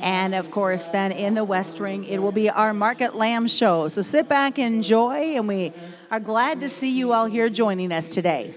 And of course, then in the West Ring, it will be our Market Lamb show. So sit back, enjoy, and we are glad to see you all here joining us today.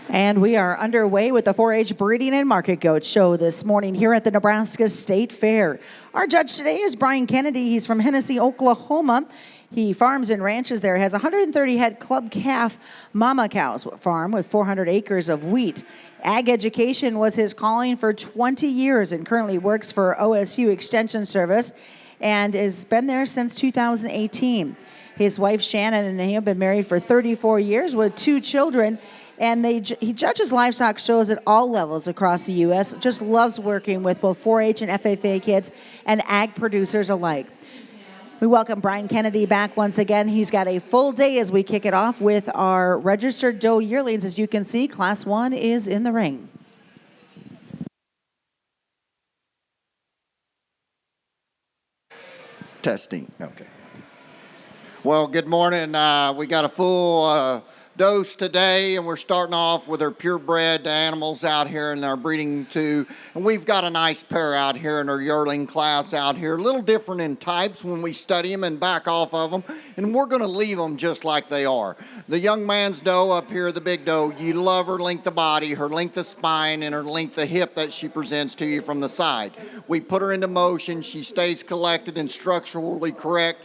And we are underway with the 4-H Breeding and Market Goat Show this morning here at the Nebraska State Fair. Our judge today is Brian Kennedy. He's from Hennessy, Oklahoma. He farms and ranches there, has 130 head club calf mama cows farm with 400 acres of wheat. Ag education was his calling for 20 years and currently works for OSU Extension Service and has been there since 2018. His wife Shannon and he have been married for 34 years with 2 children. And he judges livestock shows at all levels across the U.S., just loves working with both 4-H and FFA kids and ag producers alike. We welcome Brian Kennedy back once again. He's got a full day as we kick it off with our registered doe yearlings. As you can see, Class 1 is in the ring. Testing, okay. Well, good morning. We got a full dose today, and we're starting off with our purebred animals out here in our breeding too. And we've got a nice pair out here in our yearling class out here, a little different in types when we study them and back off of them, and we're going to leave them just like they are. The young man's doe up here, the big doe, you love her length of body, her length of spine, and her length of hip that she presents to you from the side. We put her into motion. She stays collected and structurally correct.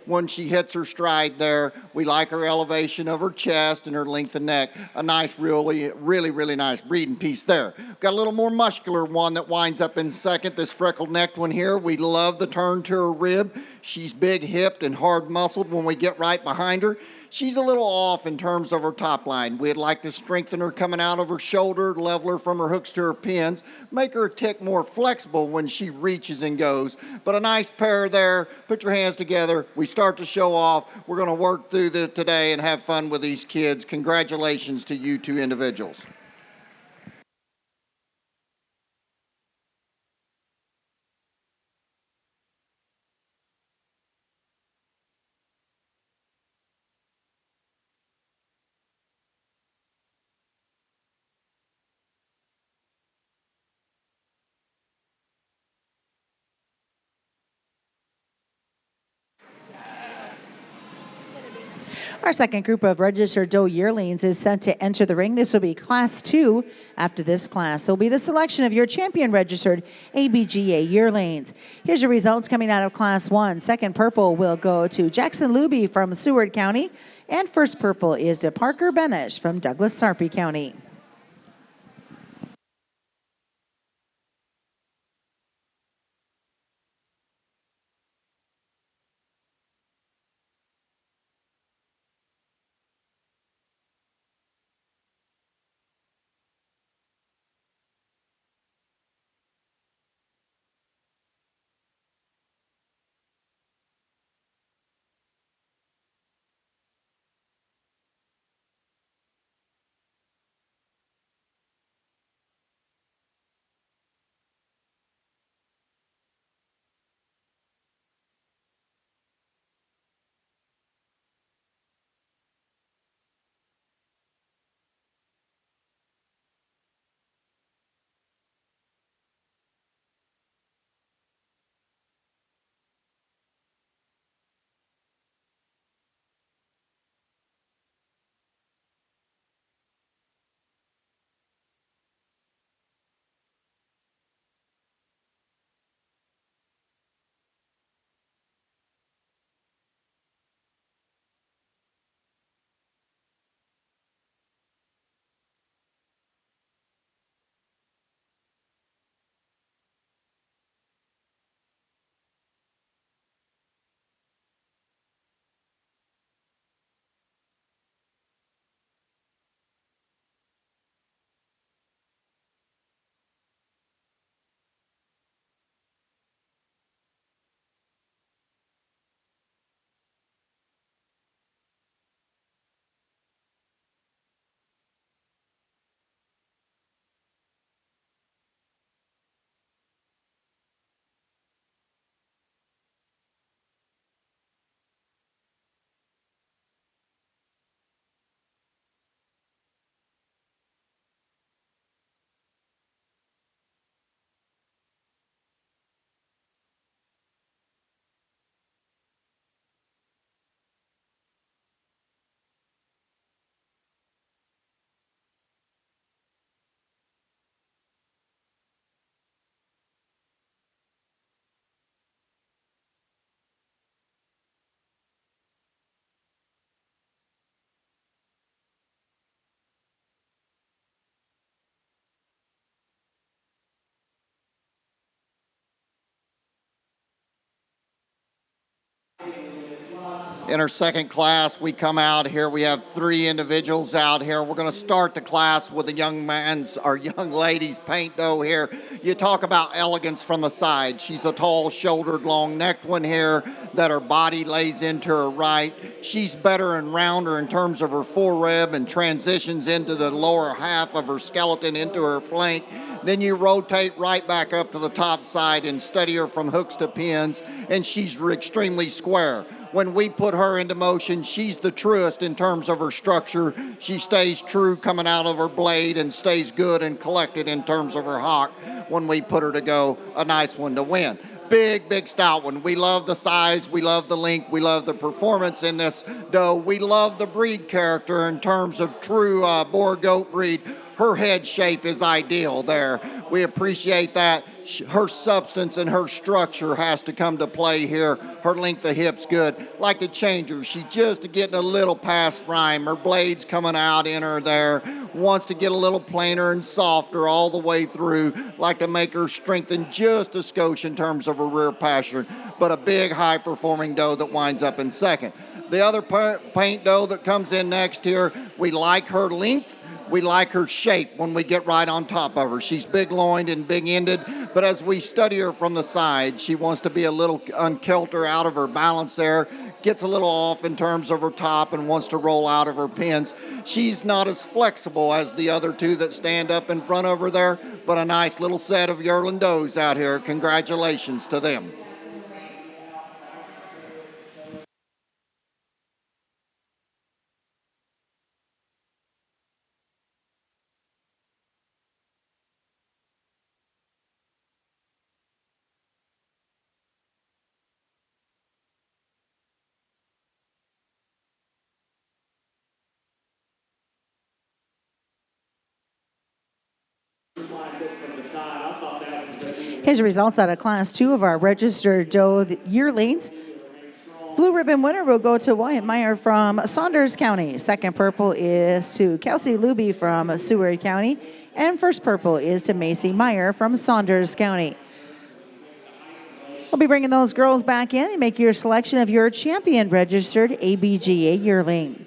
When she hits her stride there, we like her elevation of her chest and her length of neck. A nice, really nice breeding piece there. Got a little more muscular one that winds up in second, this freckled-necked one here. We love the turn to her rib. She's big-hipped and hard-muscled when we get right behind her. She's a little off in terms of her top line. We'd like to strengthen her coming out of her shoulder, level her from her hooks to her pins, make her a tick more flexible when she reaches and goes. But a nice pair there. Put your hands together. We start to show off. We're going to work through today and have fun with these kids. Congratulations to you 2 individuals. Our second group of registered doe yearlings is set to enter the ring. This will be Class 2. After this class, there will be the selection of your champion registered ABGA yearlings. Here's your results coming out of Class 1. Second purple will go to Jackson Luby from Seward County, and first purple is to Parker Benish from Douglas Sarpy County. In our second class, we come out here. We have 3 individuals out here. We're going to start the class with a young man's or young lady's paint doe here. You talk about elegance from the side. She's a tall, shouldered, long-necked one here that her body lays into her right. She's better and rounder in terms of her forearm and transitions into the lower half of her skeleton into her flank. Then you rotate right back up to the top side and study her from hooks to pins, and she's extremely square. When we put her into motion, she's the truest in terms of her structure. She stays true coming out of her blade and stays good and collected in terms of her hock when we put her to go. A nice one to win. Big stout one. We love the size, we love the length, we love the performance in this doe. We love the breed character in terms of true boar goat breed. Her head shape is ideal there. We appreciate that. Her substance and her structure has to come to play here. Her length of hip's good. Like to change her. She's just getting a little past rhyme. Her blade's coming out in her there. Wants to get a little plainer and softer all the way through. Like to make her strengthen just a skosh in terms of her rear pasture. But a big, high-performing doe that winds up in second. The other paint doe that comes in next here, we like her length. We like her shape when we get right on top of her. She's big-loined and big-ended, but as we study her from the side, she wants to be a little unkelter out of her balance there, gets a little off in terms of her top and wants to roll out of her pins. She's not as flexible as the other 2 that stand up in front of her there, but a nice little set of yearling does out here. Congratulations to them. Here's results out of Class 2 of our registered doe yearlings. Blue ribbon winner will go to Wyatt Meyer from Saunders County. Second purple is to Kelsey Luby from Seward County. And first purple is to Macy Meyer from Saunders County. We'll be bringing those girls back in and make your selection of your champion registered ABGA yearling.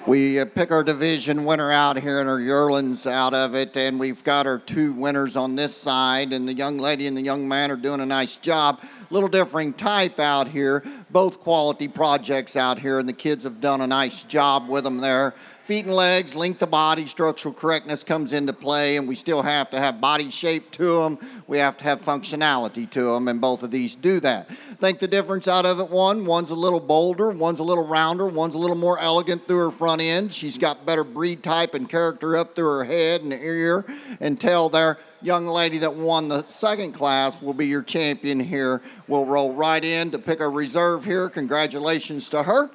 We pick our division winner out here and our yearlings out of it, and we've got our two winners on this side, and the young lady and the young man are doing a nice job. Little differing type out here, both quality projects out here, and the kids have done a nice job with them there. Feet and legs, length of body, structural correctness comes into play, and we still have to have body shape to them. We have to have functionality to them, and both of these do that. I think the difference out of it, one's a little bolder, one's a little rounder, one's a little more elegant through her front end. She's got better breed type and character up through her head and ear and tail there. Young lady that won the second class will be your champion here. We'll roll right in to pick a reserve here. Congratulations to her.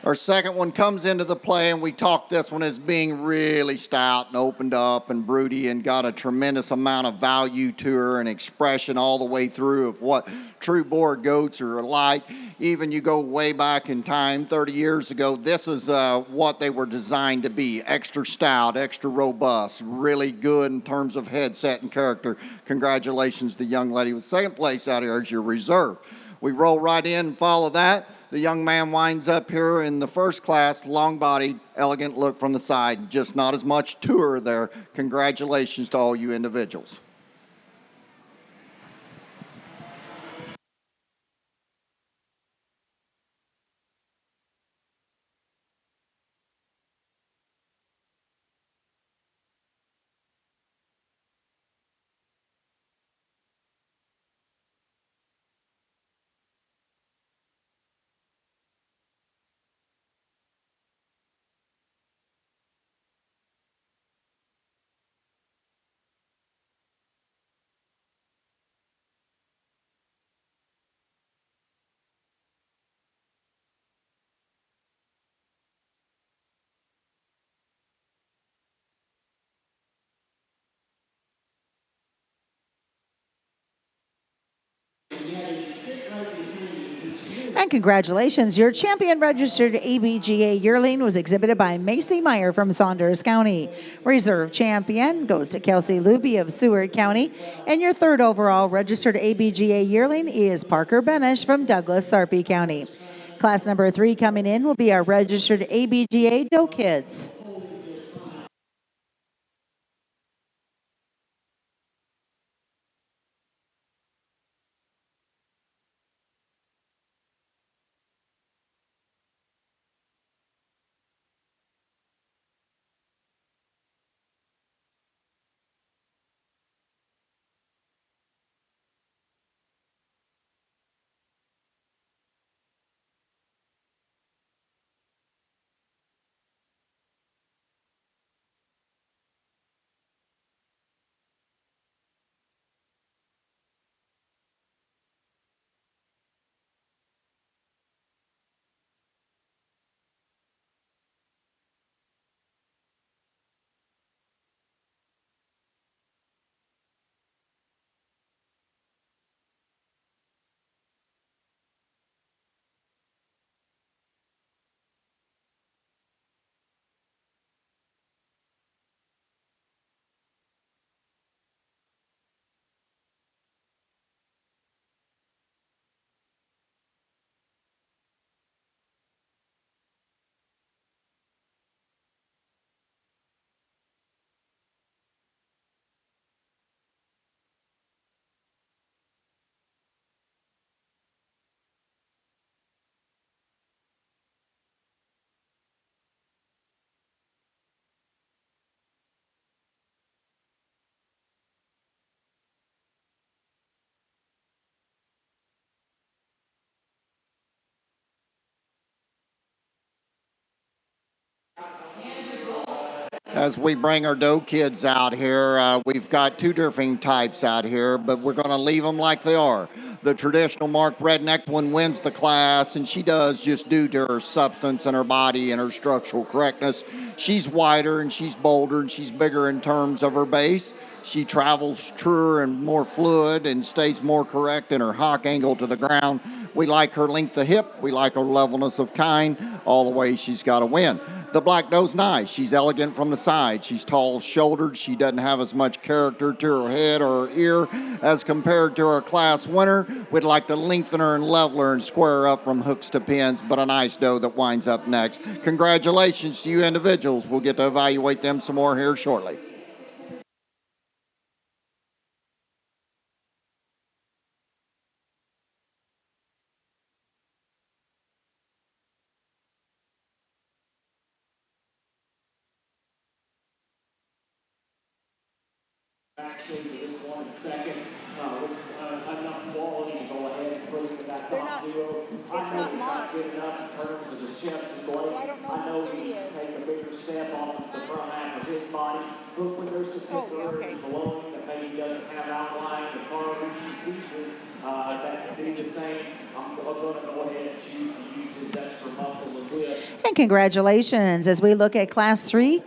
Our second one comes into the play, and we talk this one as being really stout and opened up and broody and got a tremendous amount of value to her and expression all the way through of what true boar goats are like. Even you go way back in time, 30 years ago, this is what they were designed to be. Extra stout, extra robust, really good in terms of headset and character. Congratulations to the young lady with second place out here as your reserve. We roll right in and follow that. The young man winds up here in the first class, long-bodied, elegant look from the side, just not as much tour there. Congratulations to all you individuals. And congratulations, your champion registered ABGA yearling was exhibited by Macy Meyer from Saunders County. Reserve champion goes to Kelsey Luby of Seward County. And your third overall registered ABGA yearling is Parker Benish from Douglas Sarpy County. Class number 3 coming in will be our registered ABGA doe kids. as we bring our doe kids out here. We've got two different types out here, but we're going to leave them like they are. The traditional marked redneck one wins the class, and she does just due to her substance and her body and her structural correctness. She's wider and she's bolder and she's bigger in terms of her base. She travels truer and more fluid and stays more correct in her hock angle to the ground. We like her length of hip. We like her levelness of kind. All the way she's got to win. The black doe's nice. She's elegant from the side. She's tall shouldered. She doesn't have as much character to her head or her ear as compared to her class winner. We'd like to lengthen her and level her and square her up from hooks to pins, but a nice doe that winds up next. Congratulations to you individuals. We'll get to evaluate them some more here shortly. Actually, for this one and second, with enough quality to go ahead and put it in that top duo. I know he's not good enough in terms of his chest and blade. So I know he needs to take a bigger step off of the front half of his body. But when there's contemporaries below him that maybe doesn't have outline or far-reaching pieces that can do the same, I'm going to go ahead and choose to use his extra muscle and wit. And congratulations as we look at Class 3.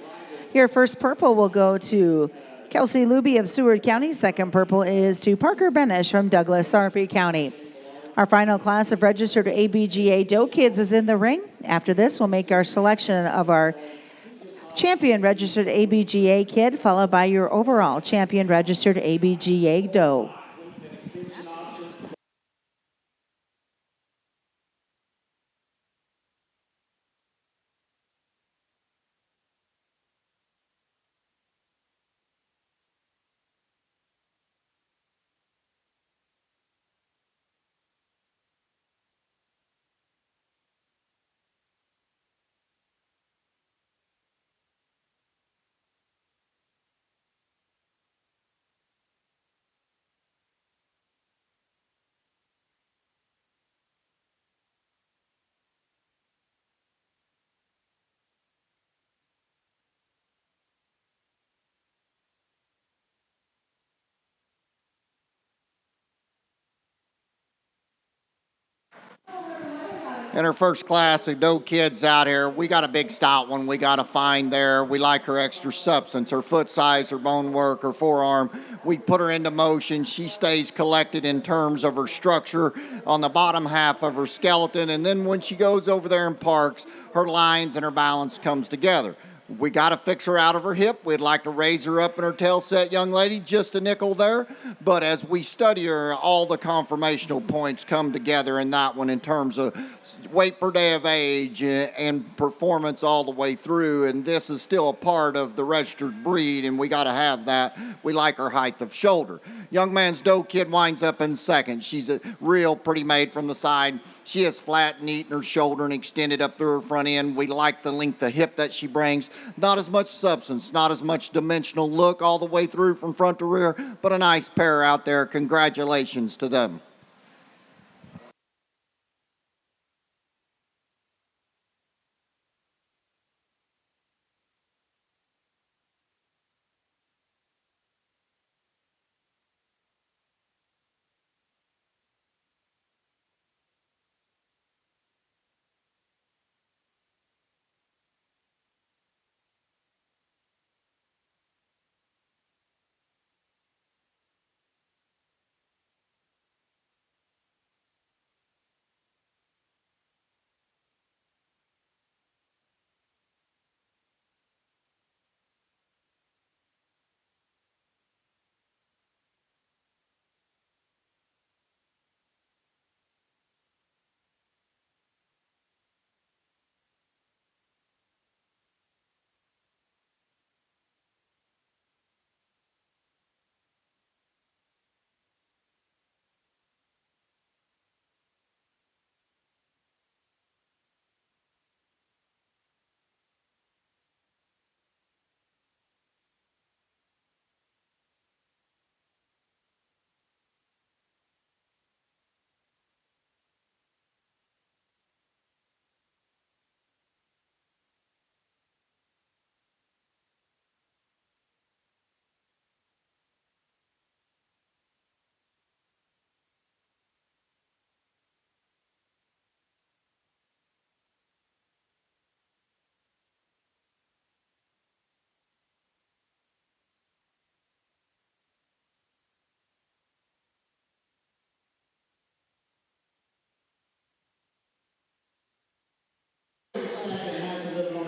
Your first purple will go to Kelsey Luby of Seward County. Second purple is to Parker Benish from Douglas, Sarpy County. Our final class of registered ABGA Doe Kids is in the ring. After this, we'll make our selection of our champion registered ABGA Kid, followed by your overall champion registered ABGA Doe. In her first class of doe kids out here, we got a big stout one we got to find there. We like her extra substance, her foot size, her bone work, her forearm. We put her into motion. She stays collected in terms of her structure on the bottom half of her skeleton. And then when she goes over there and parks, her lines and her balance comes together. We got to fix her out of her hip. We'd like to raise her up in her tail set, young lady, just a nickel there. But as we study her, all the conformational points come together in that one in terms of weight per day of age and performance all the way through. And this is still a part of the registered breed, and we got to have that. We like her height of shoulder. Young man's doe kid winds up in second. She's a real pretty made from the side. She is flat, neat in her shoulder and extended up through her front end. We like the length of hip that she brings. Not as much substance, not as much dimensional look all the way through from front to rear, but a nice pair out there. Congratulations to them.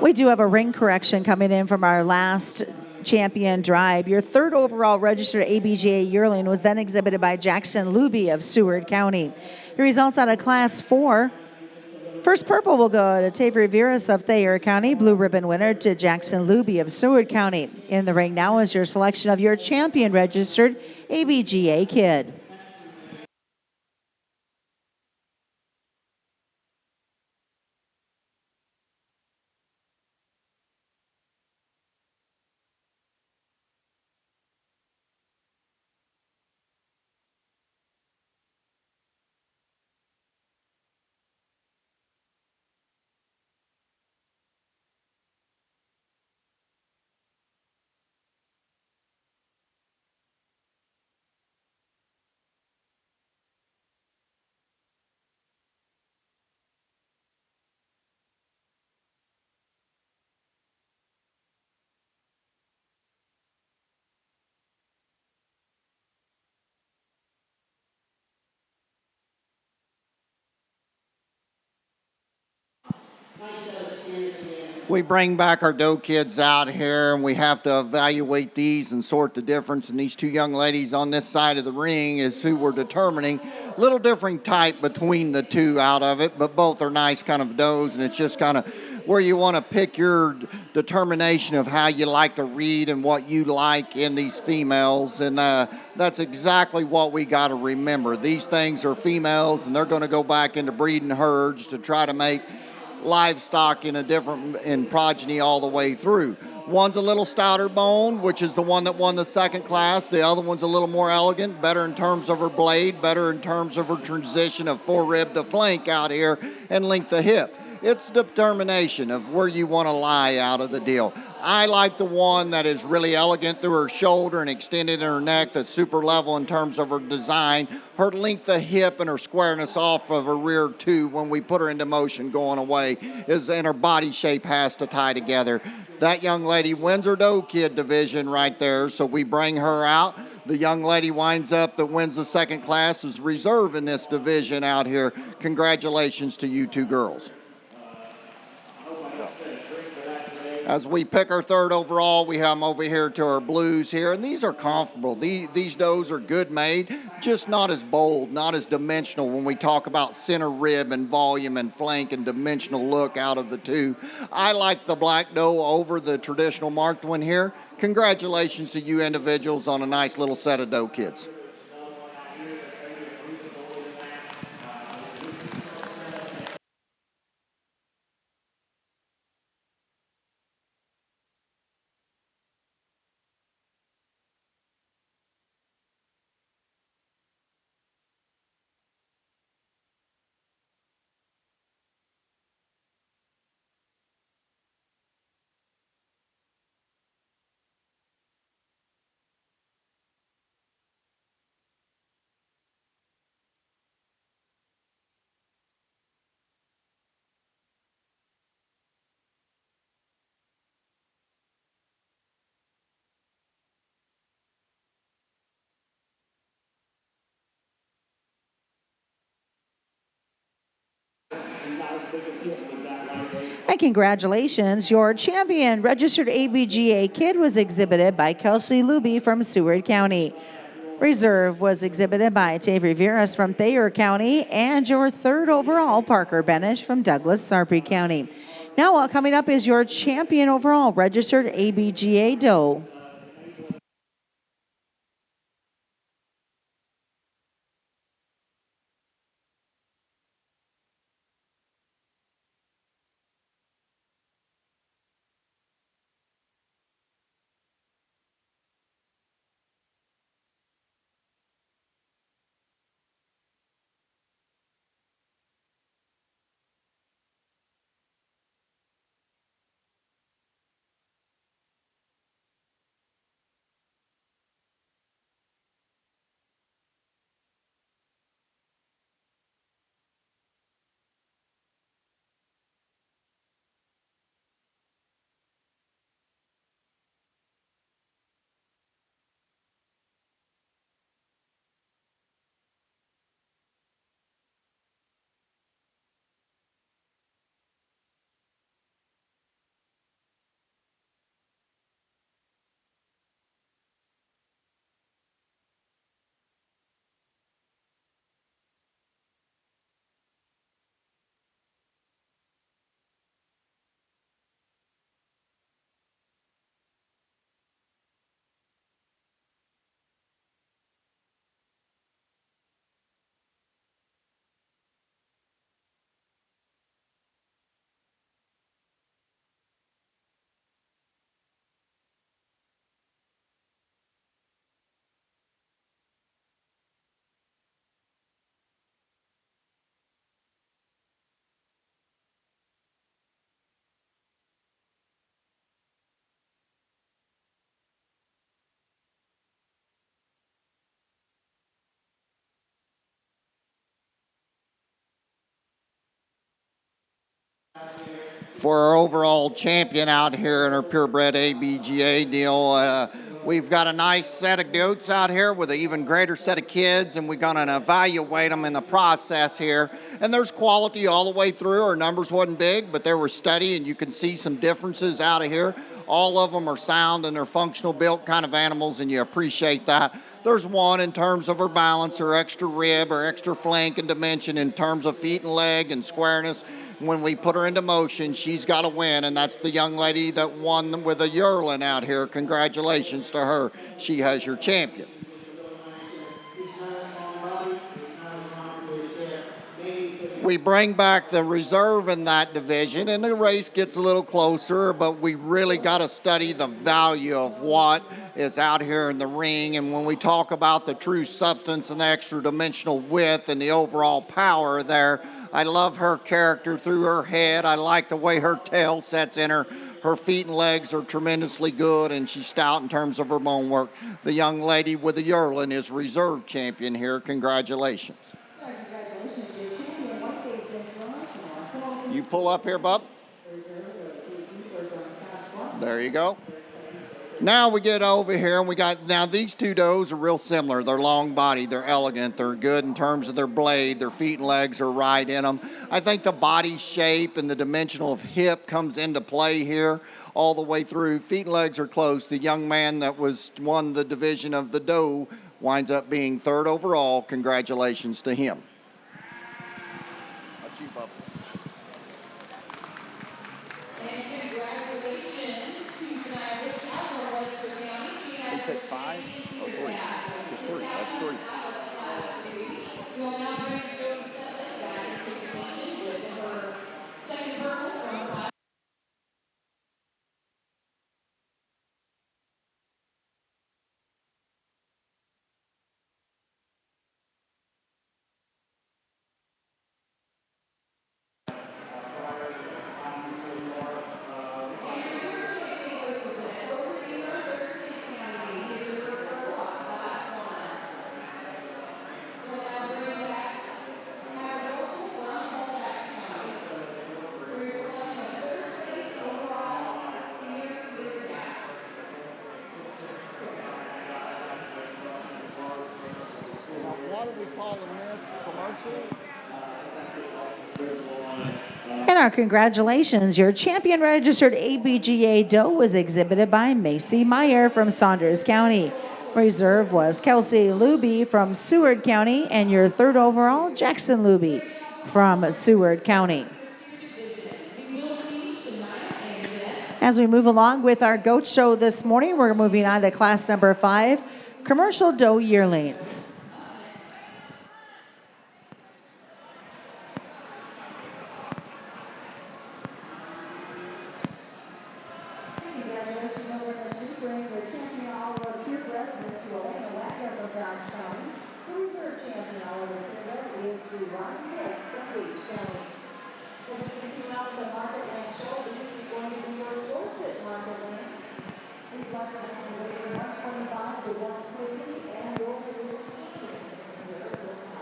We do have a ring correction coming in from our last champion drive. Your third overall registered ABGA yearling was then exhibited by Jackson Luby of Seward County. The results out of Class 4. First purple will go to Tavery Veras of Thayer County. Blue ribbon winner to Jackson Luby of Seward County. In the ring now is your selection of your champion registered ABGA kid. We bring back our doe kids out here and we have to evaluate these and sort the difference. And these two young ladies on this side of the ring is who we're determining. Little different type between the two out of it, but both are nice kind of does, and it's just kind of where you want to pick your determination of how you like to read and what you like in these females. And that's exactly what we got to remember. These things are females and they're going to go back into breeding herds to try to make livestock in progeny all the way through. One's a little stouter bone, which is the one that won the second class. The other one's a little more elegant, better in terms of her blade, better in terms of her transition of forerib to flank out here and length of hip. It's determination of where you want to lie out of the deal. I like the one that is really elegant through her shoulder and extended in her neck, that's super level in terms of her design. Her length of hip and her squareness off of her rear too when we put her into motion going away and her body shape has to tie together. That young lady wins her doe kid division right there, so we bring her out. The young lady winds up that wins the second class is reserve in this division out here. Congratulations to you two girls. As we pick our third overall, we have them over here to our blues here, and these are comfortable. These does are good made, just not as bold, not as dimensional when we talk about center rib and volume and flank and dimensional look out of the two. I like the black doe over the traditional marked one here. Congratulations to you individuals on a nice little set of doe kids. And congratulations, your champion registered ABGA kid was exhibited by Kelsey Luby from Seward County. Reserve was exhibited by Tavery Veras from Thayer County, and your third overall, Parker Benish from Douglas Sarpy County. Now, coming up is your champion overall registered ABGA doe. for our overall champion out here in our purebred ABGA deal. We've got a nice set of goats out here with an even greater set of kids, and we're going to evaluate them in the process here. And there's quality all the way through. Our numbers wasn't big, but they were steady, and you can see some differences out of here. All of them are sound and they're functional built kind of animals, and you appreciate that. There's one in terms of her balance, her extra rib, her extra flank and dimension in terms of feet and leg and squareness. When we put her into motion, she's got to win, and that's the young lady that won with a yearling out here. Congratulations to her. She has your champion. We bring back the reserve in that division, and the race gets a little closer, but we really got to study the value of what is out here in the ring. And when we talk about the true substance and the extra dimensional width and the overall power there, I love her character through her head. I like the way her tail sets in her. Her feet and legs are tremendously good, and she's stout in terms of her bone work. The young lady with the yearling is reserve champion here. Congratulations. You pull up here, bub. There you go. Now we get over here, and we got, now these two does are real similar. They're long bodied, they're elegant, they're good in terms of their blade, their feet and legs are right in them. I think the body shape and the dimensional of hip comes into play here all the way through. Feet and legs are close. The young man that won the division of the doe winds up being third overall. Congratulations to him. That's you, bub. We picked 5 or 3? Just 3. That's 3. What do we call the myth commercial? And our congratulations, your champion registered ABGA doe was exhibited by Macy Meyer from Saunders County. Reserve was Kelsey Luby from Seward County, and your third overall, Jackson Luby from Seward County. As we move along with our goat show this morning, we're moving on to class number 5, commercial doe yearlings.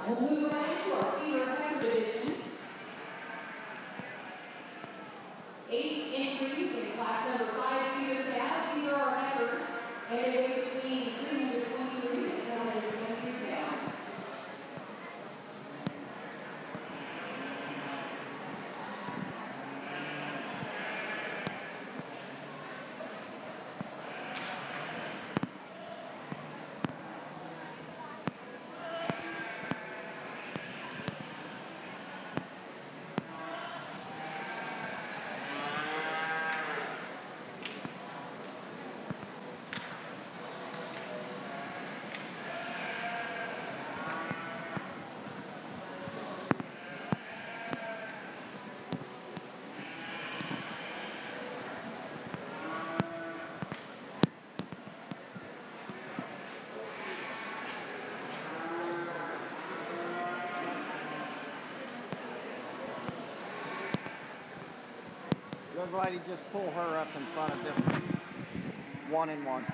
We'll move right into our feeder heifer division. 8 entries in class number 5 feeder calves. These are our heifers, and they weigh between 323 and 423 pounds. Young lady, just pull her up in front of this 1 and 1.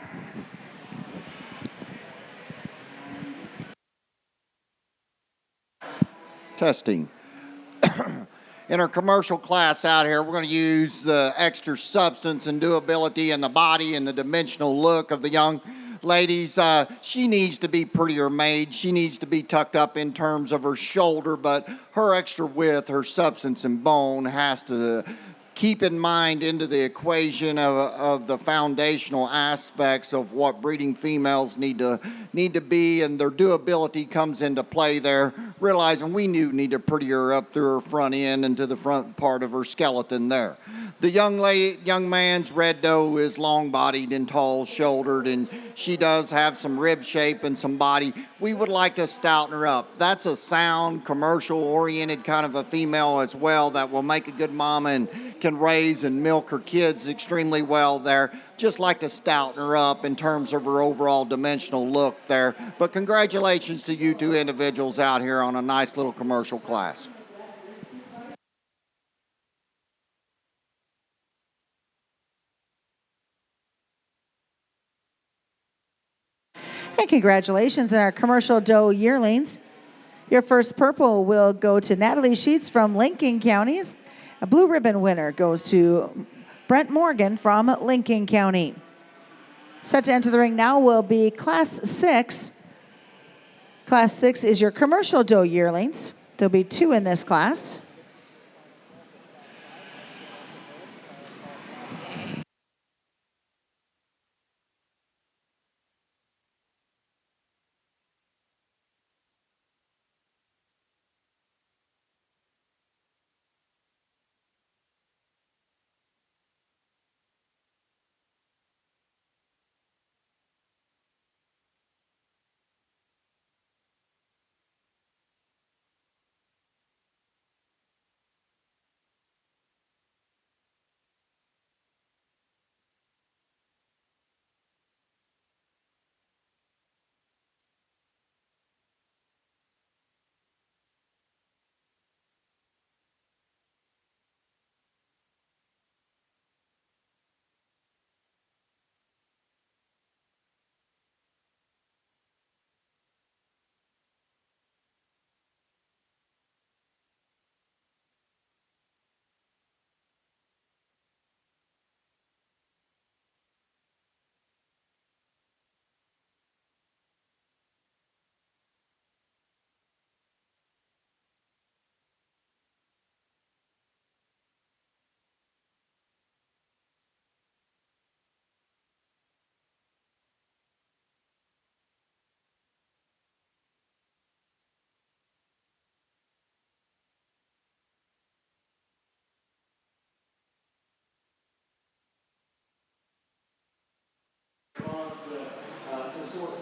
Testing. In our commercial class out here, we're going to use the extra substance and durability in the body and the dimensional look of the young ladies. She needs to be prettier made. She needs to be tucked up in terms of her shoulder, but her extra width, her substance and bone has to keep in mind into the equation of the foundational aspects of what breeding females need to be, and their durability comes into play there, realizing we need to prettier up through her front end and to the front part of her skeleton there. The young man's red doe is long-bodied and tall-shouldered, and she does have some rib shape and some body. We would like to stouten her up. That's a sound, commercial-oriented kind of a female as well that will make a good mama and can raise and milk her kids extremely well there. Just like to stouten her up in terms of her overall dimensional look there. But congratulations to you two individuals out here on a nice little commercial class. And congratulations on our commercial doe yearlings. Your first purple will go to Natalie Sheets from Lincoln Counties. A blue ribbon winner goes to Brent Morgan from Lincoln County. Set to enter the ring now will be Class 6. Class 6 is your commercial doe yearlings. There'll be 2 in this class.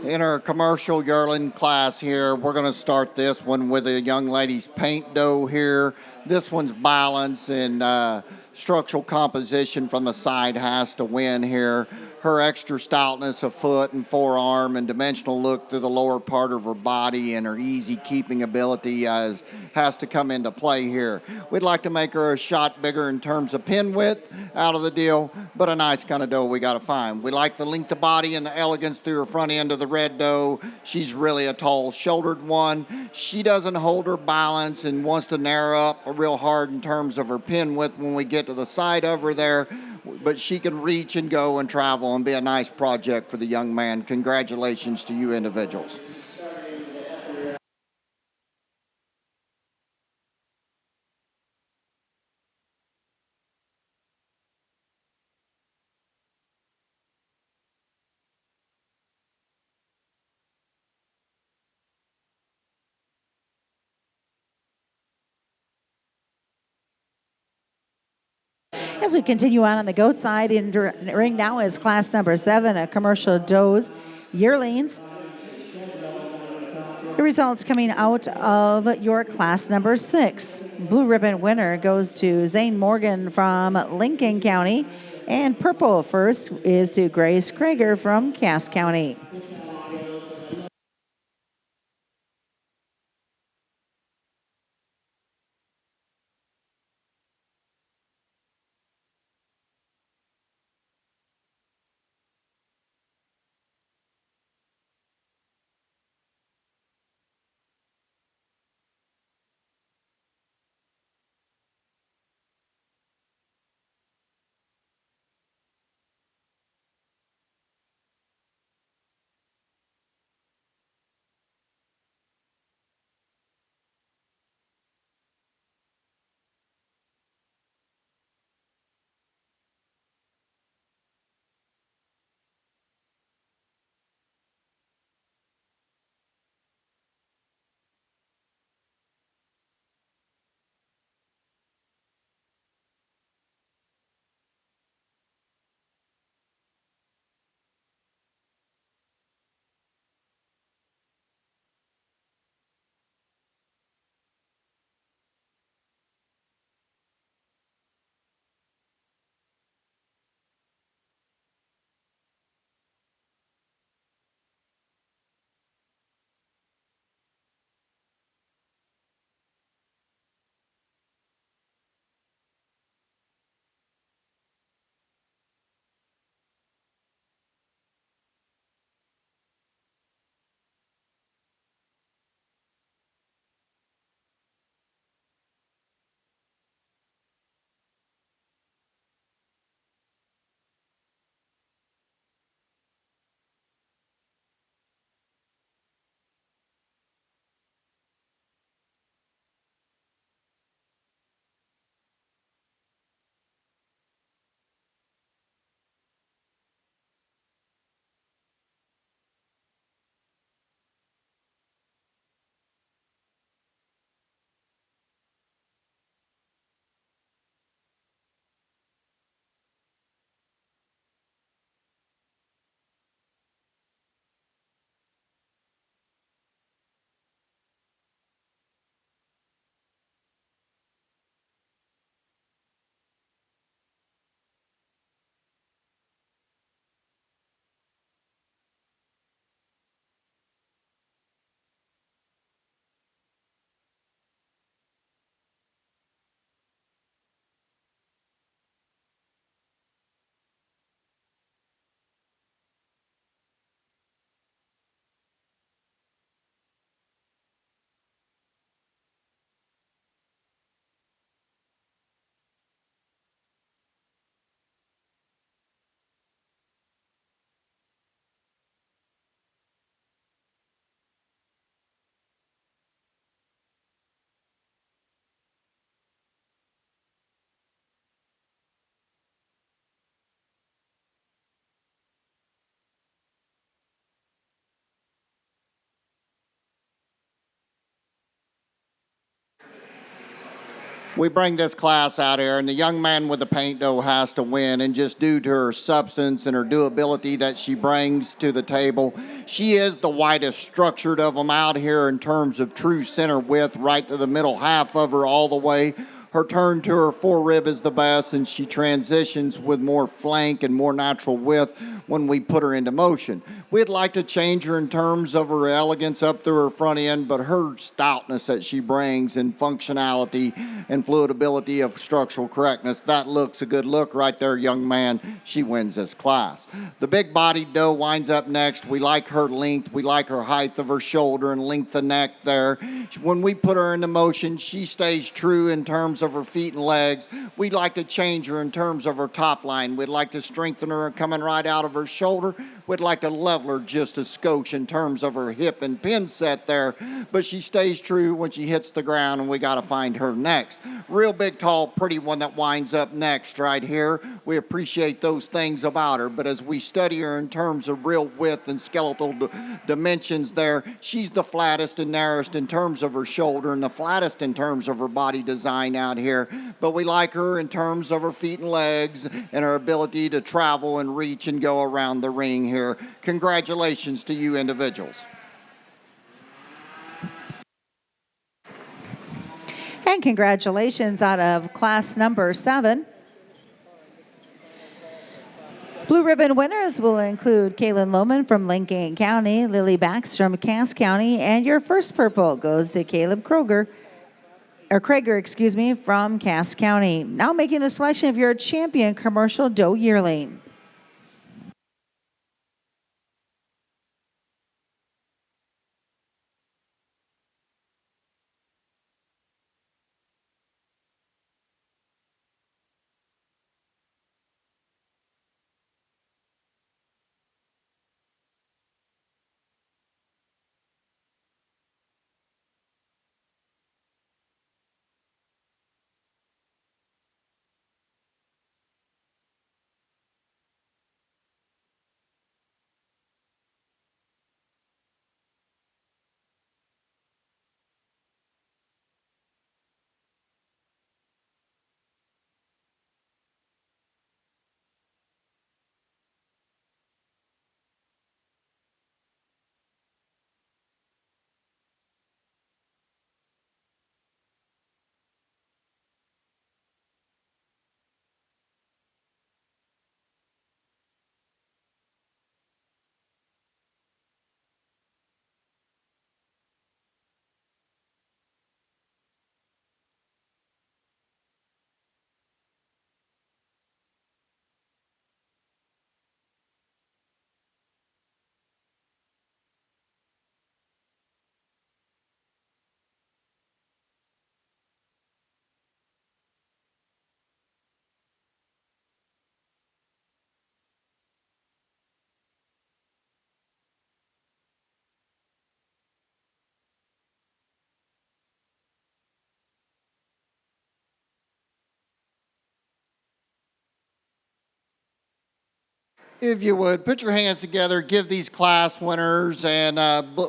In our commercial yearling class here, we're going to start this one with a young lady's paint doe here. This one's balance and structural composition from the side has to win here. Her extra stoutness of foot and forearm and dimensional look through the lower part of her body and her easy keeping ability has to come into play here. We'd like to make her a shot bigger in terms of pin width out of the deal, but a nice kind of doe we got to find. We like the length of body and the elegance through her front end of the red doe. She's really a tall-shouldered one. She doesn't hold her balance and wants to narrow up real hard in terms of her pin width when we get to the side of her there, but she can reach and go and travel and be a nice project for the young man. Congratulations to you individuals. As we continue on the goat side, in the ring now is class number 7, a commercial does yearlings. The results coming out of your class number 6. Blue ribbon winner goes to Zane Morgan from Lincoln County, and purple first is to Grace Krager from Cass County. We bring this class out here, and the young man with the paint dough has to win. And just due to her substance and her doability that she brings to the table, she is the widest structured of them out here in terms of true center width, right to the middle half of her all the way. Her turn to her forerib is the best, and she transitions with more flank and more natural width when we put her into motion. We'd like to change her in terms of her elegance up through her front end, but her stoutness that she brings and functionality and fluidability of structural correctness, that looks a good look right there, young man. She wins this class. The big-bodied doe winds up next. We like her length. We like her height of her shoulder and length of neck there. When we put her into motion, she stays true in terms of her feet and legs. We'd like to change her in terms of her top line. We'd like to strengthen her coming right out of her shoulder. We'd like to level her just a skosh in terms of her hip and pin set there, but she stays true when she hits the ground, and we got to find her next. Real big, tall, pretty one that winds up next right here. We appreciate those things about her, but as we study her in terms of real width and skeletal dimensions there, she's the flattest and narrowest in terms of her shoulder and the flattest in terms of her body design out here. But we like her in terms of her feet and legs and her ability to travel and reach and go around the ring here. Congratulations to you individuals. And congratulations out of class number 7. Blue ribbon winners will include Kaylin Lohman from Lincoln County, Lily Baxter from Cass County, and your first purple goes to Caleb Krager, from Cass County. Now making the selection of your champion commercial doe yearling. If you would, put your hands together, give these class winners and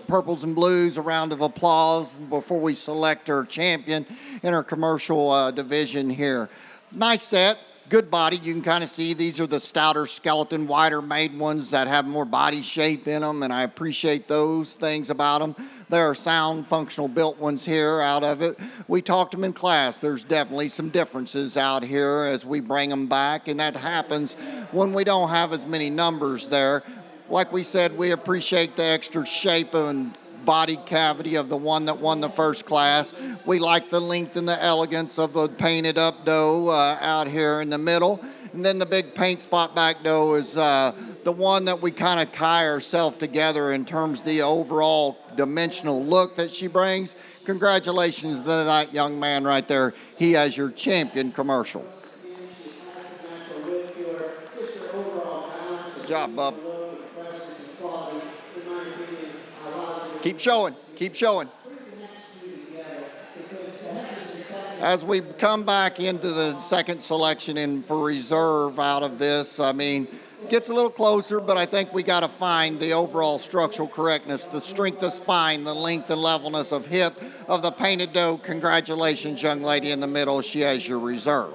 purples and blues a round of applause before we select our champion in our commercial division here. Nice set, good body. You can kind of see these are the stouter skeleton, wider made ones that have more body shape in them, and I appreciate those things about them. There are sound, functional built ones here out of it. We talked them in class. There's definitely some differences out here as we bring them back, and that happens when we don't have as many numbers there. Like we said, we appreciate the extra shape and body cavity of the one that won the first class. We like the length and the elegance of the painted up doe out here in the middle. And then the big paint spot back doe is the one that we kind of tie ourselves together in terms of the overall dimensional look that she brings. Congratulations to that young man right there. He has your champion commercial. Good job, bub. Keep showing, keep showing. As we come back into the second selection and for reserve out of this, I mean, gets a little closer, but I think we got to find the overall structural correctness, the strength of spine, the length and levelness of hip of the painted doe. Congratulations, young lady in the middle. She has your reserve.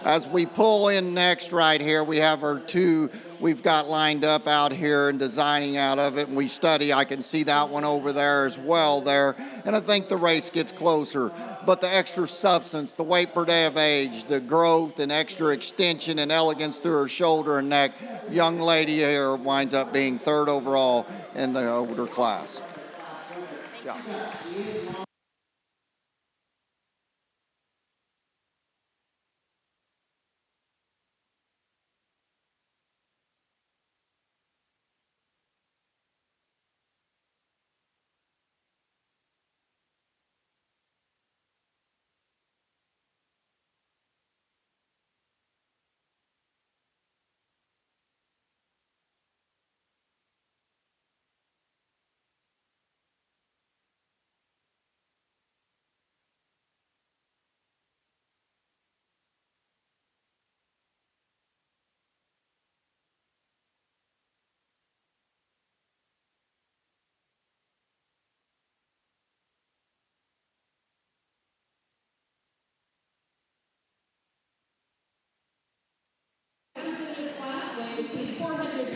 As we pull in next right here, we have our two we've got lined up out here and designing out of it, and we study. I can see that one over there as well there, and I think the race gets closer. But the extra substance, the weight per day of age, the growth and extra extension and elegance through her shoulder and neck, young lady here winds up being third overall in the older class. Yeah.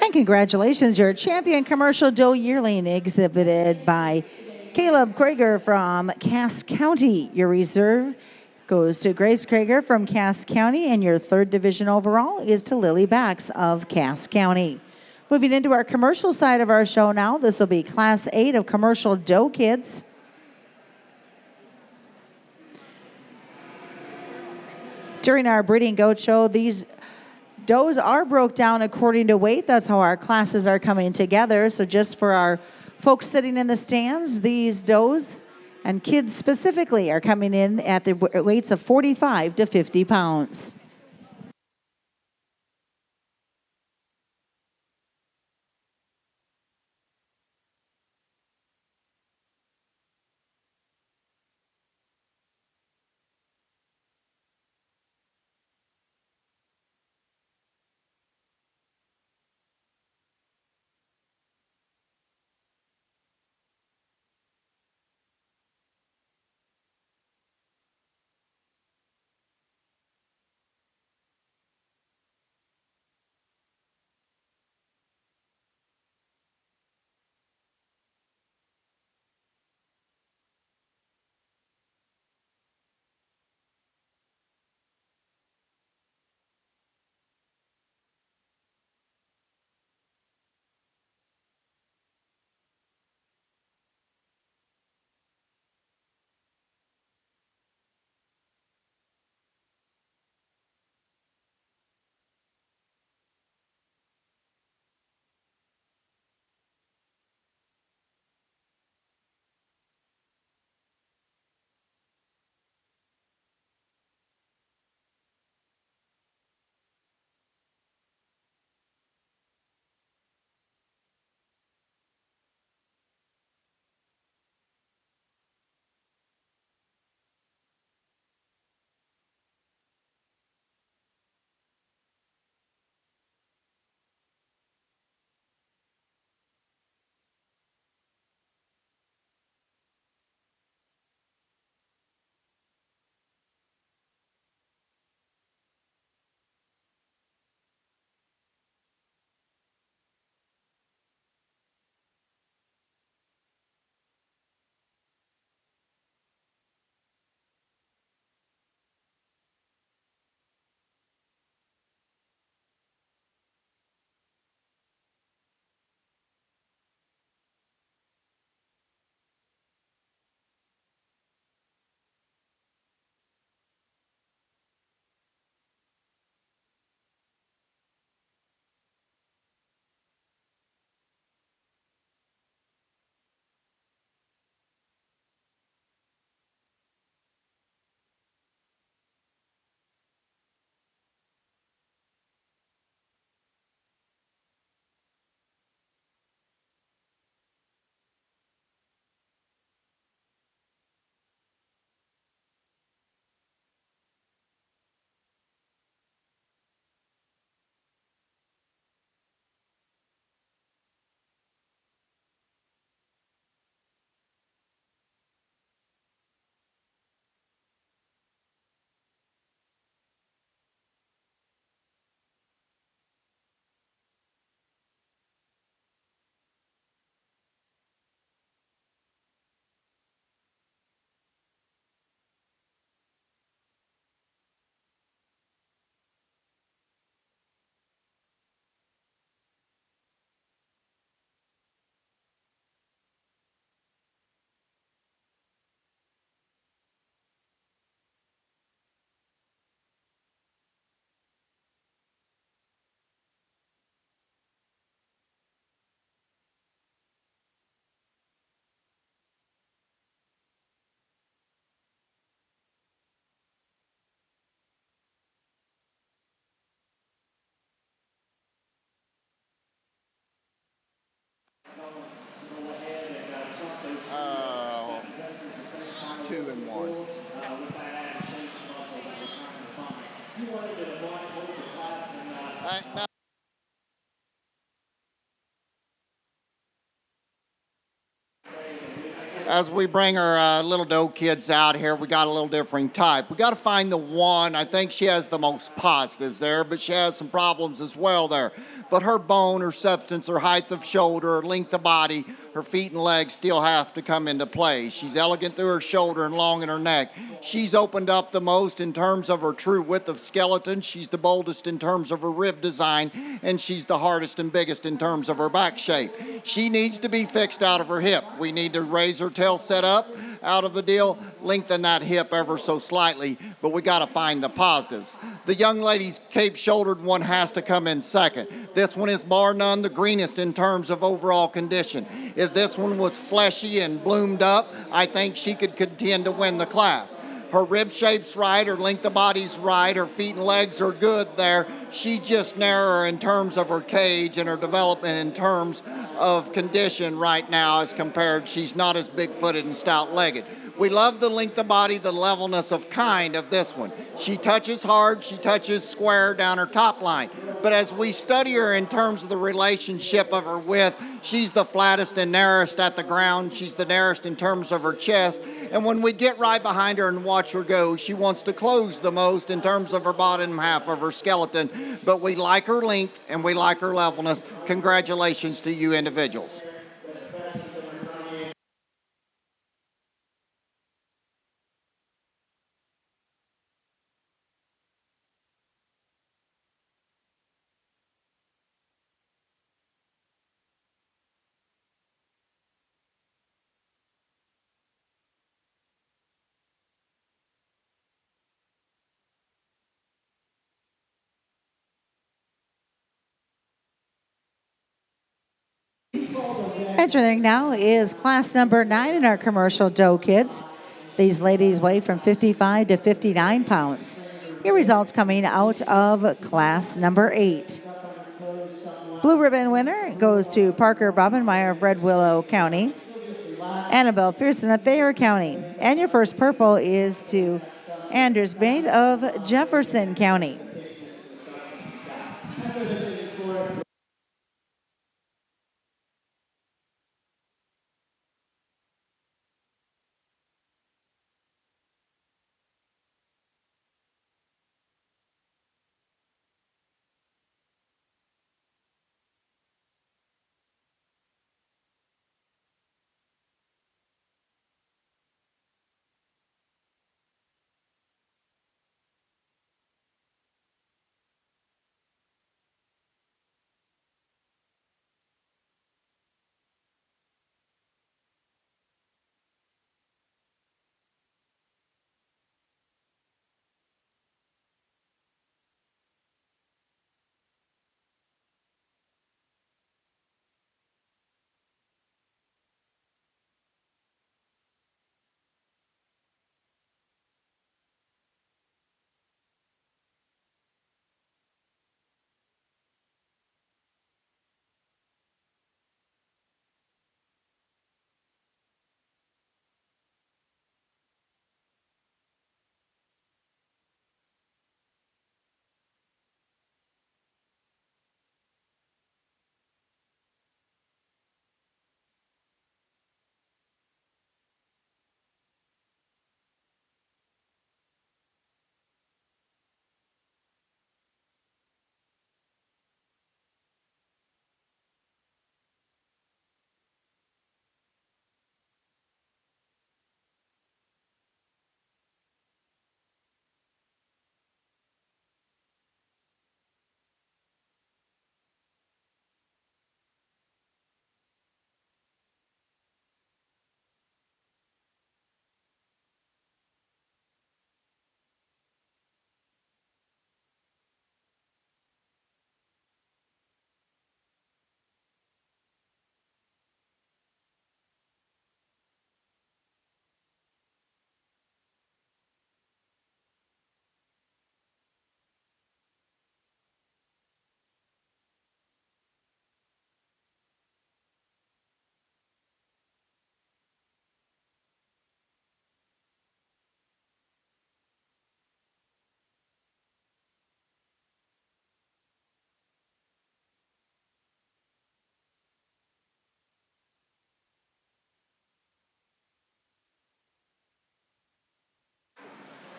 And congratulations, your champion commercial doe yearling exhibited by Caleb Krager from Cass County. Your reserve goes to Grace Krager from Cass County, and your third division overall is to Lily Bax of Cass County. Moving into our commercial side of our show now, this will be Class 8 of commercial doe kids. During our breeding goat show, these does are broke down according to weight. That's how our classes are coming together. So just for our folks sitting in the stands, these does and kids specifically are coming in at the weights of 45 to 50 pounds. No. As we bring our little doe kids out here, we got a little different type. We got to find the one. I think she has the most positives there, but she has some problems as well there. But her bone, her substance, her height of shoulder, her length of body, her feet and legs still have to come into play. She's elegant through her shoulder and long in her neck. She's opened up the most in terms of her true width of skeleton. She's the boldest in terms of her rib design, and she's the hardest and biggest in terms of her back shape. She needs to be fixed out of her hip. We need to raise her tail set up out of the deal, lengthen that hip ever so slightly, but we got to find the positives. The young lady's cape-shouldered one has to come in second. This one is bar none the greenest in terms of overall condition. If this one was fleshy and bloomed up, I think she could contend to win the class. Her rib shape's right, her length of body's right, her feet and legs are good there. She just narrower in terms of her cage and her development in terms of condition right now as compared. She's not as big-footed and stout-legged. We love the length of body, the levelness of kind of this one. She touches hard, she touches square down her top line. But as we study her in terms of the relationship of her width, she's the flattest and narrowest at the ground. She's the narrowest in terms of her chest. And when we get right behind her and watch her go, she wants to close the most in terms of her bottom half of her skeleton. But we like her length and we like her levelness. Congratulations to you individuals. Entering now is class number 9 in our commercial doe kids. These ladies weigh from 55 to 59 pounds. Your results coming out of class number 8. Blue ribbon winner goes to Parker Bobenmeyer of Red Willow County, Annabelle Pearson of Thayer County, and your first purple is to Anders Bate of Jefferson County.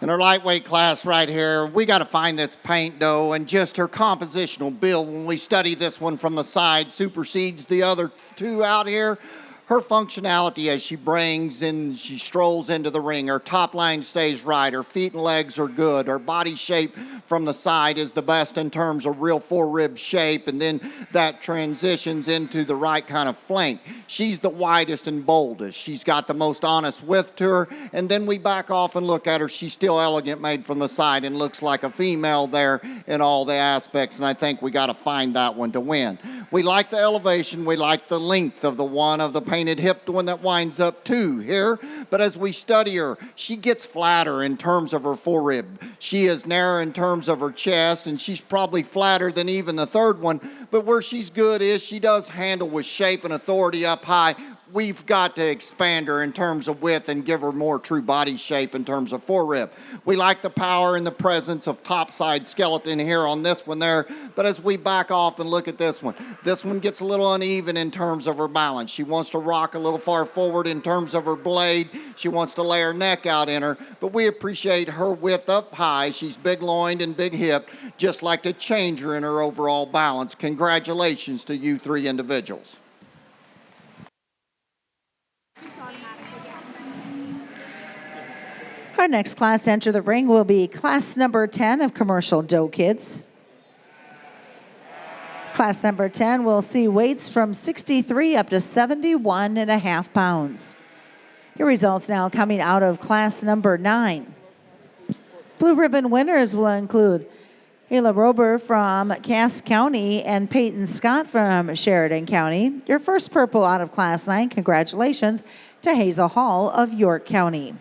In our lightweight class right here, we got to find this paint doe, and just her compositional build when we study this one from the side supersedes the other two out here. Her functionality as she brings and she strolls into the ring, her top line stays right, her feet and legs are good, her body shape from the side is the best in terms of real four-rib shape, and then that transitions into the right kind of flank. She's the widest and boldest. She's got the most honest width to her, and then we back off and look at her. She's still elegant made from the side and looks like a female there in all the aspects, and I think we got to find that one to win. We like the elevation, we like the length of the one of the painted hip one that winds up two here, but as we study her, she gets flatter in terms of her forearm. She is narrow in terms of her chest, and she's probably flatter than even the third one, but where she's good is she does handle with shape and authority up high. We've got to expand her in terms of width and give her more true body shape in terms of forearm. We like the power and the presence of topside skeleton here on this one there, but as we back off and look at this one gets a little uneven in terms of her balance. She wants to rock a little far forward in terms of her blade. She wants to lay her neck out in her, but we appreciate her width up high. She's big loined and big hipped, just like to change her in her overall balance. Congratulations to you three individuals. Our next class to enter the ring will be class number 10 of commercial doe kids. Class number 10 will see weights from 63 up to 71 and a half pounds. Your results now coming out of class number 9. Blue ribbon winners will include Ayla Rober from Cass County and Peyton Scott from Sheridan County. Your first purple out of class 9, congratulations to Hazel Hall of York County.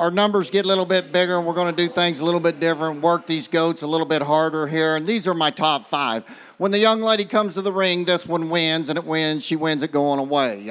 our numbers get a little bit bigger, and we're going to do things a little bit different, work these goats a little bit harder here. And these are my top 5. When the young lady comes to the ring, this one wins, and it wins. She wins it going away.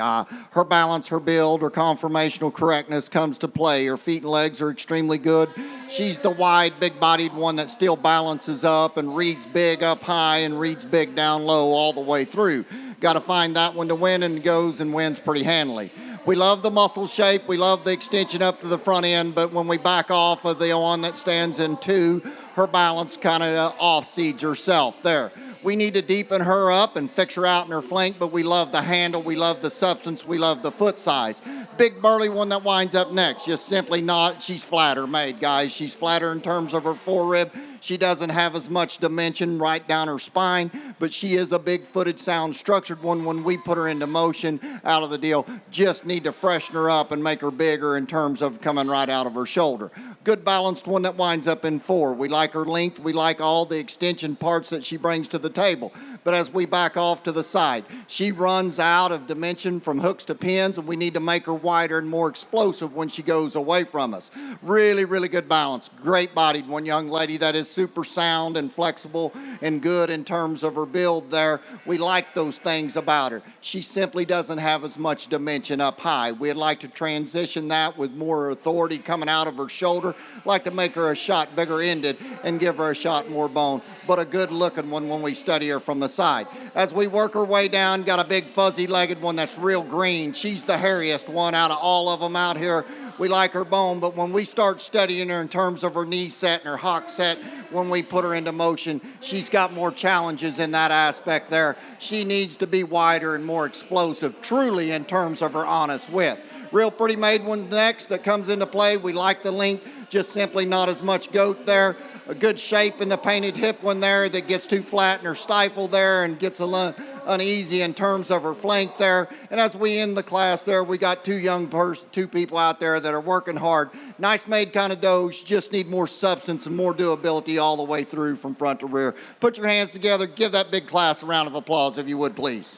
Her balance, her build, her conformational correctness comes to play. Her feet and legs are extremely good. She's the wide, big-bodied one that still balances up and reads big up high and reads big down low all the way through. Got to find that one to win, and goes and wins pretty handily. We love the muscle shape. We love the extension up to the front end, but when we back off of the one that stands in 2, her balance kind of off-seeds herself there. We need to deepen her up and fix her out in her flank, but we love the handle, we love the substance, we love the foot size. Big burly one that winds up next, just simply not, she's flatter made, guys. She's flatter in terms of her forerib. She doesn't have as much dimension right down her spine, but she is a big-footed, sound-structured one when we put her into motion out of the deal. Just need to freshen her up and make her bigger in terms of coming right out of her shoulder. Good balanced one that winds up in 4. We like her length. We like all the extension parts that she brings to the table. But as we back off to the side, she runs out of dimension from hooks to pins, and we need to make her wider and more explosive when she goes away from us. Really, really good balance. Great-bodied one, young lady that is super sound and flexible and good in terms of her build there. We like those things about her. She simply doesn't have as much dimension up high. We'd like to transition that with more authority coming out of her shoulder. Like to make her a shot bigger ended and give her a shot more bone, but a good looking one when we study her from the side. As we work her way down, got a big fuzzy legged one that's real green. She's the hairiest one out of all of them out here. We like her bone, but when we start studying her in terms of her knee set and her hock set, when we put her into motion, she's got more challenges in that aspect there. She needs to be wider and more explosive, truly in terms of her honest width. Real pretty made one's next that comes into play. We like the length, just simply not as much goat there. A good shape in the painted hip one there that gets too flat in her stifle there and gets a little uneasy in terms of her flank there. And as we end the class there, we got two people out there that are working hard. Nice made kind of does, just need more substance and more doability all the way through from front to rear. Put your hands together, give that big class a round of applause if you would, please.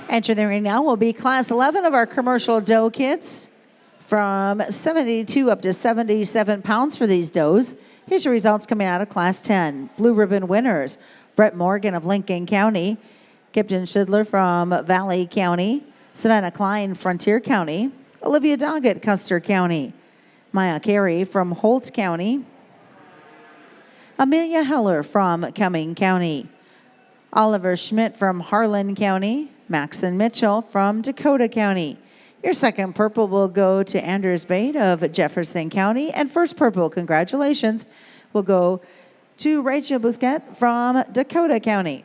Entering now will be Class 11 of our commercial doe kits from 72 up to 77 pounds for these does. Here's your results coming out of Class 10. Blue ribbon winners, Brett Morgan of Lincoln County, Kipton Schidler from Valley County, Savannah Klein, Frontier County, Olivia Doggett, Custer County, Maya Carey from Holt County, Amelia Heller from Cumming County, Oliver Schmidt from Harlan County, Maxon Mitchell from Dakota County. Your second purple will go to Anders Bate of Jefferson County. And first purple, congratulations, will go to Rachel Busquet from Dakota County.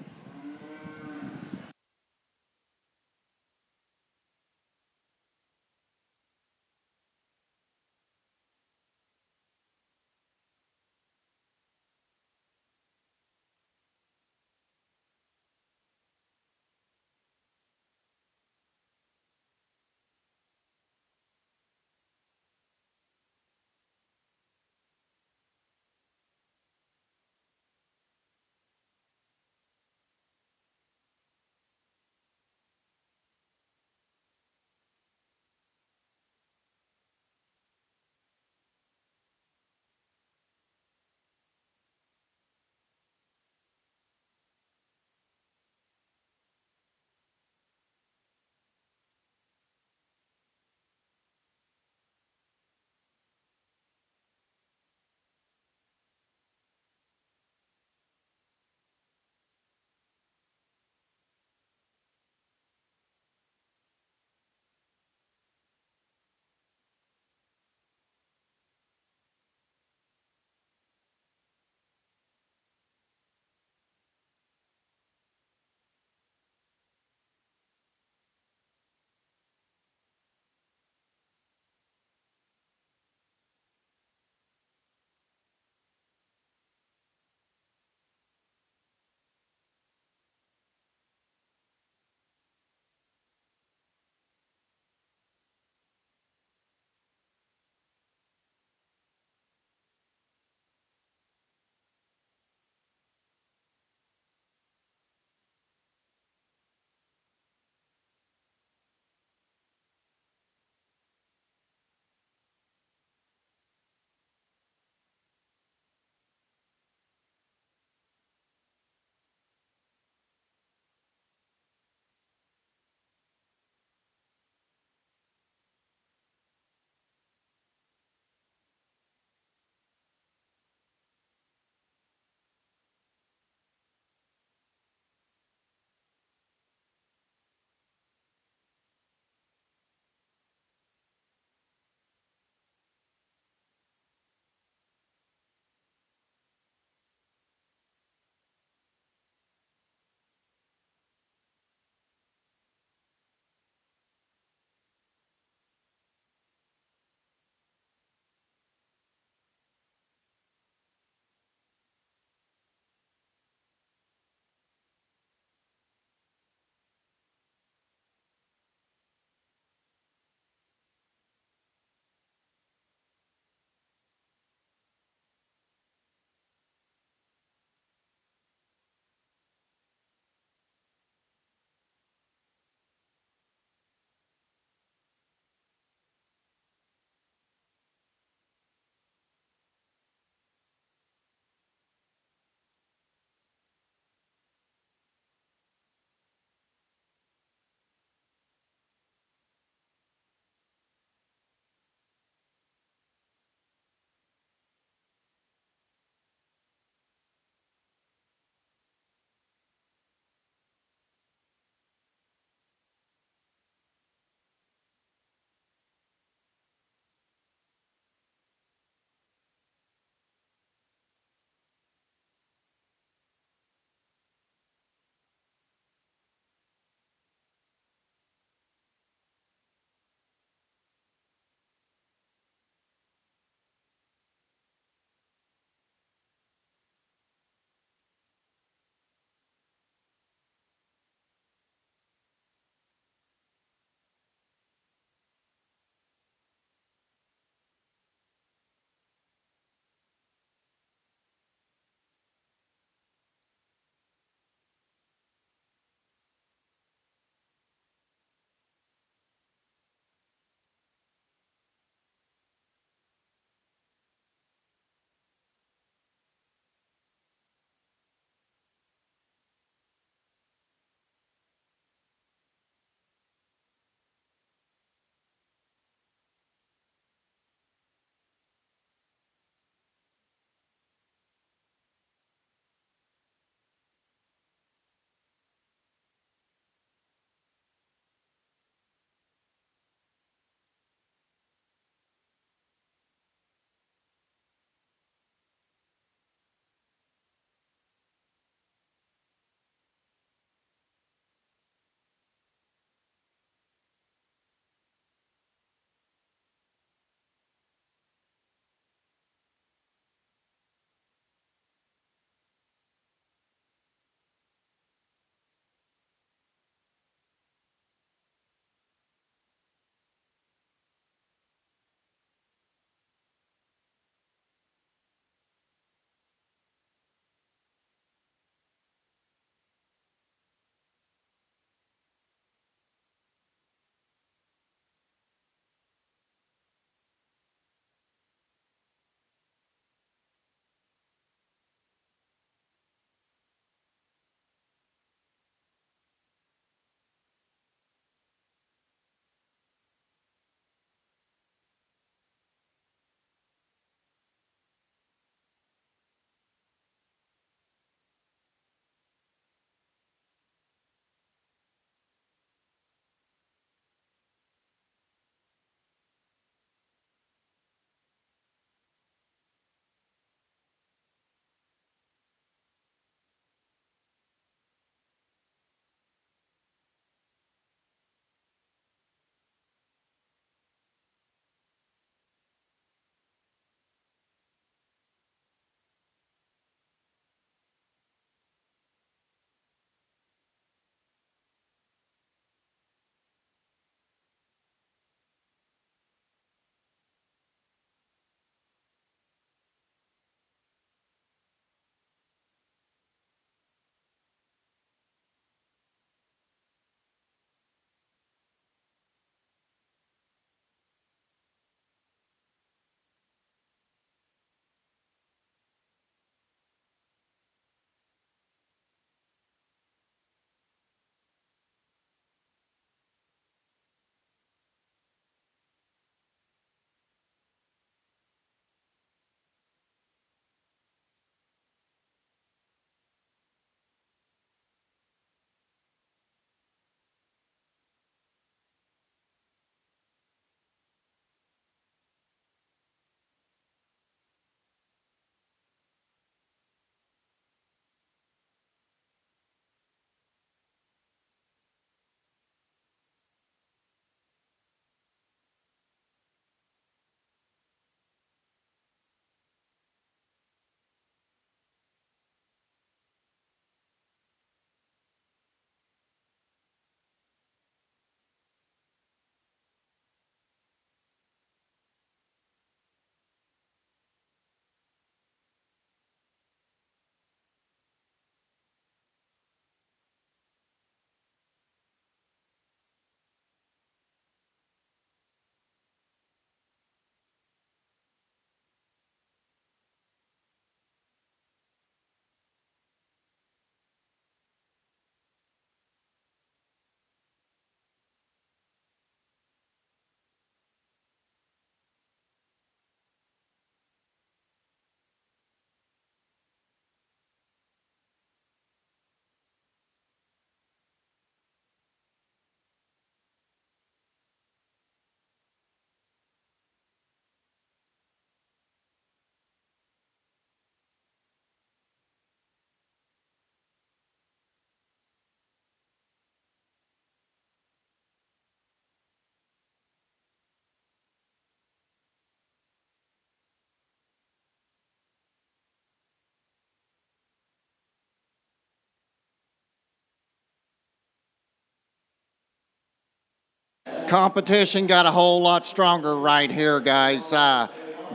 Competition got a whole lot stronger right here, guys.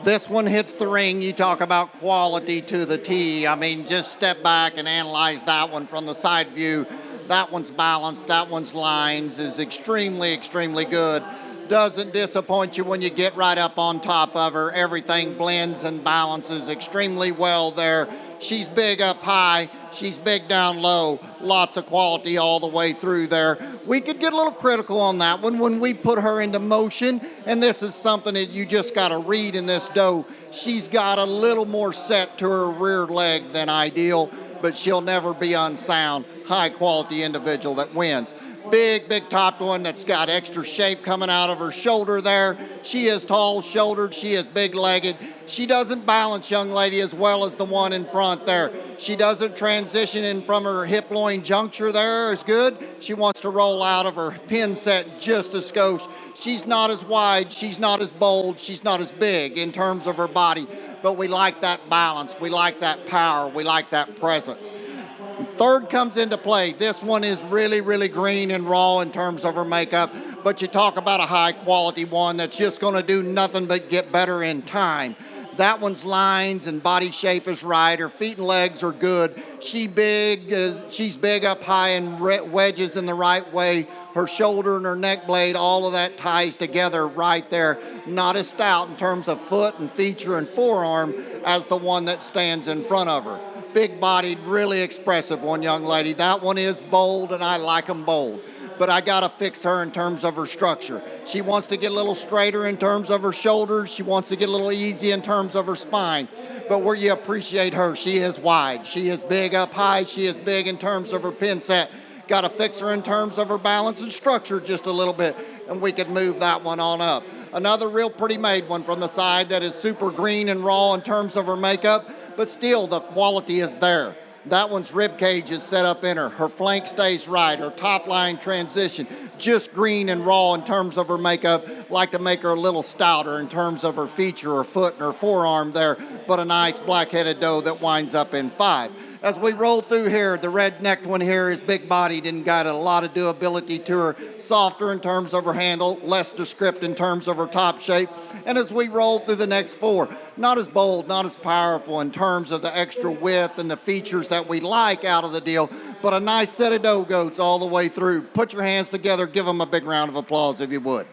This one hits the ring. You talk about quality to the T. I mean, just step back and analyze that one from the side view. That one's balanced. That one's lines is extremely, extremely good. Doesn't disappoint you when you get right up on top of her. Everything blends and balances extremely well there. She's big up high. She's big down low. Lots of quality all the way through there. We could get a little critical on that one when we put her into motion, and this is something that you just got to read in this doe. She's got a little more set to her rear leg than ideal, but she'll never be unsound. High quality individual that wins. Big, big topped one that's got extra shape coming out of her shoulder there. She is tall shouldered. She is big legged. She doesn't balance, young lady, as well as the one in front there. She doesn't transition in from her hip loin juncture there as good. She wants to roll out of her pin set just a skosh. She's not as wide. She's not as bold. She's not as big in terms of her body. But we like that balance. We like that power. We like that presence. Third comes into play. This one is really, really green and raw in terms of her makeup, but you talk about a high quality one that's just going to do nothing but get better in time. That one's lines and body shape is right. Her feet and legs are good. She's big up high and wedges in the right way. Her shoulder and her neck blade, all of that ties together right there. Not as stout in terms of foot and feature and forearm as the one that stands in front of her. Big-bodied, really expressive one, young lady. That one is bold, and I like them bold. But I got to fix her in terms of her structure. She wants to get a little straighter in terms of her shoulders. She wants to get a little easy in terms of her spine. But where you appreciate her, she is wide. She is big up high. She is big in terms of her pin set. Got to fix her in terms of her balance and structure just a little bit, and we could move that one on up. Another real pretty made one from the side that is super green and raw in terms of her makeup, but still the quality is there. That one's rib cage is set up in her. Her flank stays right. Her top line transition, just green and raw in terms of her makeup. Like to make her a little stouter in terms of her feature, her foot, and her forearm there, but a nice black-headed doe that winds up in 5. As we roll through here, the red-necked one here is big-bodied and got a lot of doability to her. Softer in terms of her handle, less descript in terms of her top shape. And as we roll through the next 4, not as bold, not as powerful in terms of the extra width and the features that we like out of the deal, but a nice set of doe goats all the way through. Put your hands together, give them a big round of applause if you would.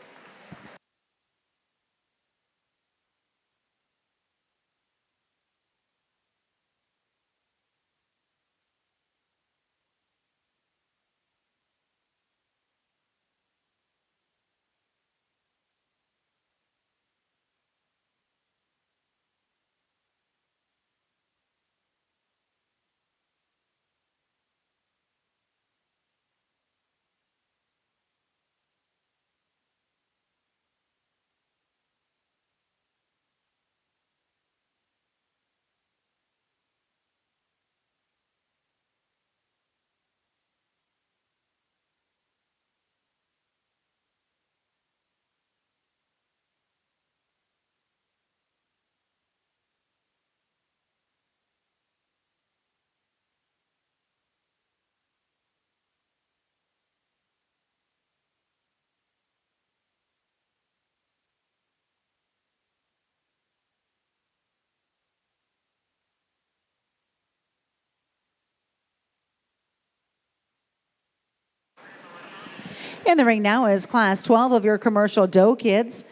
In the ring now is class 12 of your commercial doe kids.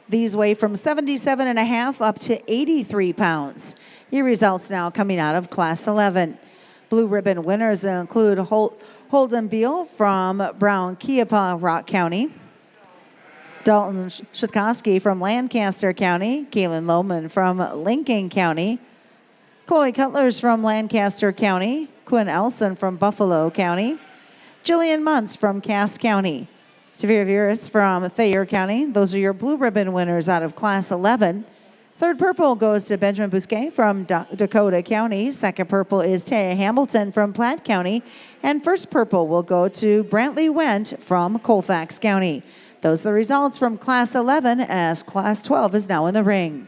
These weigh from 77 and a half up to 83 pounds. Your results now coming out of class 11. Blue ribbon winners include Holden Beal from Brown Keapa Rock County, Dalton Shatkoski from Lancaster County, Kaylin Lohman from Lincoln County, Chloe Cutlers from Lancaster County, Quinn Elson from Buffalo County, Jillian Muntz from Cass County, Tavira Viris from Thayer County. Those are your blue ribbon winners out of class 11. Third purple goes to Benjamin Bousquet from Dakota County. Second purple is Taya Hamilton from Platte County. And first purple will go to Brantley Wendt from Colfax County. Those are the results from class 11 as class 12 is now in the ring.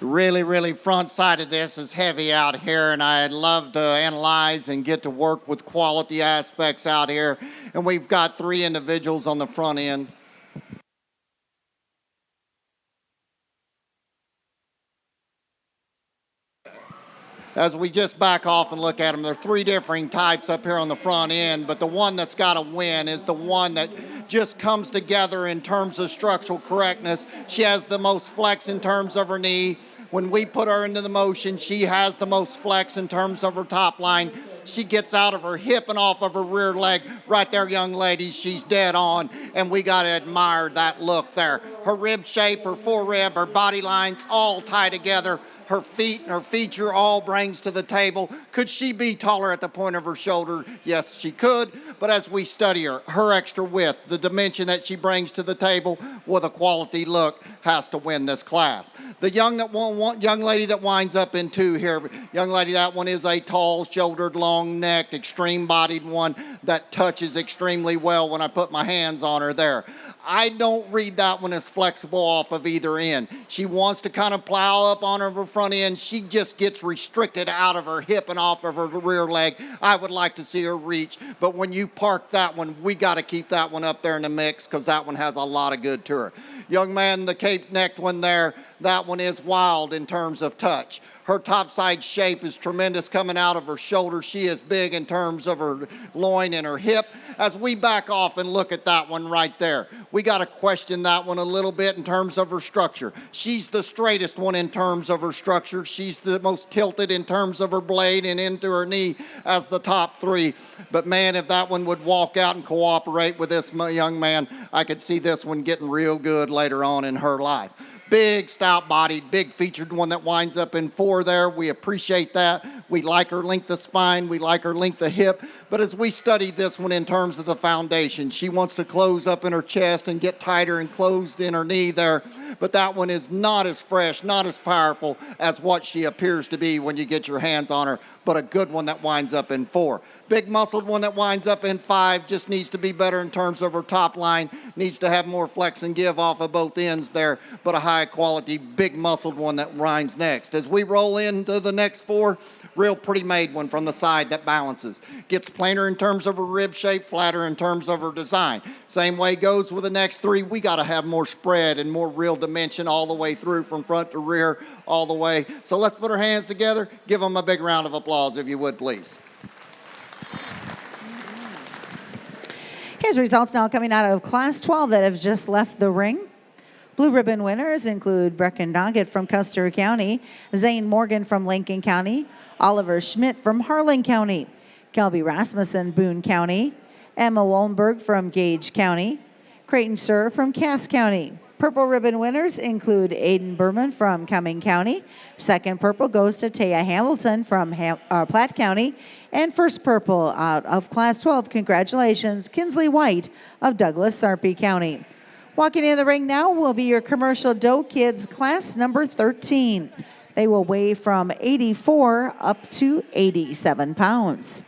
Really front side of this is heavy out here, and I'd love to analyze and get to work with quality aspects out here. And we've got 3 individuals on the front end. As we just back off and look at them, there are 3 differing types up here on the front end, but the one that's got to win is the one that just comes together in terms of structural correctness. She has the most flex in terms of her knee. When we put her into the motion, she has the most flex in terms of her top line. She gets out of her hip and off of her rear leg. Right there, young ladies, she's dead on, and we got to admire that look there. Her rib shape, her forerib, her body lines all tie together. Her feet and her feature all brings to the table. Could she be taller at the point of her shoulder? Yes, she could. But as we study her extra width, the dimension that she brings to the table with a quality look has to win this class. The young lady that winds up in 2 here, young lady, that one is a tall, shouldered, long-necked, extreme-bodied one that touches extremely well when I put my hands on her there. I don't read that one as flexible off of either end. She wants to kind of plow up on her front end. She just gets restricted out of her hip and off of her rear leg. I would like to see her reach, but when you park that one, we got to keep that one up there in the mix because that one has a lot of good to her. Young man, the cape-necked one there, that one is wild in terms of touch. Her topside shape is tremendous coming out of her shoulder. She is big in terms of her loin and her hip. As we back off and look at that one right there, we got to question that one a little bit in terms of her structure. She's the straightest one in terms of her structure. She's the most tilted in terms of her blade and into her knee as the top 3. But man, if that one would walk out and cooperate with this young man, I could see this one getting real good later on in her life. Big, stout-bodied, big-featured one that winds up in 4 there. We appreciate that. We like her length of spine. We like her length of hip. But as we study this one in terms of the foundation, she wants to close up in her chest and get tighter and closed in her knee there. But that one is not as fresh, not as powerful as what she appears to be when you get your hands on her, but a good one that winds up in 4. Big muscled one that winds up in 5 just needs to be better in terms of her top line, needs to have more flex and give off of both ends there, but a high quality, big muscled one that winds next. As we roll into the next 4, real pretty made one from the side that balances. Gets plainer in terms of her rib shape, flatter in terms of her design. Same way goes with the next 3. We got to have more spread and more real dimension all the way through from front to rear all the way. So let's put our hands together. Give them a big round of applause if you would, please. Here's results now coming out of Class 12 that have just left the ring. Blue ribbon winners include Brecken Doggett from Custer County, Zane Morgan from Lincoln County, Oliver Schmidt from Harlan County, Kelby Rasmussen, Boone County, Emma Wollenberg from Gage County, Creighton Sir from Cass County. Purple ribbon winners include Aiden Berman from Cumming County. Second purple goes to Taya Hamilton from Platte County. And first purple out of Class 12, congratulations, Kinsley White of Douglas Sarpy County. Walking in the ring now will be your commercial doe kids class number 13. They will weigh from 84 up to 87 pounds.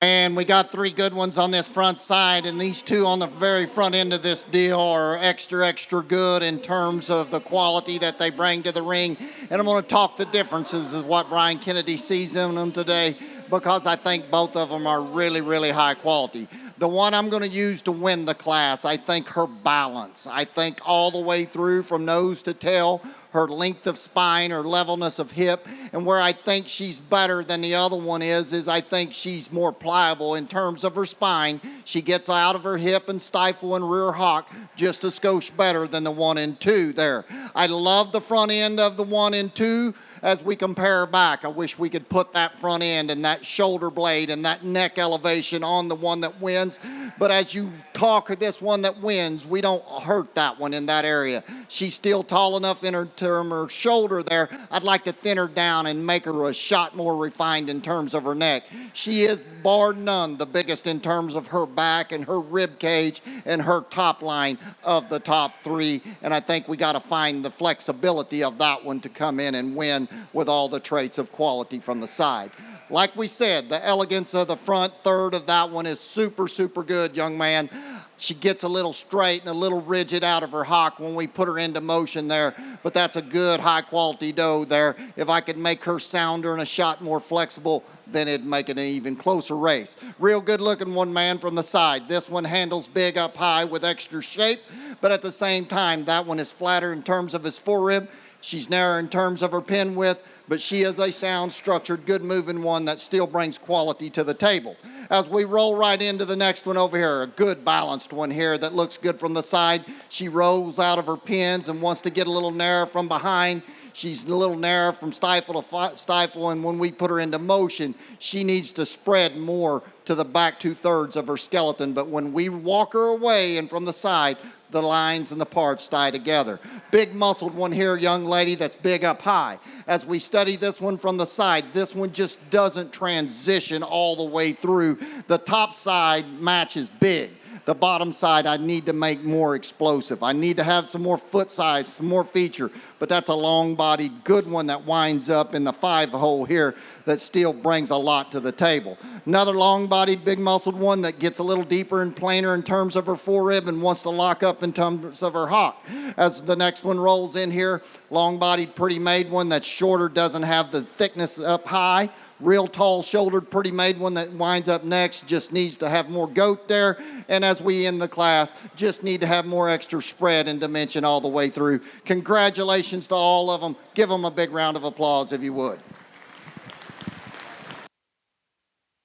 And we got three good ones on this front side, and these two on the very front end of this deal are extra, extra good in terms of the quality that they bring to the ring. And I'm going to talk the differences of what Brian Kennedy sees in them today, because I think both of them are really, really high quality. The one I'm going to use to win the class, I think her balance. I think all the way through from nose to tail, her length of spine, her levelness of hip, and where I think she's better than the other one is I think she's more pliable in terms of her spine. She gets out of her hip and stifle and rear hock just a skosh better than the 1 and 2 there. I love the front end of the 1 and 2 as we compare back. I wish we could put that front end and that shoulder blade and that neck elevation on the one that wins. But as you talk this one that wins, we don't hurt that one in that area. She's still tall enough in her term her shoulder there. I'd like to thin her down and make her a shot more refined in terms of her neck. She is bar none the biggest in terms of her back and her rib cage and her top line of the top three. And I think we got to find the flexibility of that one to come in and win with all the traits of quality from the side. Like we said, the elegance of the front third of that one is super, super good, young man. She gets a little straight and a little rigid out of her hock when we put her into motion there, but that's a good high-quality doe there. If I could make her sounder and a shot more flexible, then it'd make it an even closer race. Real good-looking one, man, from the side. This one handles big up high with extra shape, but at the same time, that one is flatter in terms of his forerib. She's narrow in terms of her pin width, but she is a sound, structured, good-moving one that still brings quality to the table. As we roll right into the next one over here, a good balanced one here that looks good from the side. She rolls out of her pins and wants to get a little narrow from behind. She's a little narrow from stifle to stifle, and when we put her into motion, she needs to spread more to the back 2/3 of her skeleton. But when we walk her away and from the side, the lines and the parts tie together. Big muscled one here, young lady, that's big up high. As we study this one from the side, this one just doesn't transition all the way through. The top side matches big. The bottom side, I need to make more explosive. I need to have some more foot size, some more feature, but that's a long-bodied, good one that winds up in the 5-hole here that still brings a lot to the table. Another long-bodied, big-muscled one that gets a little deeper and plainer in terms of her forerib and wants to lock up in terms of her hock. As the next one rolls in here, long-bodied, pretty-made one that's shorter, doesn't have the thickness up high. Real tall shouldered, pretty made one that winds up next, just needs to have more goat there. And as we end the class, just need to have more extra spread and dimension all the way through. Congratulations to all of them. Give them a big round of applause if you would.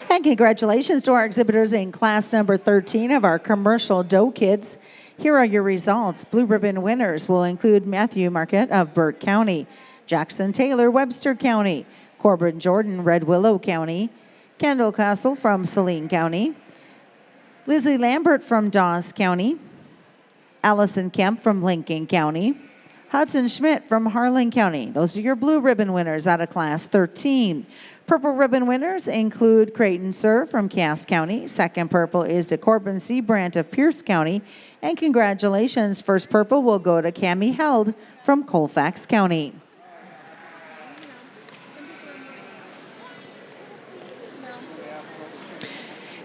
And congratulations to our exhibitors in class number 13 of our commercial doe kids. Here are your results. Blue ribbon winners will include Matthew Marquette of Burt County, Jackson Taylor, Webster County, Corbin Jordan, Red Willow County, Kendall Castle from Saline County, Lizzie Lambert from Dawes County, Allison Kemp from Lincoln County, Hudson Schmidt from Harlan County. Those are your blue ribbon winners out of class 13. Purple ribbon winners include Creighton Sir from Cass County. Second purple is to Corbin C. Brandt of Pierce County. And congratulations, first purple will go to Cammie Held from Colfax County.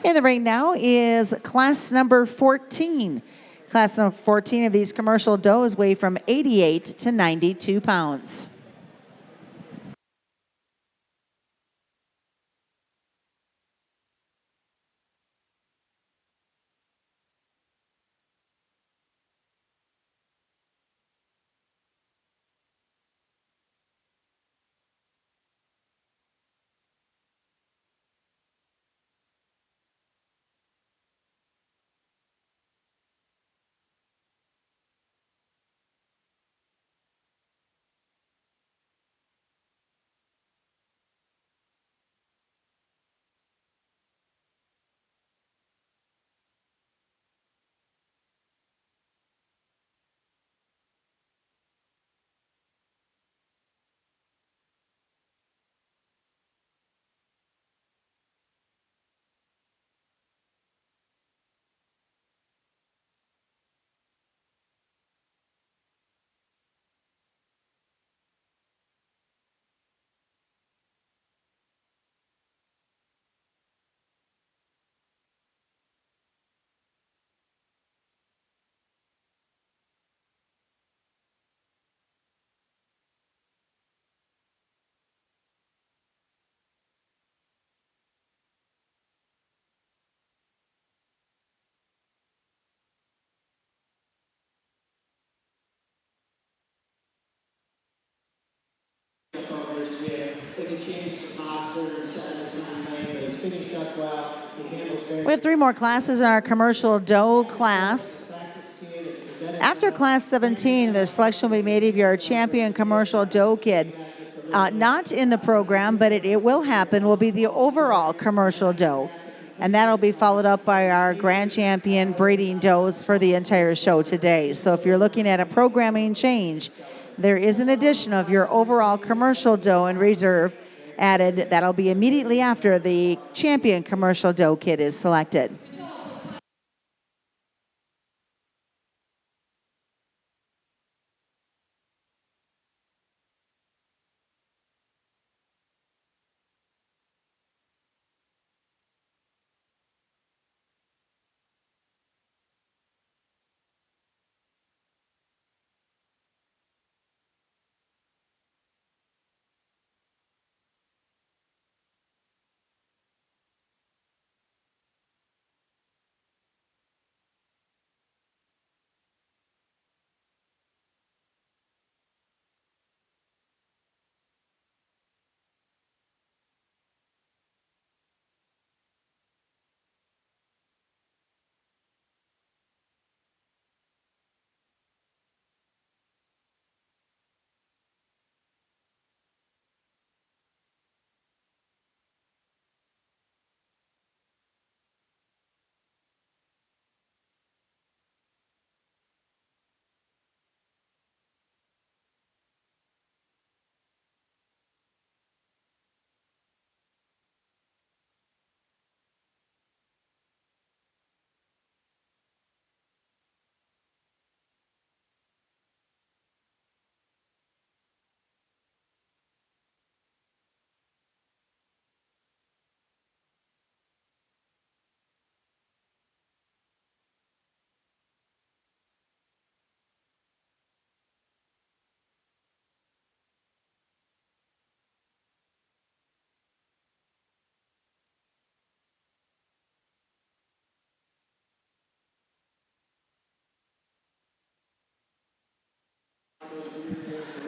In the ring now is class number 14. Class number 14 of these commercial does weigh from 88 to 92 pounds. We have 3 more classes in our commercial dough class. After class 17, the selection will be made of your champion commercial dough kid. Not in the program, but it will happen, will be the overall commercial dough. And that'll be followed up by our grand champion breeding does for the entire show today. So if you're looking at a programming change, there is an addition of your overall commercial dough in reserve added. That'll be immediately after the champion commercial dough kit is selected.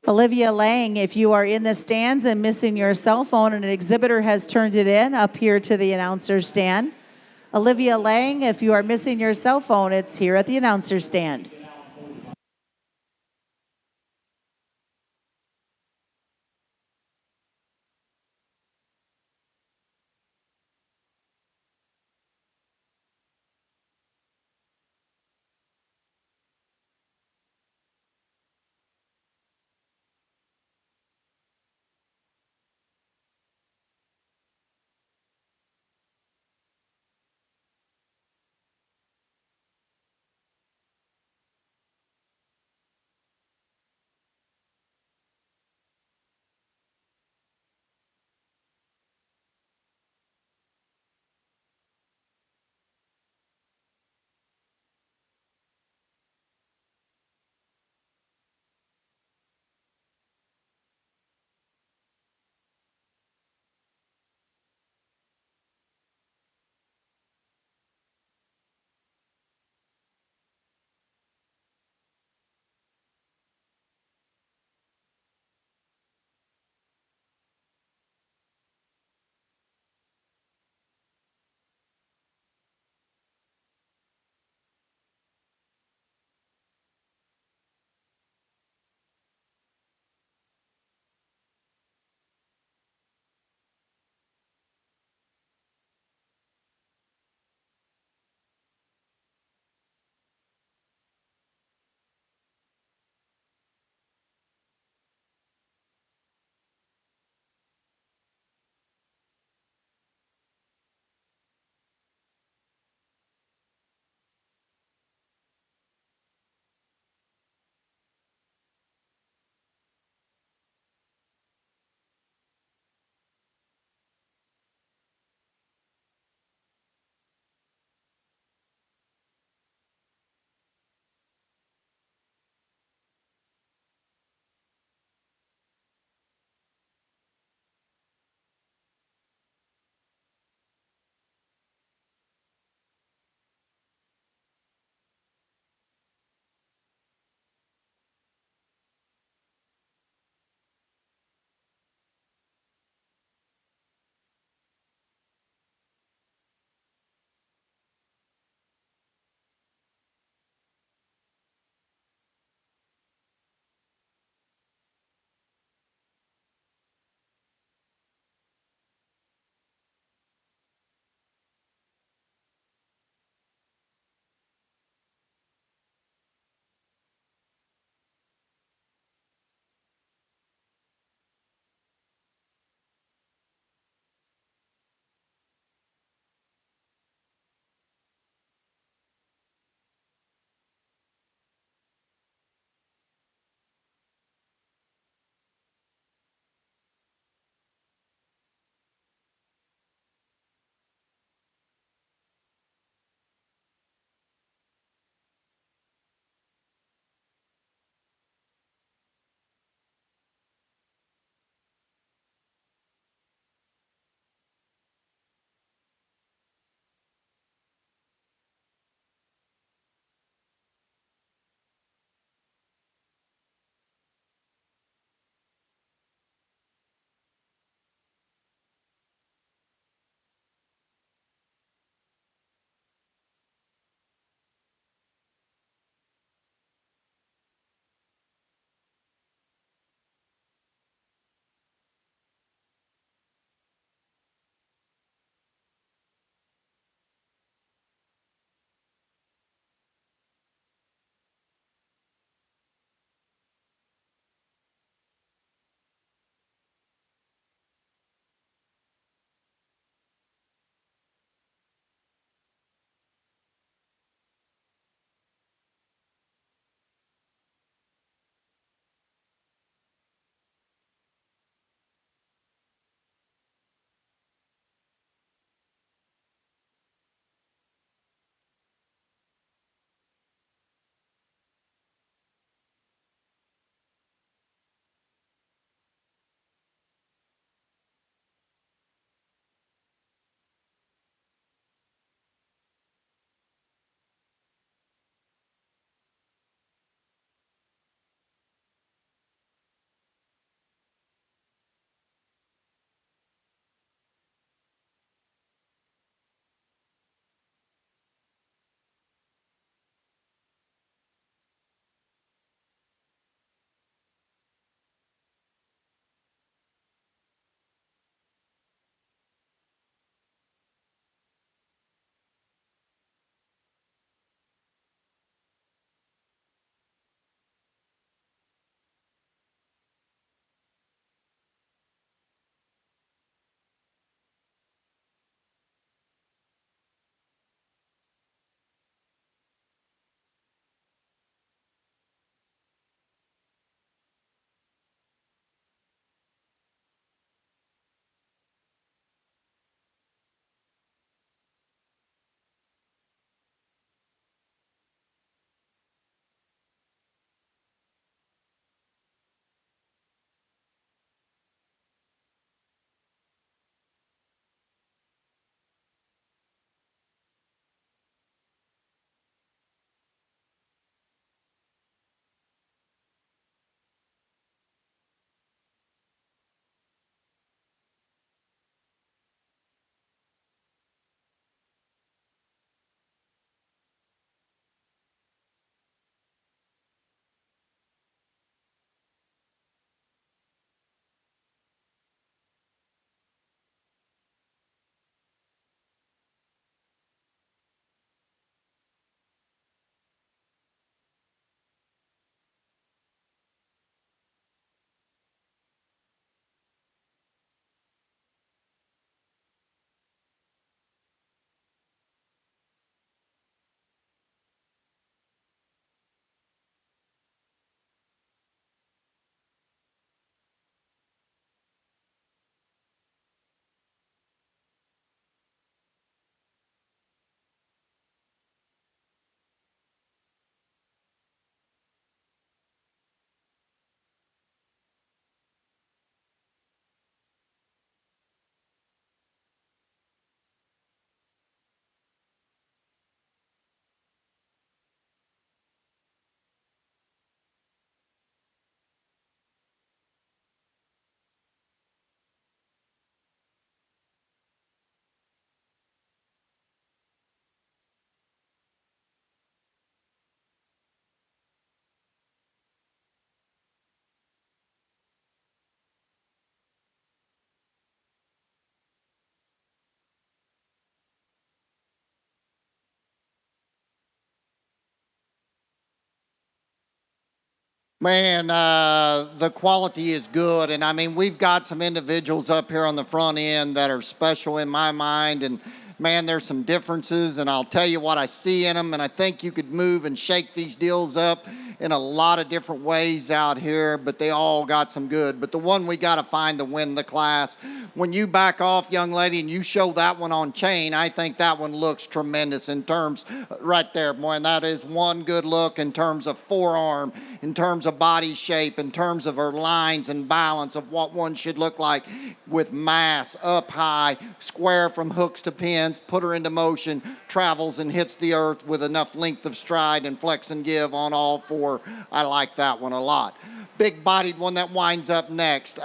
Olivia Lang, if you are in the stands and missing your cell phone and an exhibitor has turned it in, up here to the announcer's stand. Olivia Lang, if you are missing your cell phone, it's here at the announcer's stand. Man, the quality is good. And I mean, we've got some individuals up here on the front end that are special in my mind. And man, there's some differences. And I'll tell you what I see in them. And I think you could move and shake these deals up in a lot of different ways out here, but they all got some good. But the one we got to find to win the class, when you back off, young lady, and you show that one on chain, I think that one looks tremendous in terms, right there, boy. And that is one good look in terms of forearm, in terms of body shape, in terms of her lines and balance of what one should look like with mass, up high, square from hooks to pins, put her into motion, travels and hits the earth with enough length of stride and flex and give on all four. I like that one a lot. Big bodied one that winds up next.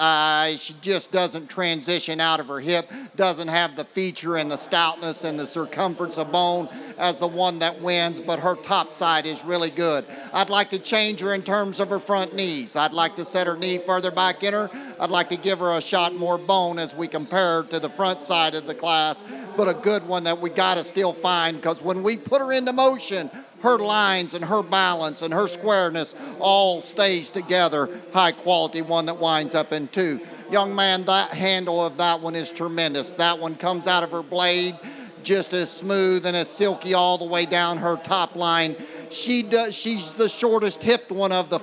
She just doesn't transition out of her hip, doesn't have the feature and the stoutness and the circumference of bone as the one that wins, but her top side is really good. I'd like to change her in terms of her front knees. I'd like to set her knee further back in her. I'd like to give her a shot more bone as we compare her to the front side of the class, but a good one that we got to still find, because when we put her into motion, her lines and her balance and her squareness all stays together. High quality one that winds up in two. Young man, that handle of that one is tremendous. That one comes out of her blade just as smooth and as silky all the way down her top line. She's the shortest hipped one of the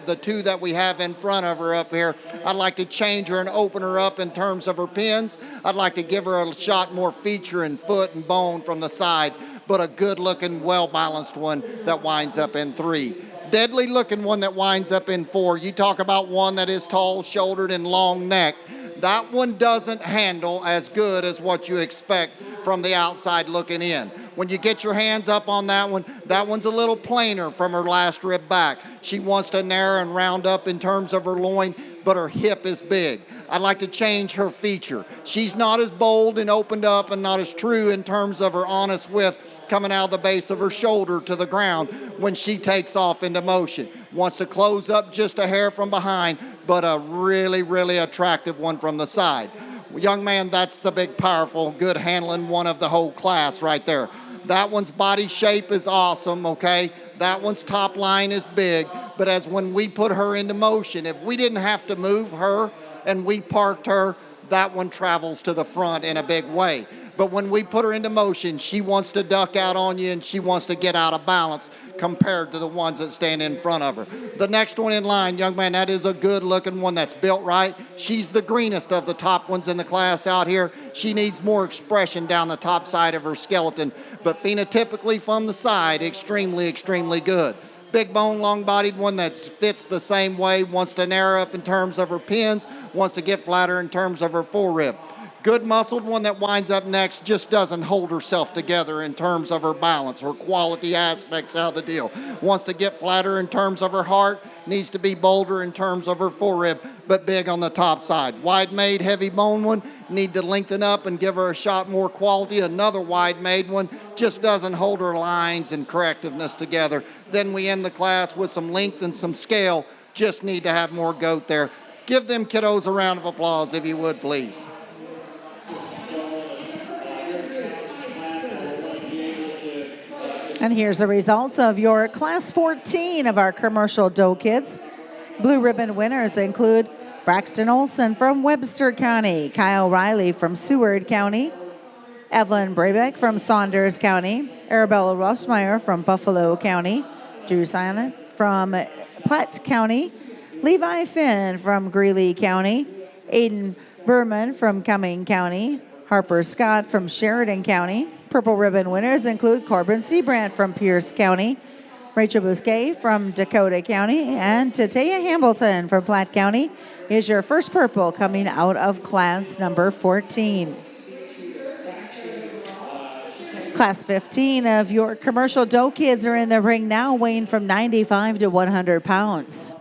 the two that we have in front of her up here. I'd like to change her and open her up in terms of her pins. I'd like to give her a shot more feature and foot and bone from the side, but a good looking, well balanced one that winds up in three. Deadly looking one that winds up in four. You talk about one that is tall shouldered and long necked. That one doesn't handle as good as what you expect from the outside looking in. When you get your hands up on that one's a little plainer from her last rib back. She wants to narrow and round up in terms of her loin, but her hip is big. I'd like to change her feature. She's not as bold and opened up and not as true in terms of her honest width coming out of the base of her shoulder to the ground when she takes off into motion. Wants to close up just a hair from behind, but a really, really attractive one from the side. Young man, that's the big, powerful, good handling one of the whole class right there. That one's body shape is awesome, okay? That one's top line is big, but as when we put her into motion, if we didn't have to move her and we parked her, that one travels to the front in a big way. But when we put her into motion, she wants to duck out on you and she wants to get out of balance compared to the ones that stand in front of her. The next one in line, young man, that is a good looking one that's built right. She's the greenest of the top ones in the class out here. She needs more expression down the top side of her skeleton, but phenotypically from the side, extremely, extremely good. Big bone, long-bodied one that fits the same way, wants to narrow up in terms of her pins, wants to get flatter in terms of her forerib. Good muscled one that winds up next, just doesn't hold herself together in terms of her balance, her quality aspects out of the deal. Wants to get flatter in terms of her heart, needs to be bolder in terms of her forerib, but big on the top side. Wide made, heavy bone one, need to lengthen up and give her a shot more quality. Another wide made one, just doesn't hold her lines and correctiveness together. Then we end the class with some length and some scale, just need to have more goat there. Give them kiddos a round of applause if you would, please. And here's the results of your Class 14 of our commercial doe kids. Blue ribbon winners include Braxton Olson from Webster County, Kyle Riley from Seward County, Evelyn Brabeck from Saunders County, Arabella Rossmeyer from Buffalo County, Drew Silent from Platte County, Levi Finn from Greeley County, Aiden Berman from Cumming County, Harper Scott from Sheridan County. Purple ribbon winners include Corbin Seabrandt from Pierce County, Rachel Bousquet from Dakota County, and Tatea Hamilton from Platte County is your first purple coming out of class number 14. Class 15 of your commercial doe kids are in the ring now, weighing from 95 to 100 pounds.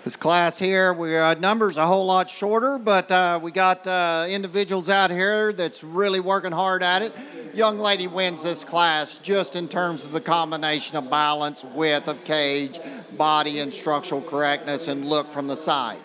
This class here, numbers a whole lot shorter, but we got individuals out here that's really working hard at it. Young lady wins this class just in terms of the combination of balance, width of cage, body, and structural correctness and look from the side.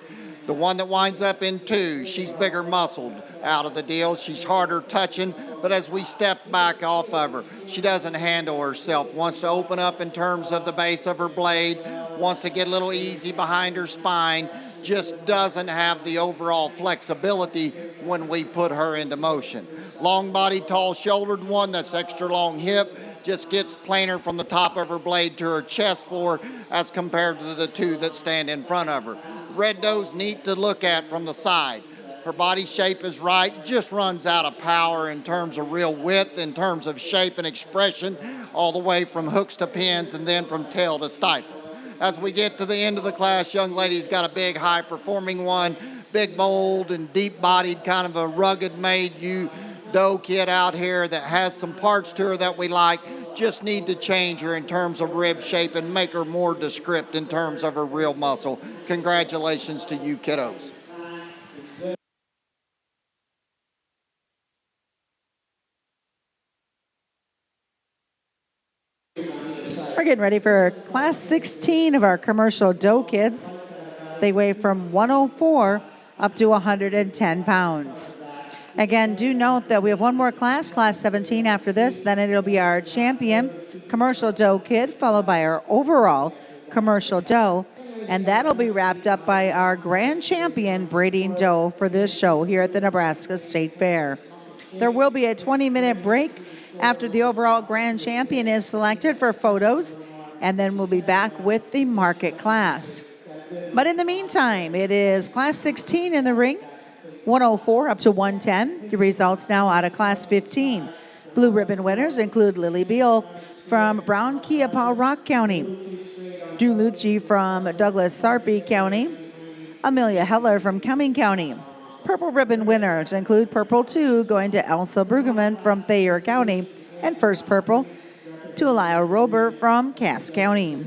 The one that winds up in 2, she's bigger muscled out of the deal. She's harder touching, but as we step back off of her, she doesn't handle herself. Wants to open up in terms of the base of her blade, wants to get a little easy behind her spine, just doesn't have the overall flexibility when we put her into motion. Long body, tall shouldered one that's extra long hip, just gets planar from the top of her blade to her chest floor as compared to the 2 that stand in front of her. Red doe's neat to look at from the side. Her body shape is right, just runs out of power in terms of real width, in terms of shape and expression, all the way from hooks to pins and then from tail to stifle. As we get to the end of the class, young lady's got a big high-performing one, big, bold, and deep-bodied, kind of a rugged-made doe kid out here that has some parts to her that we like. Just need to change her in terms of rib shape and make her more descript in terms of her real muscle. Congratulations to you kiddos. We're getting ready for class 16 of our commercial doe kids. They weigh from 104 up to 110 pounds. Again, do note that we have one more class, class 17 after this. Then it'll be our champion commercial doe kid, followed by our overall commercial doe. And that'll be wrapped up by our grand champion breeding doe for this show here at the Nebraska State Fair. There will be a 20-minute break after the overall grand champion is selected for photos, and then we'll be back with the market class. But in the meantime, it is class 16 in the ring, 104 up to 110. The results now out of class 15. Blue ribbon winners include Lily Beal from Brown Kiapah Rock County, Drew Lucci from Douglas Sarpy County, Amelia Heller from Cumming County. Purple ribbon winners include Purple 2 going to Elsa Brueggemann from Thayer County, and first purple to Elia Rober from Cass County.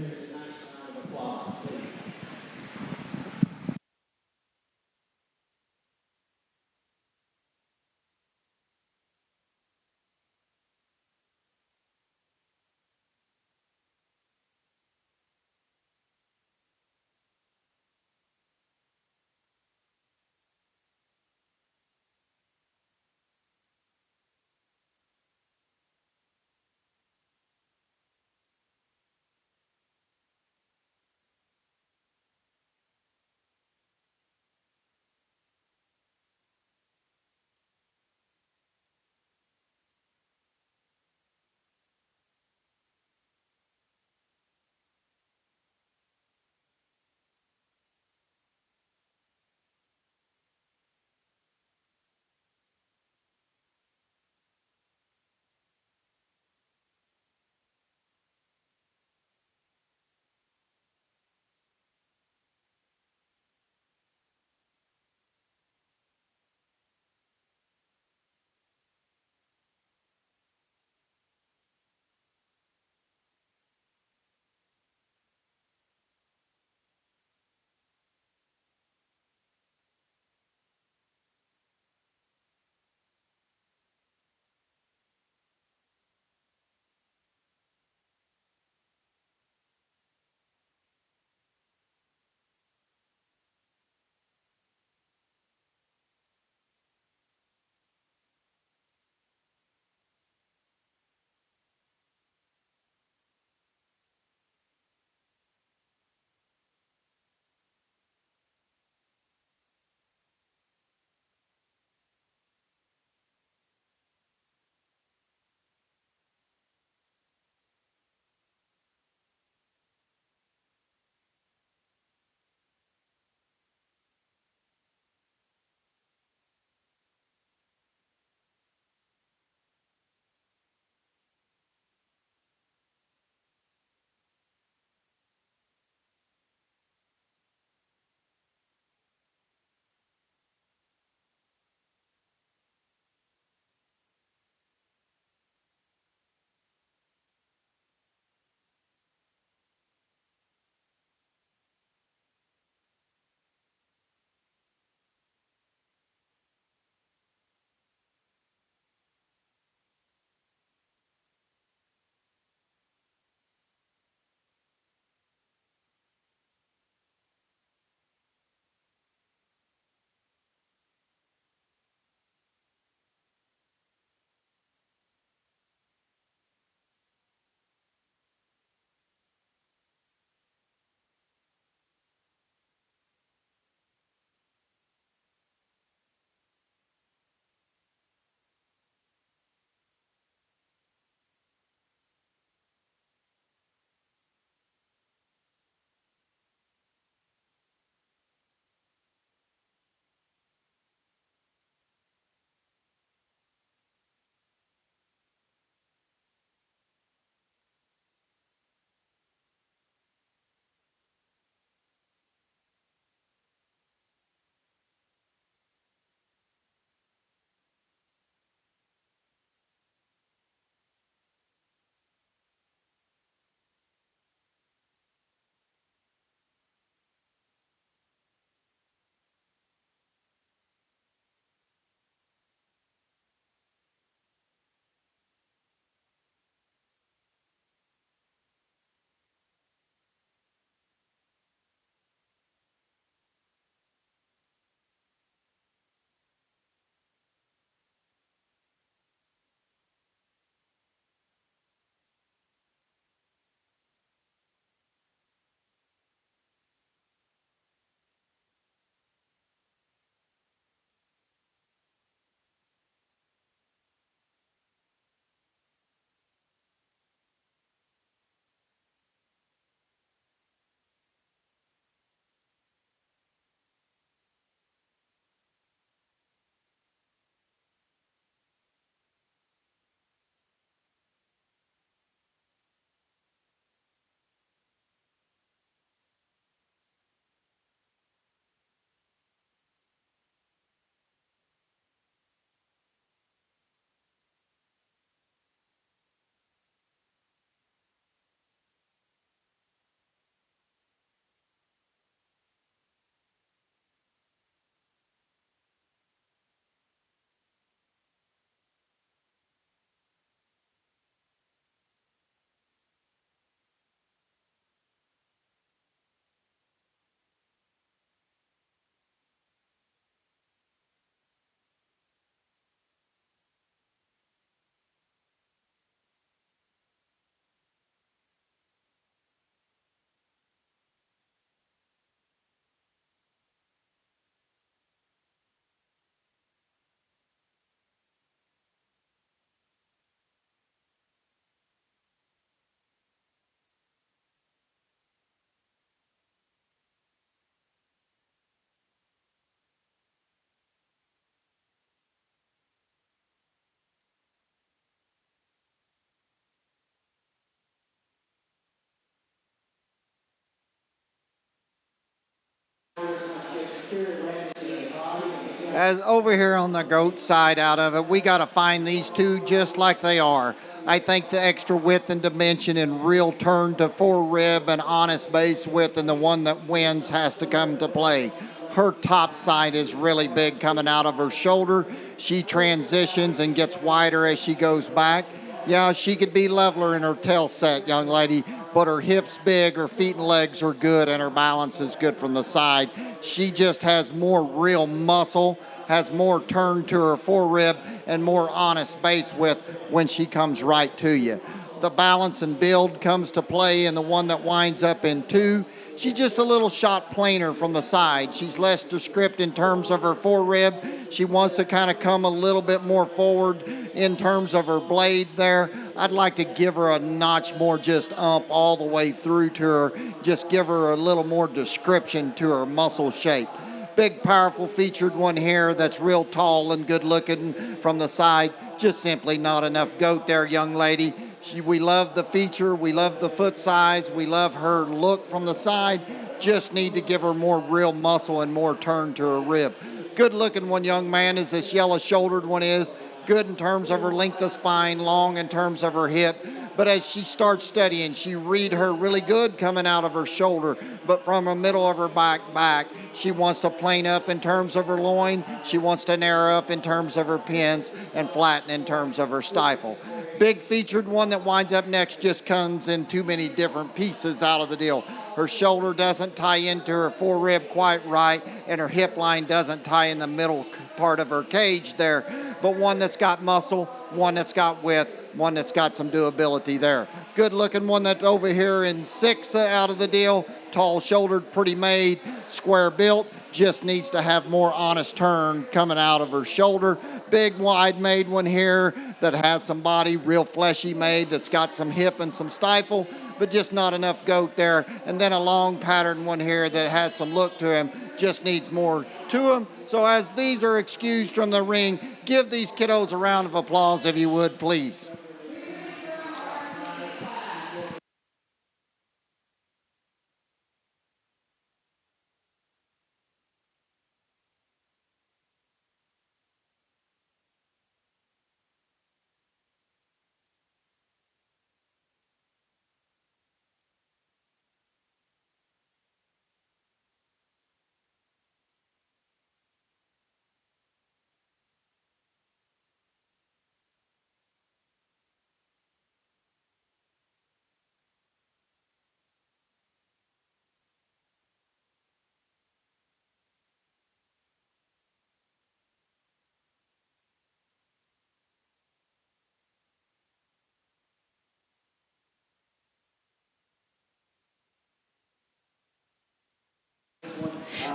As over here on the goat side out of it, we got to find these two just like they are. I think the extra width and dimension and real turn to forerib and honest base width and the one that wins has to come to play. Her top side is really big coming out of her shoulder. She transitions and gets wider as she goes back. Yeah, she could be leveler in her tail set, young lady, but her hips big, her feet and legs are good, and her balance is good from the side. She just has more real muscle, has more turn to her forerib, and more honest base width when she comes right to you. The balance and build comes to play in the one that winds up in 2. She's just a little shot plainer from the side. She's less descript in terms of her forerib. She wants to kind of come a little bit more forward in terms of her blade there. I'd like to give her a notch more just up all the way through to her. Just give her a little more description to her muscle shape. Big, powerful featured one here that's real tall and good looking from the side. Just simply not enough goat there, young lady. We love the feature, we love the foot size, we love her look from the side. Just need to give her more real muscle and more turn to her rib. Good looking one, young man, as this yellow shouldered one is. Good in terms of her length of spine, long in terms of her hip. But as she starts studying, she read her really good coming out of her shoulder, but from the middle of her back, she wants to plane up in terms of her loin. She wants to narrow up in terms of her pins and flatten in terms of her stifle. Big featured one that winds up next just comes in too many different pieces out of the deal. Her shoulder doesn't tie into her forerib quite right, and her hip line doesn't tie in the middle part of her cage there. But one that's got muscle, one that's got width, one that's got some doability there. Good looking one that's over here in 6 out of the deal. Tall shouldered, pretty made, square built, just needs to have more honest turn coming out of her shoulder. Big wide made one here that has some body, real fleshy made, that's got some hip and some stifle, but just not enough goat there. And then a long pattern one here that has some look to him, just needs more to him. So as these are excused from the ring, give these kiddos a round of applause if you would, please.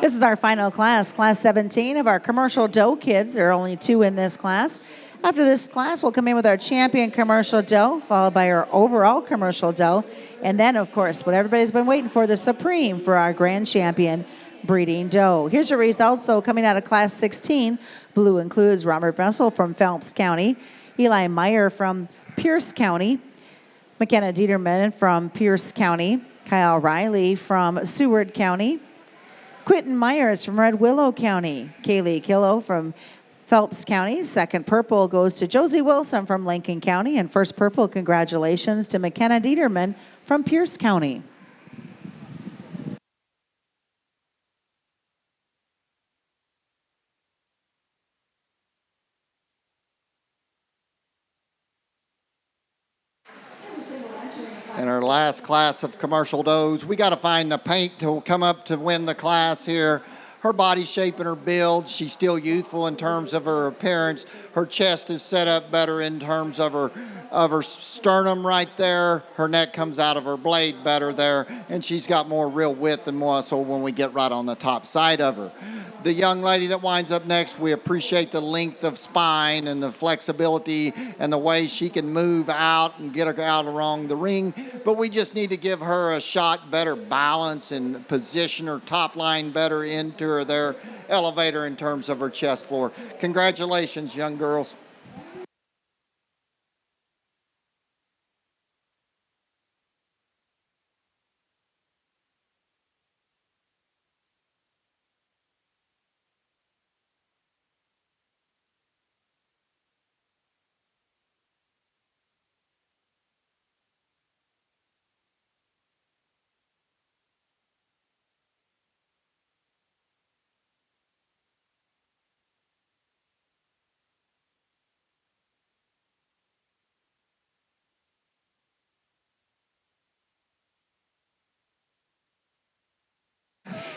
This is our final class, Class 17 of our commercial doe kids. There are only 2 in this class. After this class, we'll come in with our champion commercial doe, followed by our overall commercial doe, and then, of course, what everybody's been waiting for, the supreme for our grand champion breeding doe. Here's your results, though, coming out of Class 16. Blue includes Robert Vessel from Phelps County, Eli Meyer from Pierce County, McKenna Dieterman from Pierce County, Kyle Riley from Seward County, Quentin Myers from Red Willow County, Kaylee Killo from Phelps County. Second purple goes to Josie Wilson from Lincoln County. And first purple, congratulations to McKenna Dieterman from Pierce County. In our last class of commercial does, we got to find the paint to come up to win the class here. Her body shape and her build, she's still youthful in terms of her appearance. Her chest is set up better in terms of her sternum right there. Her neck comes out of her blade better there, and she's got more real width and muscle when we get right on the top side of her. The young lady that winds up next, we appreciate the length of spine and the flexibility and the way she can move out and get her out along the ring, but we just need to give her a shot, better balance and position her top line better into her there, elevate her in terms of her chest floor. Congratulations, young girls.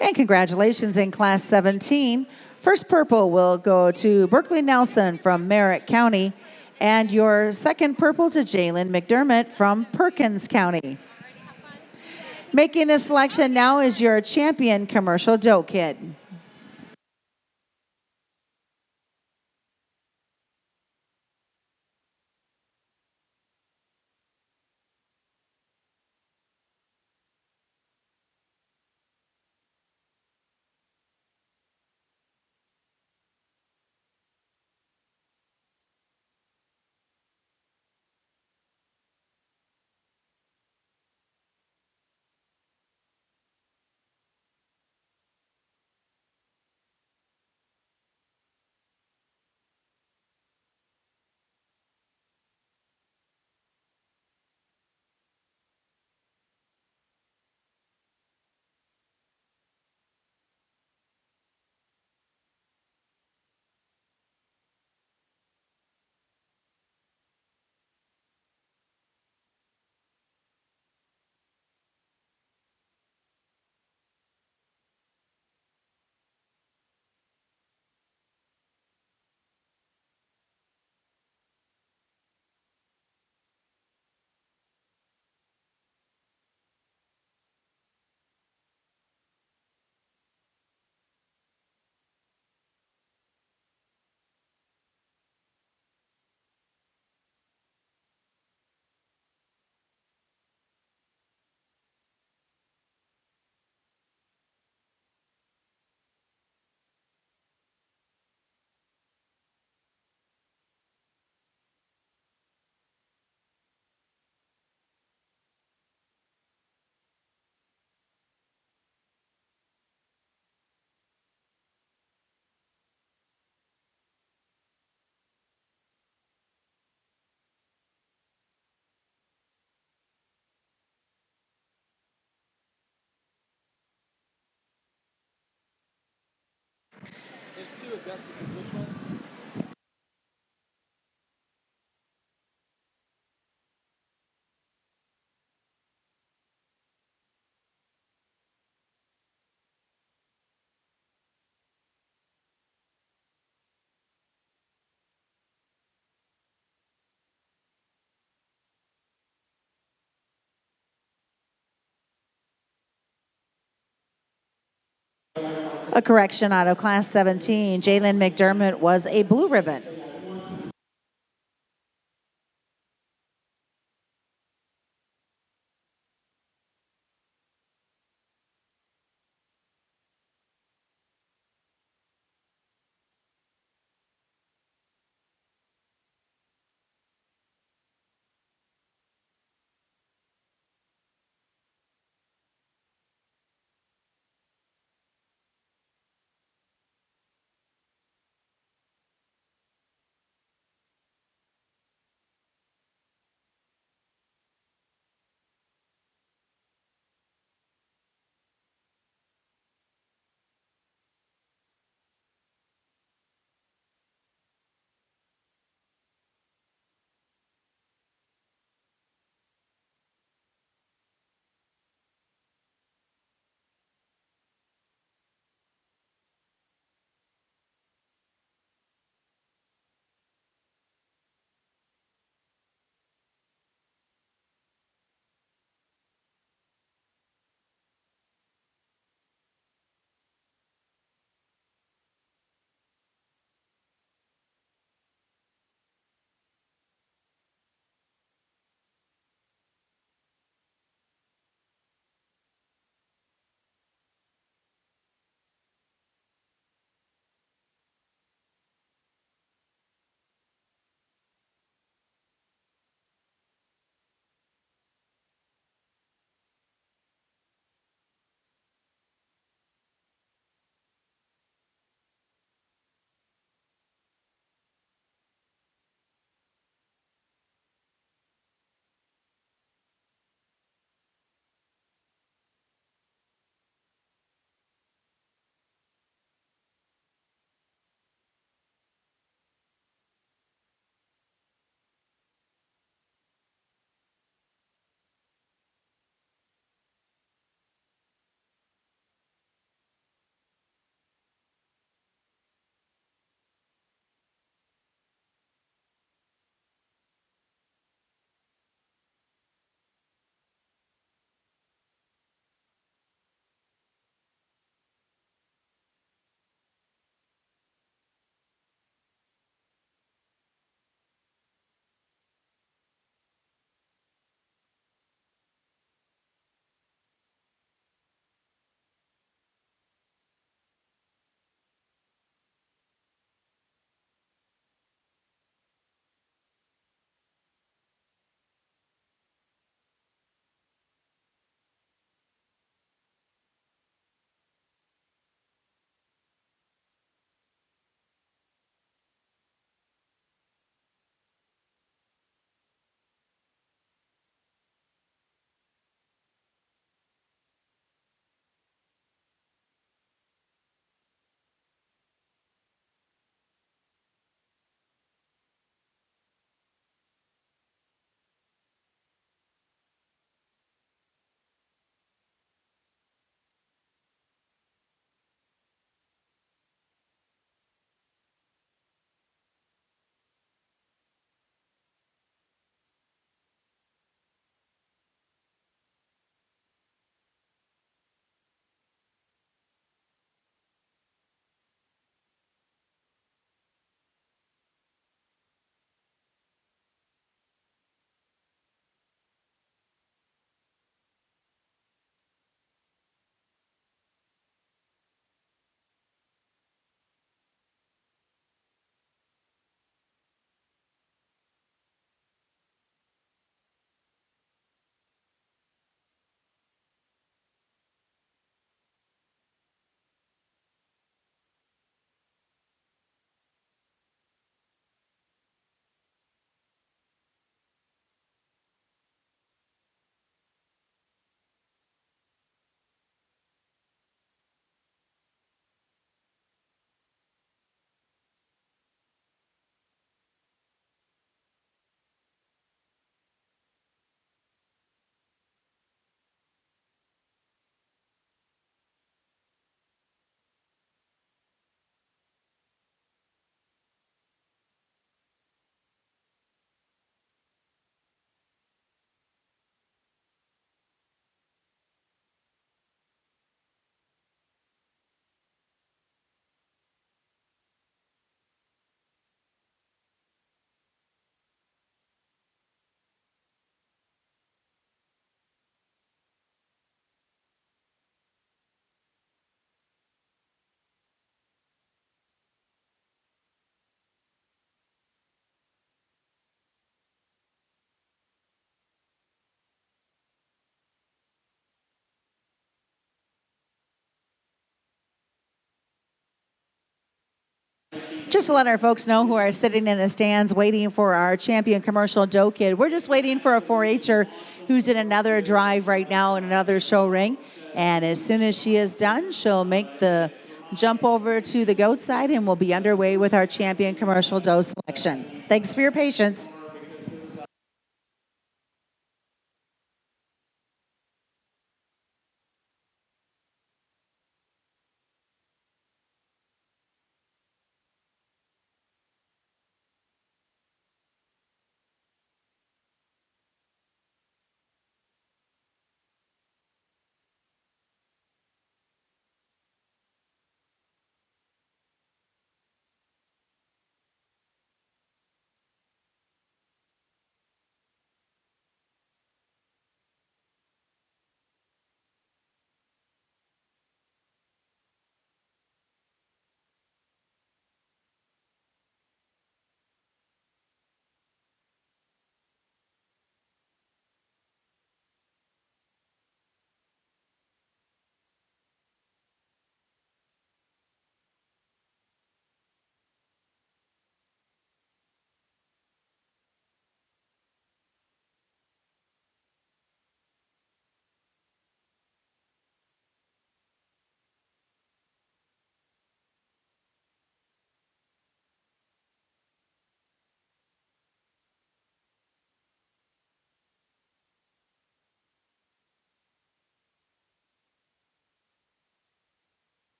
And congratulations in Class 17. First purple will go to Berkeley Nelson from Merritt County, and your second purple to Jalen McDermott from Perkins County. Making the selection now is your champion commercial doe kid. There's two Augustuses. Which one? A correction out of Class 17, Jalen McDermott was a blue ribbon. Just to let our folks know who are sitting in the stands waiting for our champion commercial doe kid, we're just waiting for a 4-H'er who's in another drive right now in another show ring. And as soon as she is done, she'll make the jump over to the goat side and we'll be underway with our champion commercial doe selection. Thanks for your patience.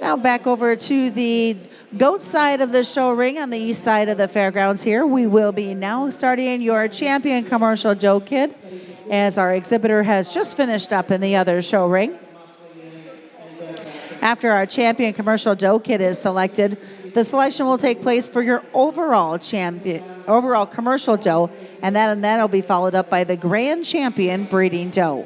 Now back over to the goat side of the show ring on the east side of the fairgrounds here. We will be now starting your champion commercial doe kid as our exhibitor has just finished up in the other show ring. After our champion commercial doe kid is selected, the selection will take place for your overall commercial doe, and that'll be followed up by the grand champion breeding doe.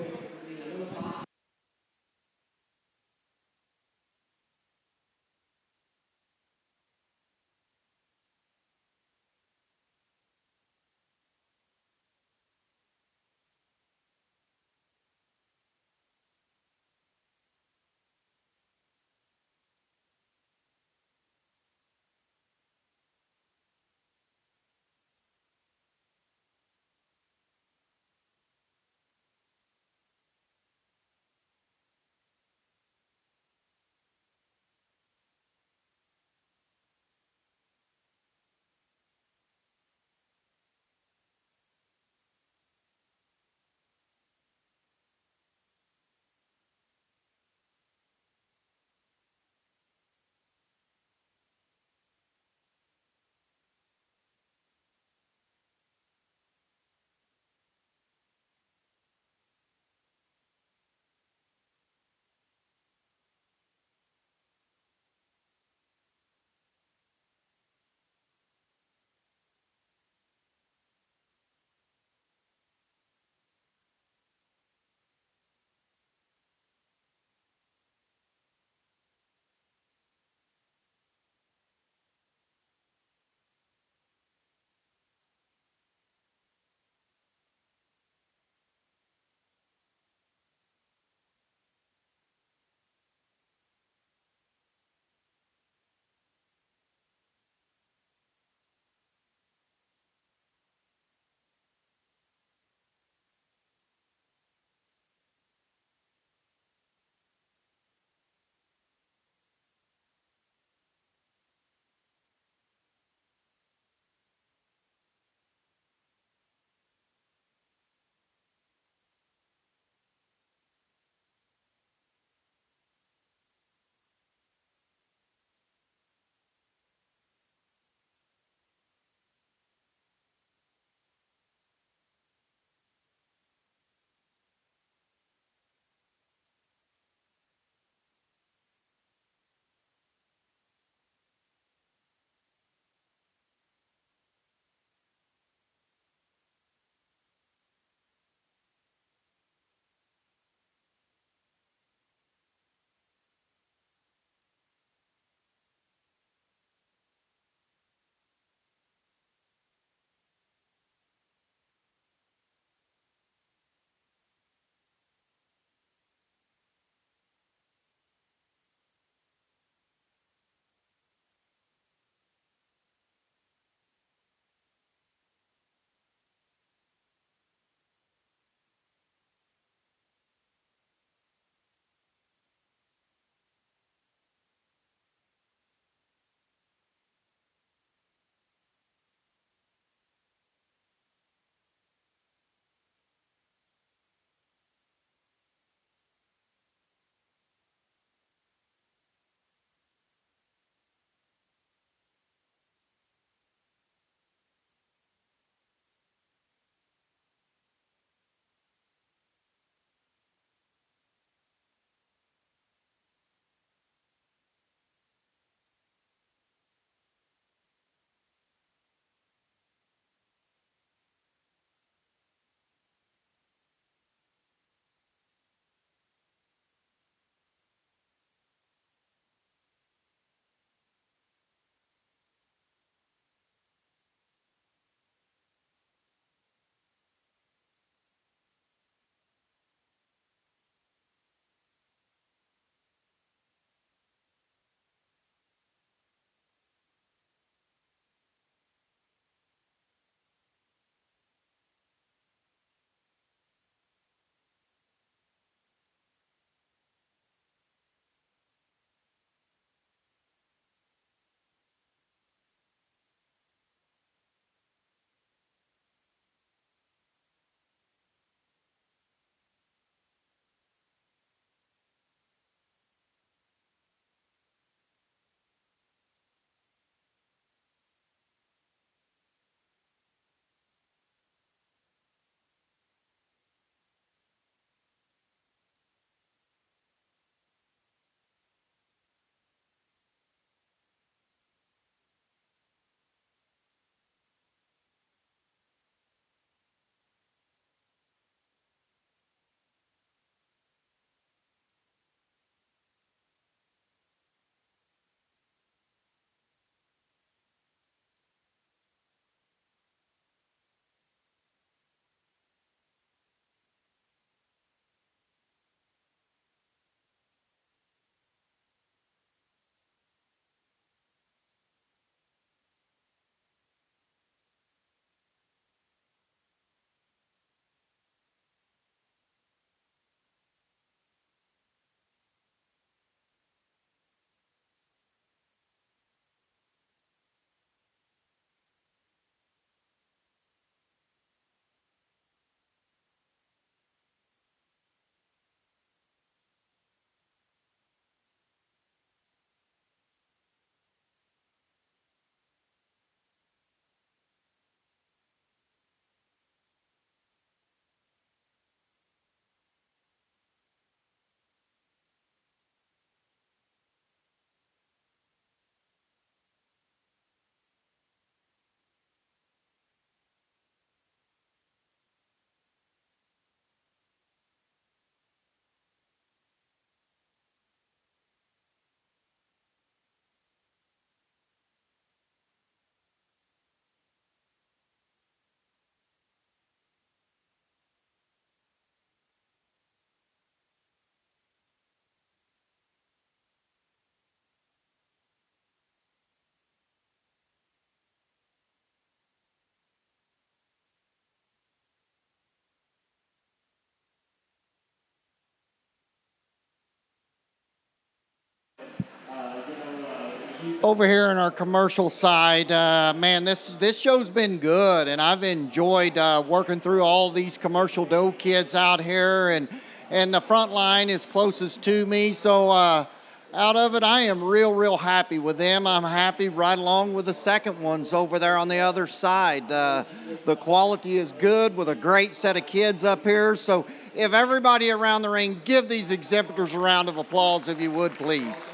Over here in our commercial side, man, this show's been good, and I've enjoyed working through all these commercial doe kids out here, and the front line is closest to me. So out of it, I am real happy with them. I'm happy right along with the second ones over there on the other side. The quality is good with a great set of kids up here. So if everybody around the ring, give these exhibitors a round of applause, if you would, please.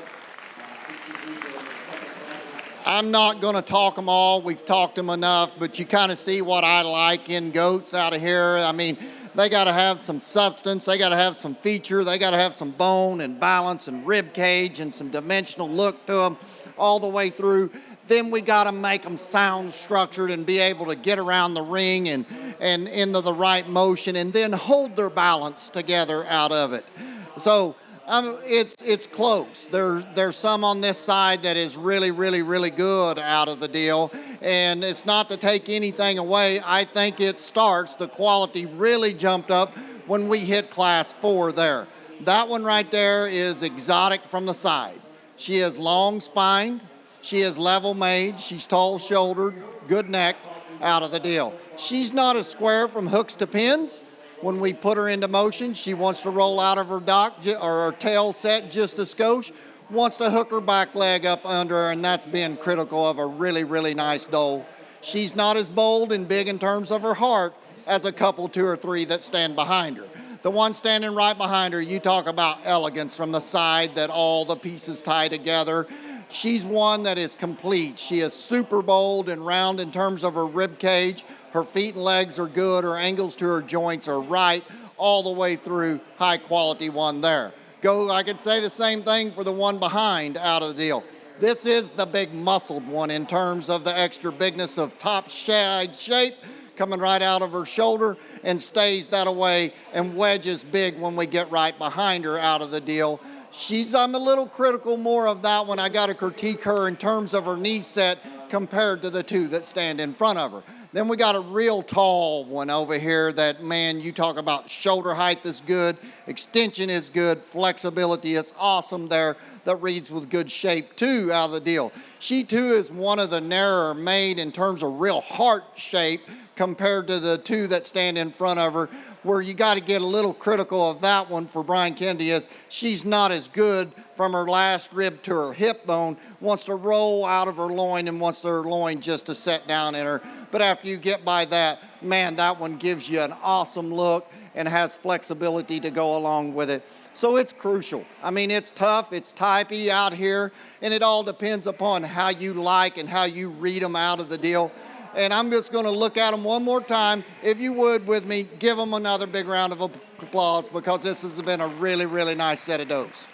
I'm not going to talk them all. We've talked them enough, but you kind of see what I like in goats out of here. I mean, they got to have some substance. They got to have some feature. They got to have some bone and balance and rib cage and some dimensional look to them all the way through. Then we got to make them sound structured and be able to get around the ring and into the right motion and then hold their balance together out of it. So it's close. There's some on this side that is really good out of the deal, and it's not to take anything away. I think it starts. The quality really jumped up when we hit Class 4 there. That one right there is exotic from the side. She is long spined. She is level made. She's tall shouldered, good neck out of the deal. She's not a square from hooks to pins. When we put her into motion, she wants to roll out of her dock or her tail set just a skosh, wants to hook her back leg up under her, and that's being critical of a really nice doe. She's not as bold and big in terms of her heart as a couple, two or three that stand behind her. The one standing right behind her, you talk about elegance from the side that all the pieces tie together. She's one that is complete. She is super bold and round in terms of her rib cage. Her feet and legs are good. Her angles to her joints are right all the way through. High quality one there. I could say the same thing for the one behind out of the deal. This is the big muscled one in terms of the extra bigness of top side shape coming right out of her shoulder and stays that away and wedges big when we get right behind her out of the deal. I'm a little critical more of that one. I got to critique her in terms of her knee set compared to the two that stand in front of her. Then we got a real tall one over here that, man, you talk about shoulder height is good, extension is good, flexibility is awesome there, that reads with good shape too out of the deal. She too is one of the narrower made in terms of real heart shape compared to the two that stand in front of her. Where you got to get a little critical of that one for Brian Kennedy is she's not as good from her last rib to her hip bone, wants to roll out of her loin and wants her loin just to set down in her. But after you get by that, man, that one gives you an awesome look and has flexibility to go along with it. So it's crucial. I mean, it's tough, it's typey out here, and it all depends upon how you like and how you read them out of the deal. And I'm just going to look at them one more time. If you would with me, give them another big round of applause because this has been a really nice set of does.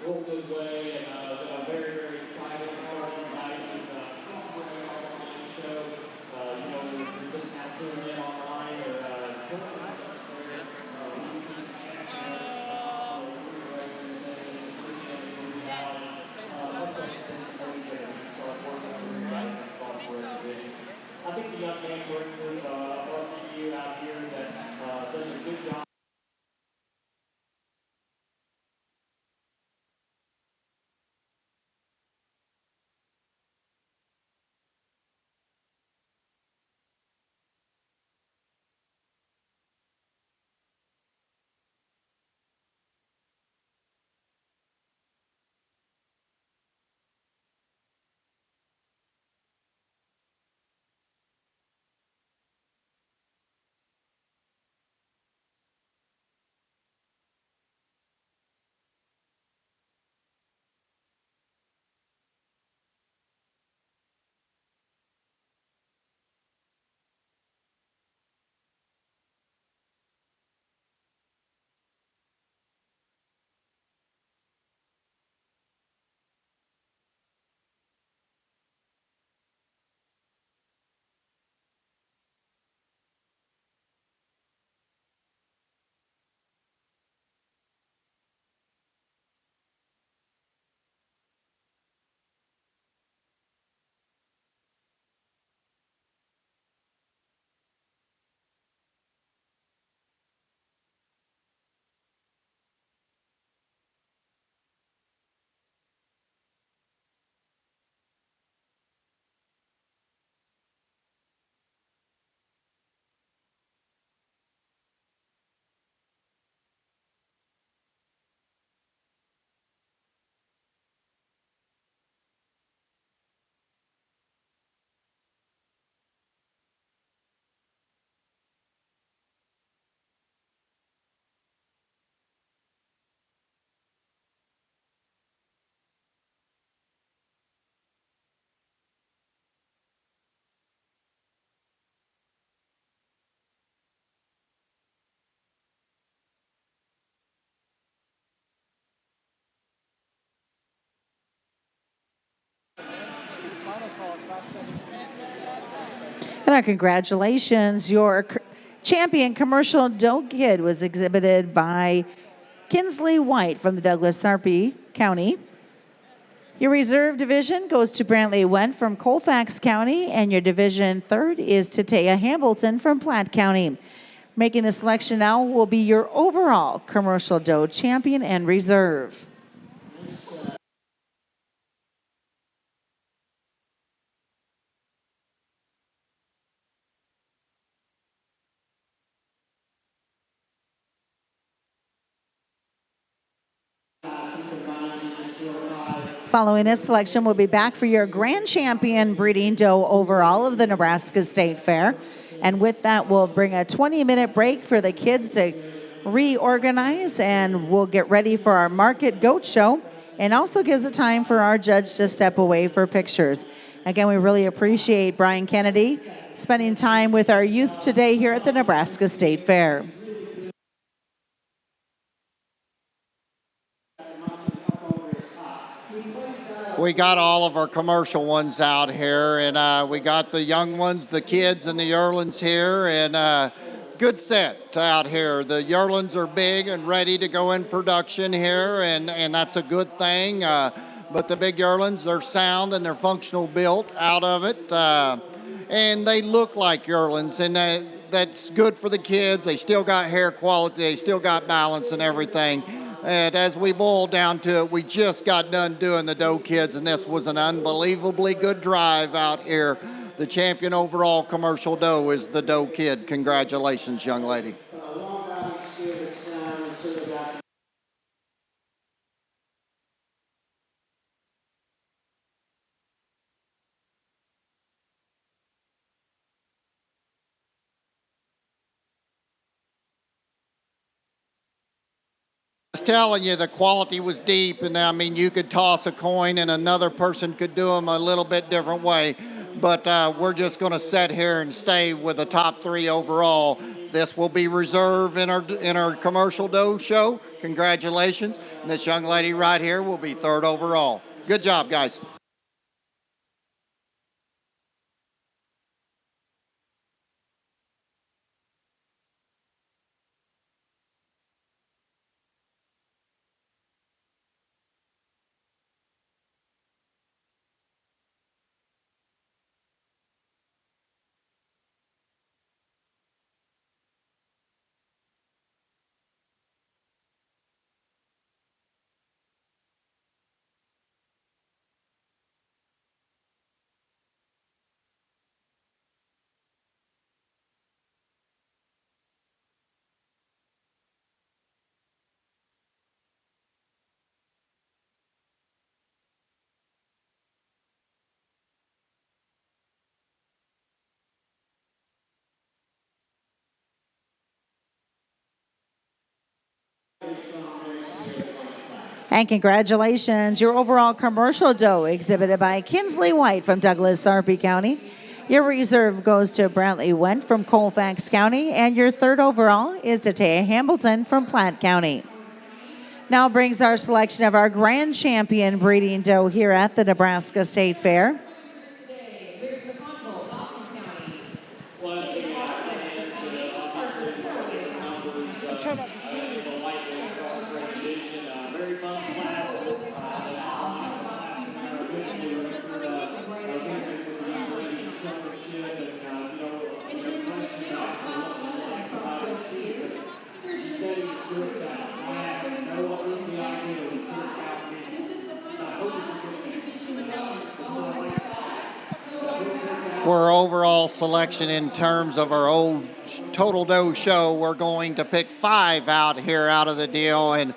Real good way, and very excited to start you guys' February online show. You're just now tuning in online or joining us up there. We see much anticipation as we start working with you guys across the division. I think the young man brings this RPU out here that does a good job. And our congratulations, your champion commercial doe kid was exhibited by Kinsley White from the Douglas Sarpy County. Your reserve division goes to Brantley Went from Colfax County, and your division third is Tatea Hamilton from Platte County. Making the selection now will be your overall commercial doe champion and reserve. Following this selection, we'll be back for your grand champion breeding doe overall of the Nebraska State Fair. And with that, we'll bring a 20-minute break for the kids to reorganize, and we'll get ready for our market goat show, and also gives it time for our judge to step away for pictures. Again, we really appreciate Brian Kennedy spending time with our youth today here at the Nebraska State Fair. We got all of our commercial ones out here, and we got the young ones, the kids, and the yearlings here, and good set out here. The yearlings are big and ready to go in production here, and that's a good thing. But the big yearlings, they're sound and they're functional built out of it, and they look like yearlings, and that's good for the kids. They still got hair quality, they still got balance and everything. And as we boil down to it, we just got done doing the doe kids, and this was an unbelievably good drive out here. The champion overall commercial doe is the doe kid. Congratulations, young lady. I was telling you the quality was deep, and I mean you could toss a coin and another person could do them a little bit different way, but we're just going to sit here and stay with the top three overall. This will be reserved in our commercial doe show. Congratulations. And this young lady right here will be third overall. Good job, guys. And congratulations, your overall commercial doe exhibited by Kinsley White from Douglas Sarpy County. Your reserve goes to Brantley Went from Colfax County, and your third overall is Tatea Hamilton from Platte County. Now brings our selection of our grand champion breeding doe here at the Nebraska State Fair. For our overall selection in terms of our old total doe show, we're going to pick 5 out here out of the deal, and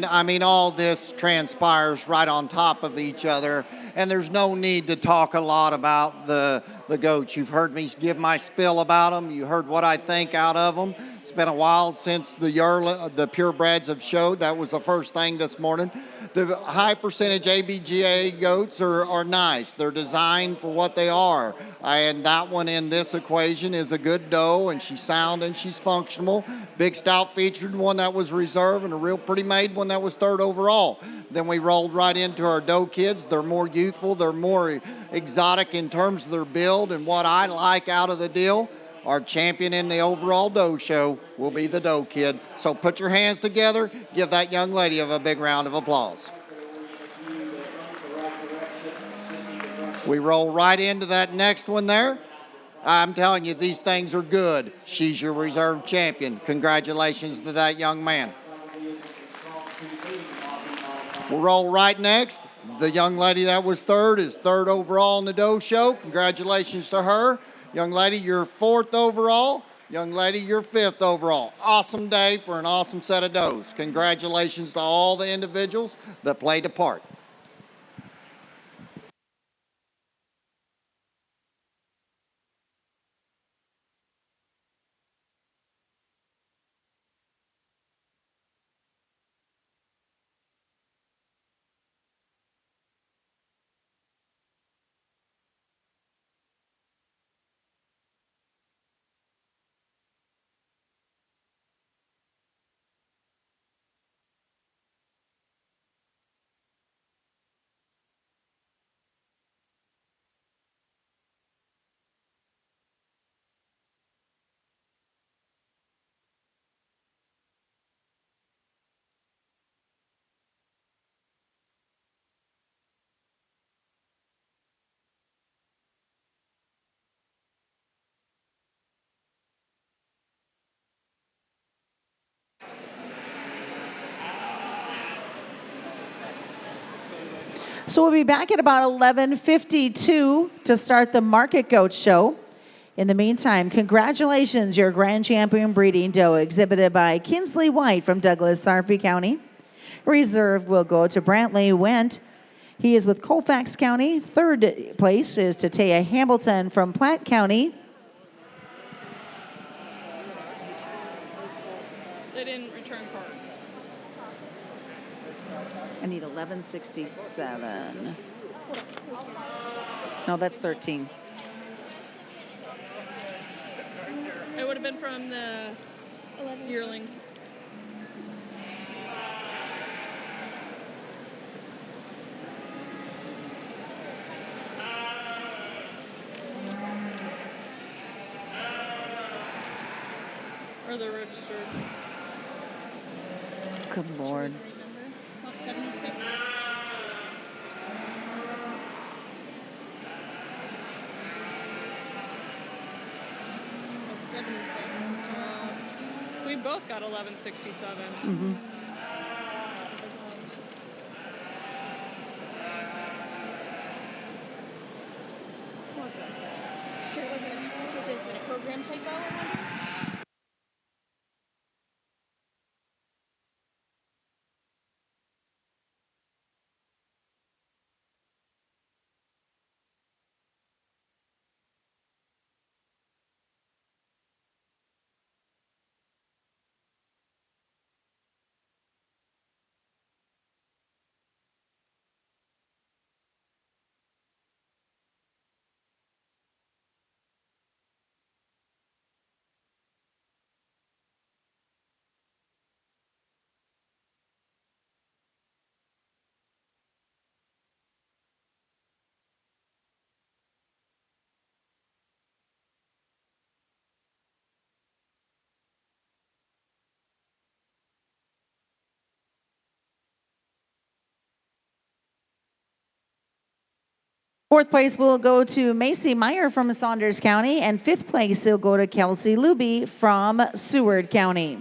I mean all this transpires right on top of each other, and there's no need to talk a lot about the goats. You've heard me give my spill about them. You heard what I think out of them. It's been a while since the purebreds have showed. That was the first thing this morning. The high percentage ABGA goats are nice. They're designed for what they are. And that one in this equation is a good doe, and she's sound and she's functional. Big stout featured one that was reserved, and a real pretty made one that was third overall. Then we rolled right into our doe kids. They're more youthful. They're more exotic in terms of their build and what I like out of the deal. Our champion in the overall doe show will be the doe kid. So put your hands together. Give that young lady a big round of applause. We roll right into that next one there. I'm telling you, these things are good. She's your reserve champion. Congratulations to that young man. We'll roll right next. The young lady that was third is third overall in the doe show. Congratulations to her. Young lady, you're fourth overall. Young lady, you're fifth overall. Awesome day for an awesome set of does. Congratulations to all the individuals that played a part. So we'll be back at about 11:52 to start the Market Goat Show. In the meantime, congratulations, your grand champion breeding doe exhibited by Kinsley White from Douglas, Sarpy County. Reserve will go to Brantley Wendt. He is with Colfax County. Third place is Tatea Hamilton from Platte County. They didn't return cards. I need 1167. No, that's 13. It would have been from the yearlings. Or the registered. Good Lord. It's not 76. It's 76. We both got 1167. Mm-hmm. Sure it wasn't a typo? Was it a program typo, I wonder? Fourth place will go to Macy Meyer from Saunders County, and fifth place will go to Kelsey Luby from Seward County.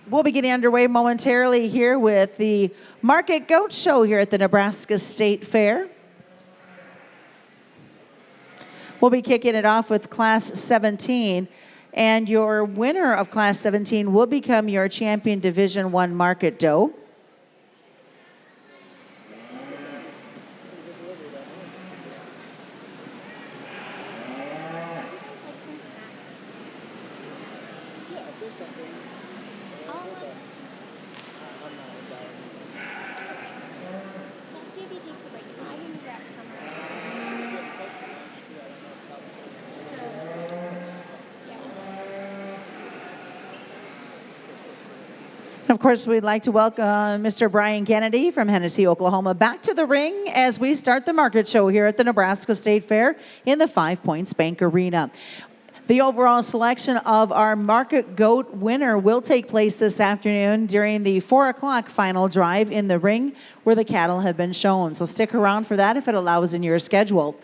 We'll be getting underway momentarily here with the Market Goat Show here at the Nebraska State Fair. We'll be kicking it off with Class 17, and your winner of Class 17 will become your champion Division I market doe. See if he takes a break. I didn't grab some. And of course, we'd like to welcome Mr. Brian Kennedy from Hennessy, Oklahoma, back to the ring as we start the market show here at the Nebraska State Fair in the 5 Points Bank Arena. The overall selection of our Market Goat winner will take place this afternoon during the 4 o'clock final drive in the ring where the cattle have been shown. So stick around for that if it allows in your schedule.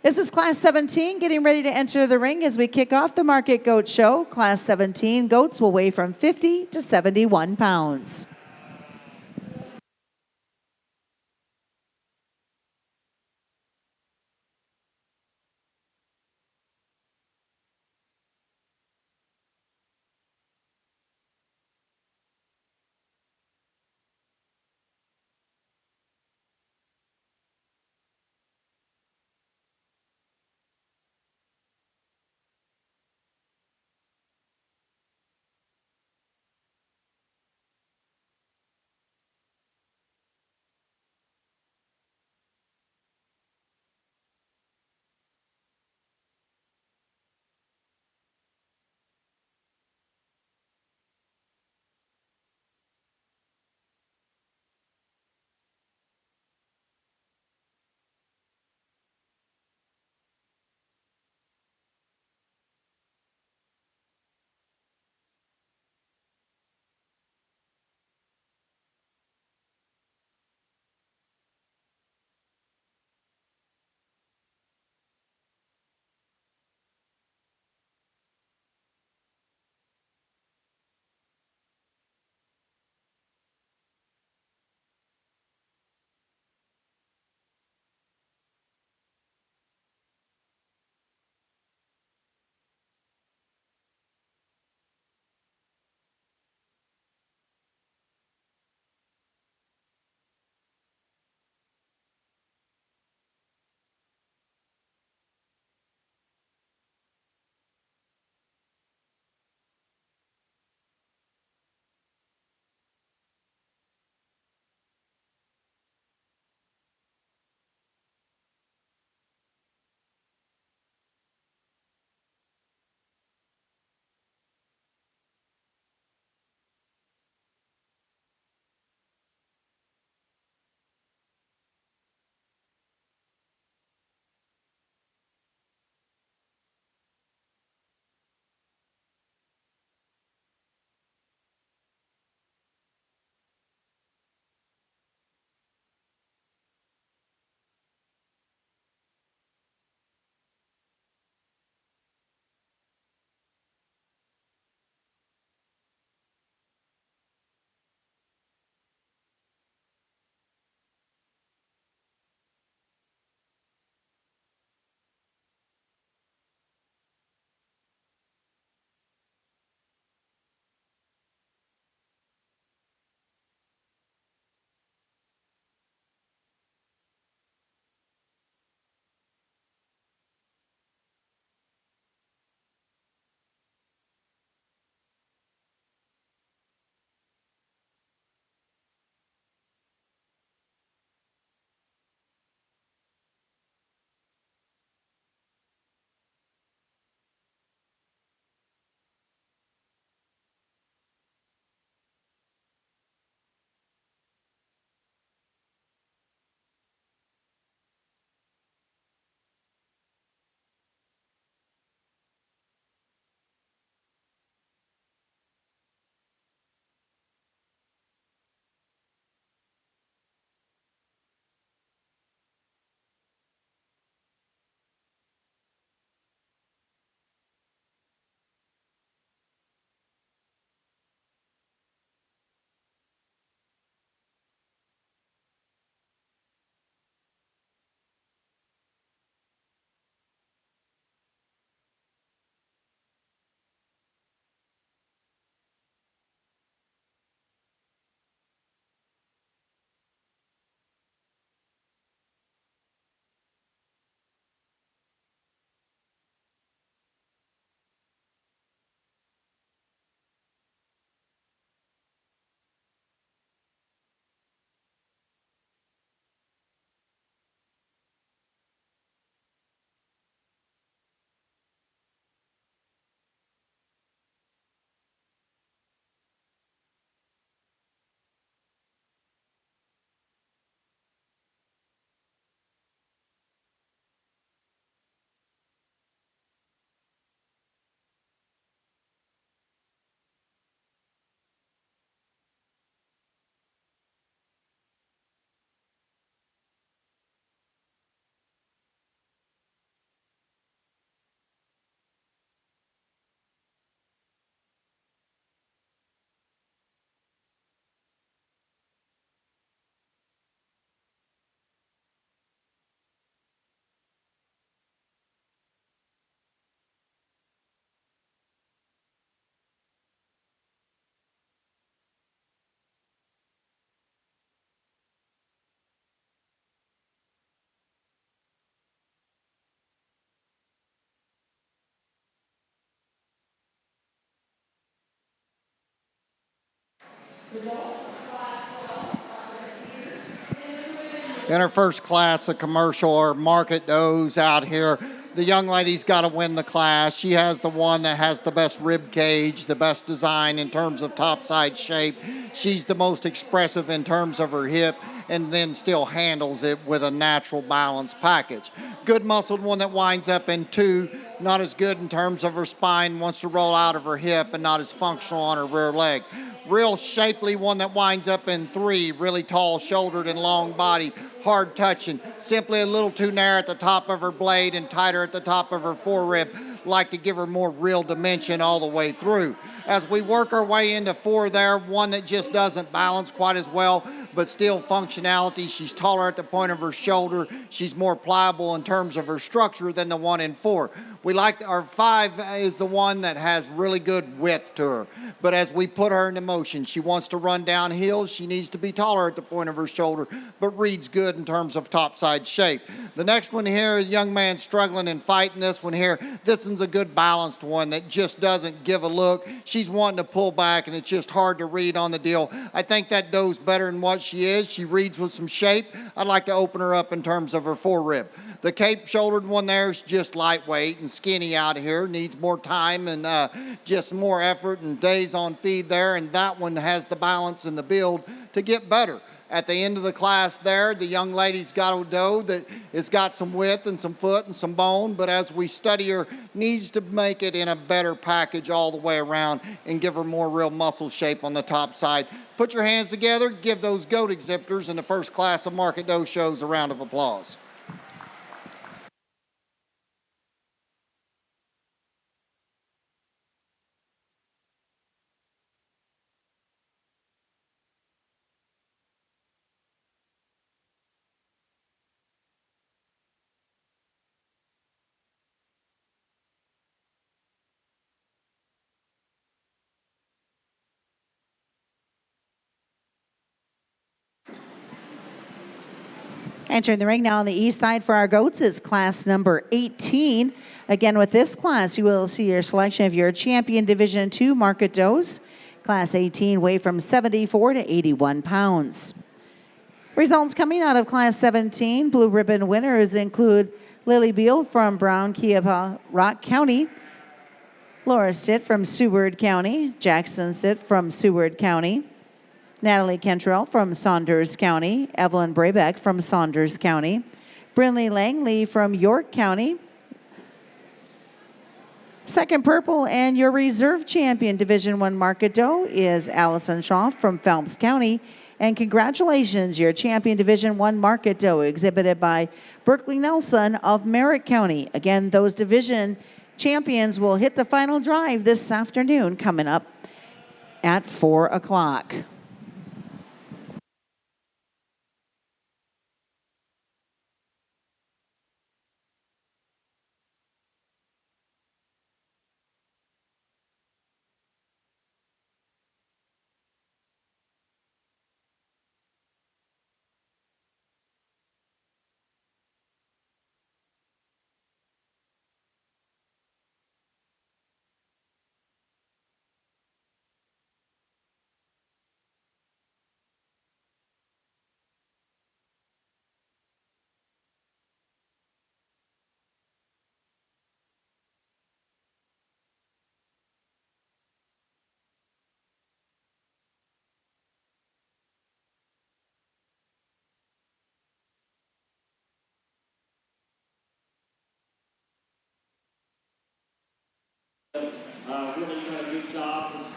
This is Class 17 getting ready to enter the ring as we kick off the Market Goat Show. Class 17 goats will weigh from 50 to 71 pounds. In her first class of commercial or market does out here. The young lady's got to win the class. She has the one that has the best rib cage, the best design in terms of topside shape. She's the most expressive in terms of her hip, and then still handles it with a natural balanced package. Good muscled one that winds up in 2, not as good in terms of her spine, wants to roll out of her hip, and not as functional on her rear leg. Real shapely one that winds up in 3, really tall shouldered and long body, hard touching, simply a little too narrow at the top of her blade and tighter at the top of her forerib, like to give her more real dimension all the way through. As we work our way into 4 there, one that just doesn't balance quite as well, but still functionality. She's taller at the point of her shoulder. She's more pliable in terms of her structure than the one in 4. We like our 5 is the one that has really good width to her. But as we put her into motion, she wants to run downhill. She needs to be taller at the point of her shoulder, but reads good in terms of topside shape. The next one here, a young man struggling and fighting this one here. This one's a good balanced one that just doesn't give a look. She's wanting to pull back, and it's just hard to read on the deal. I think that does better than what she is. She reads with some shape. I'd like to open her up in terms of her forerib. The cape-shouldered one there is just lightweight and skinny out here. Needs more time and just more effort and days on feed there. And that one has the balance and the build to get better. At the end of the class there, the young lady's got a doe that has got some width and some foot and some bone, but as we study her, needs to make it in a better package all the way around and give her more real muscle shape on the top side. Put your hands together, give those goat exhibitors in the first class of market doe shows a round of applause. Entering the ring now on the east side for our goats is class number 18. Again, with this class, you will see your selection of your champion Division II market does. Class 18 weigh from 74 to 81 pounds. Results coming out of Class 17, blue ribbon winners include Lily Beal from Brown Kiapa Rock County, Laura Stitt from Seward County, Jackson Stitt from Seward County, Natalie Kentrell from Saunders County, Evelyn Brabeck from Saunders County, Brinley Langley from York County. Second purple and your reserve champion Division I market doe is Allison Shaw from Phelps County. And congratulations, your champion Division I market doe exhibited by Berkeley Nelson of Merritt County. Again, those division champions will hit the final drive this afternoon coming up at 4 o'clock.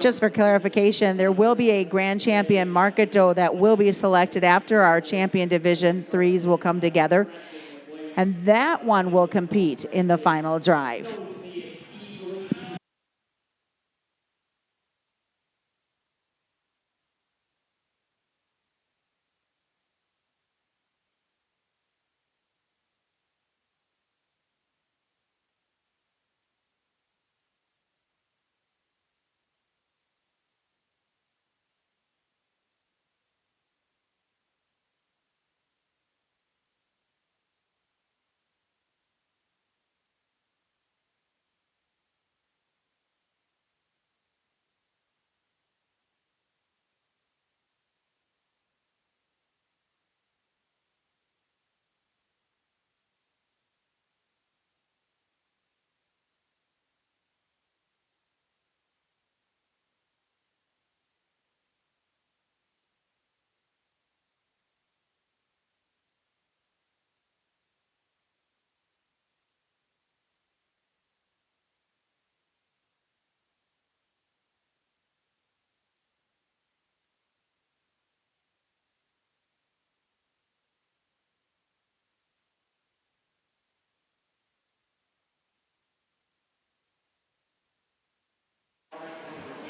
Just for clarification, there will be a grand champion market doe that will be selected after our champion division threes will come together. And that one will compete in the final drive.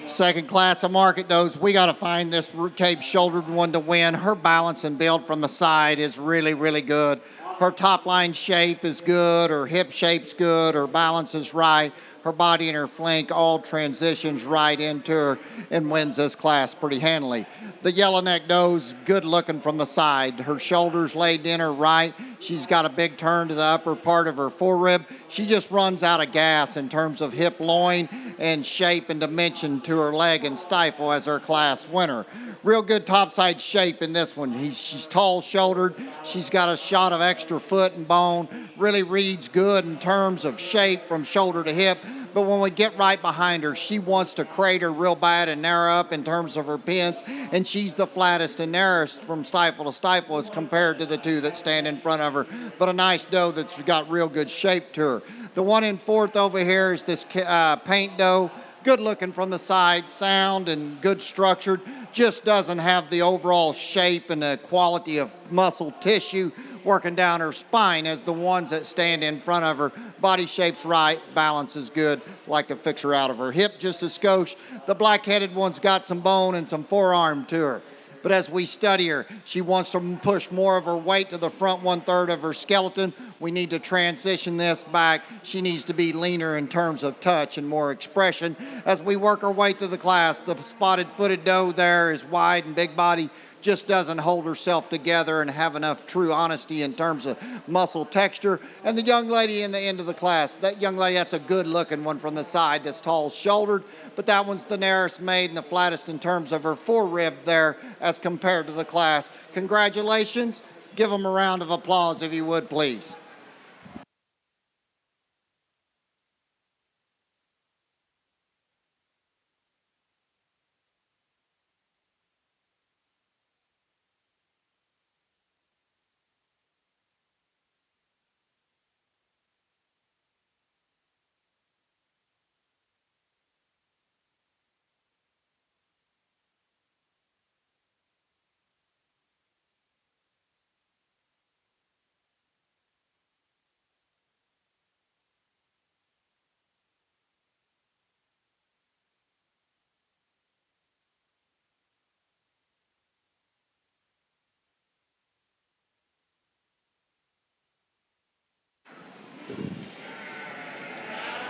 Second class of market does. We got to find this cape shouldered one to win. Her balance and build from the side is really, really good. Her top line shape is good. Her hip shape's good. Her balance is right. Her body and her flank all transitions right into her and wins this class pretty handily. The yellow neck nose, good looking from the side. Her shoulders laid in her right. She's got a big turn to the upper part of her forerib. She just runs out of gas in terms of hip loin and shape and dimension to her leg and stifle as her class winner. Real good topside shape in this one. She's tall shouldered. She's got a shot of extra foot and bone. Really reads good in terms of shape from shoulder to hip. But when we get right behind her, she wants to crater real bad and narrow up in terms of her pins. And she's the flattest and narrowest from stifle to stifle as compared to the two that stand in front of her. But a nice doe that's got real good shape to her. The one in fourth over here is this paint doe. Good looking from the side, sound and good structured. Just doesn't have the overall shape and the quality of muscle tissue working down her spine as the ones that stand in front of her. Body shape's right, balance is good. Like to fix her out of her hip just a skosh. The black-headed one's got some bone and some forearm to her. But as we study her, she wants to push more of her weight to the front 1/3 of her skeleton. We need to transition this back. She needs to be leaner in terms of touch and more expression. As we work our way through the class, the spotted-footed doe there is wide and big body, just doesn't hold herself together and have enough true honesty in terms of muscle texture. And the young lady in the end of the class, that young lady, that's a good looking one from the side, that's tall shouldered, but that one's the narrowest made and the flattest in terms of her forerib there as compared to the class. Congratulations. Give them a round of applause if you would, please.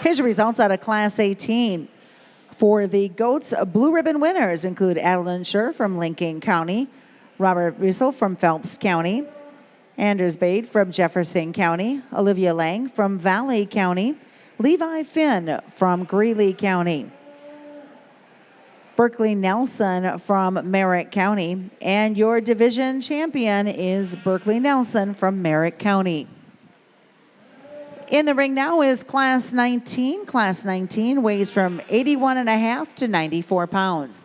Here's your results out of Class 18. For the GOATS, blue ribbon winners include Adeline Scher from Lincoln County, Robert Russell from Phelps County, Anders Bade from Jefferson County, Olivia Lang from Valley County, Levi Finn from Greeley County, Berkeley Nelson from Merritt County, and your division champion is Berkeley Nelson from Merritt County. In the ring now is Class 19. Class 19 weighs from 81.5 to 94 pounds.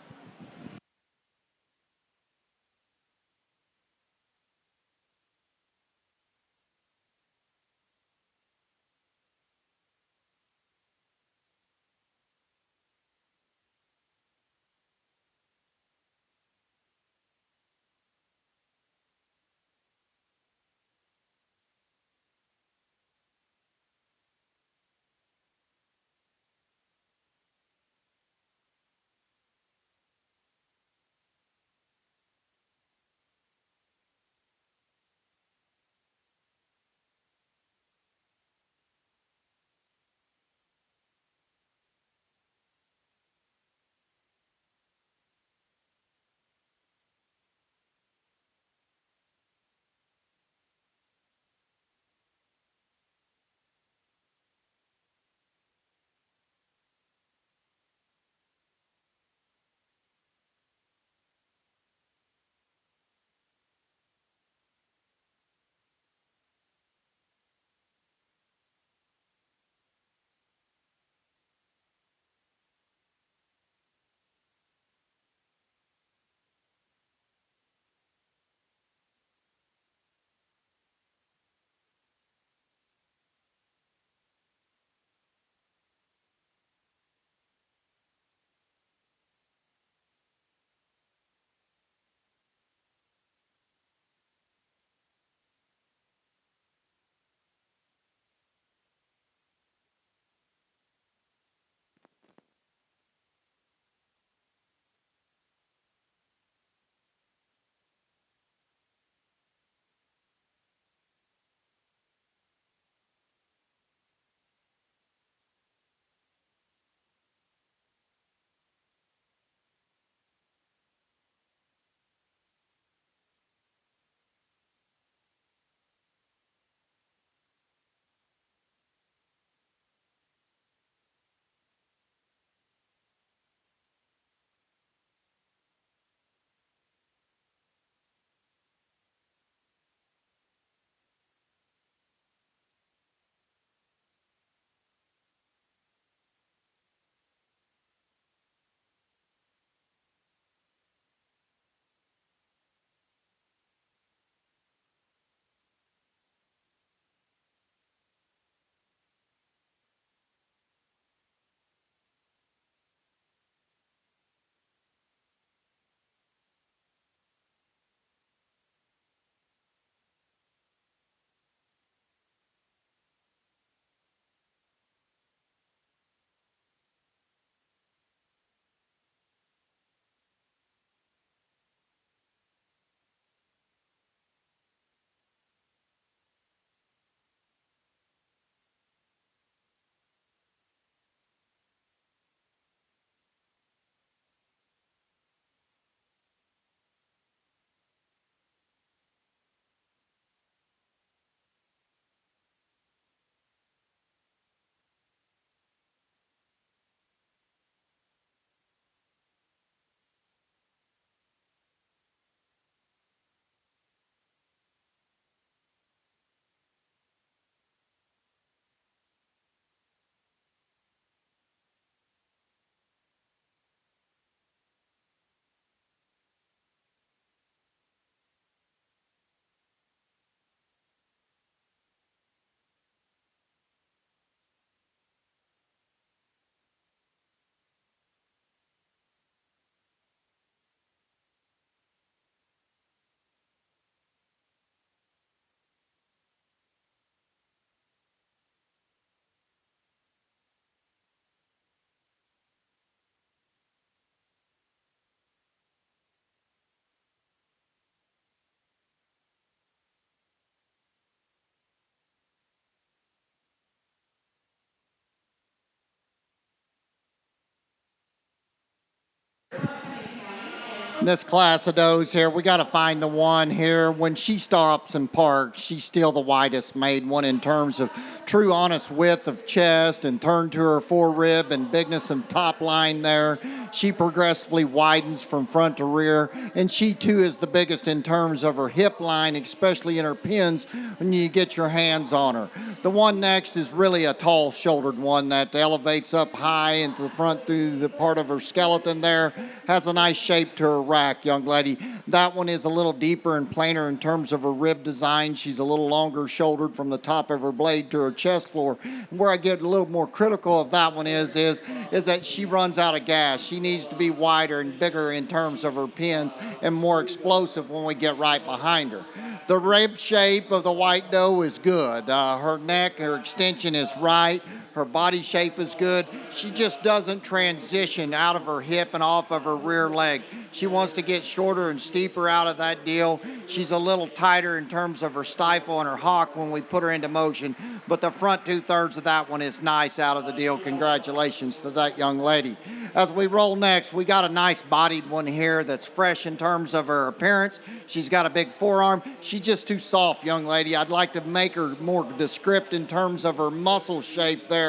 this class of does here. We got to find the one here. When she stops and parks, she's still the widest made one in terms of true honest width of chest and turn to her forerib and bigness and top line there. She progressively widens from front to rear, and she too is the biggest in terms of her hip line, especially in her pins when you get your hands on her. The one next is really a tall shouldered one that elevates up high into the front through the part of her skeleton there. Has a nice shape to her rack, young lady. That one is a little deeper and plainer in terms of her rib design. She's a little longer shouldered from the top of her blade to her chest floor. Where I get a little more critical of that one is that she runs out of gas. She needs to be wider and bigger in terms of her pins and more explosive when we get right behind her. The rib shape of the white doe is good. Her neck, her extension is right. Her body shape is good. She just doesn't transition out of her hip and off of her rear leg. She wants to get shorter and steeper out of that deal. She's a little tighter in terms of her stifle and her hock when we put her into motion, but the front 2/3 of that one is nice out of the deal. Congratulations to that young lady. As we roll next, we got a nice bodied one here that's fresh in terms of her appearance. She's got a big forearm. She's just too soft, young lady. I'd like to make her more descriptive in terms of her muscle shape there.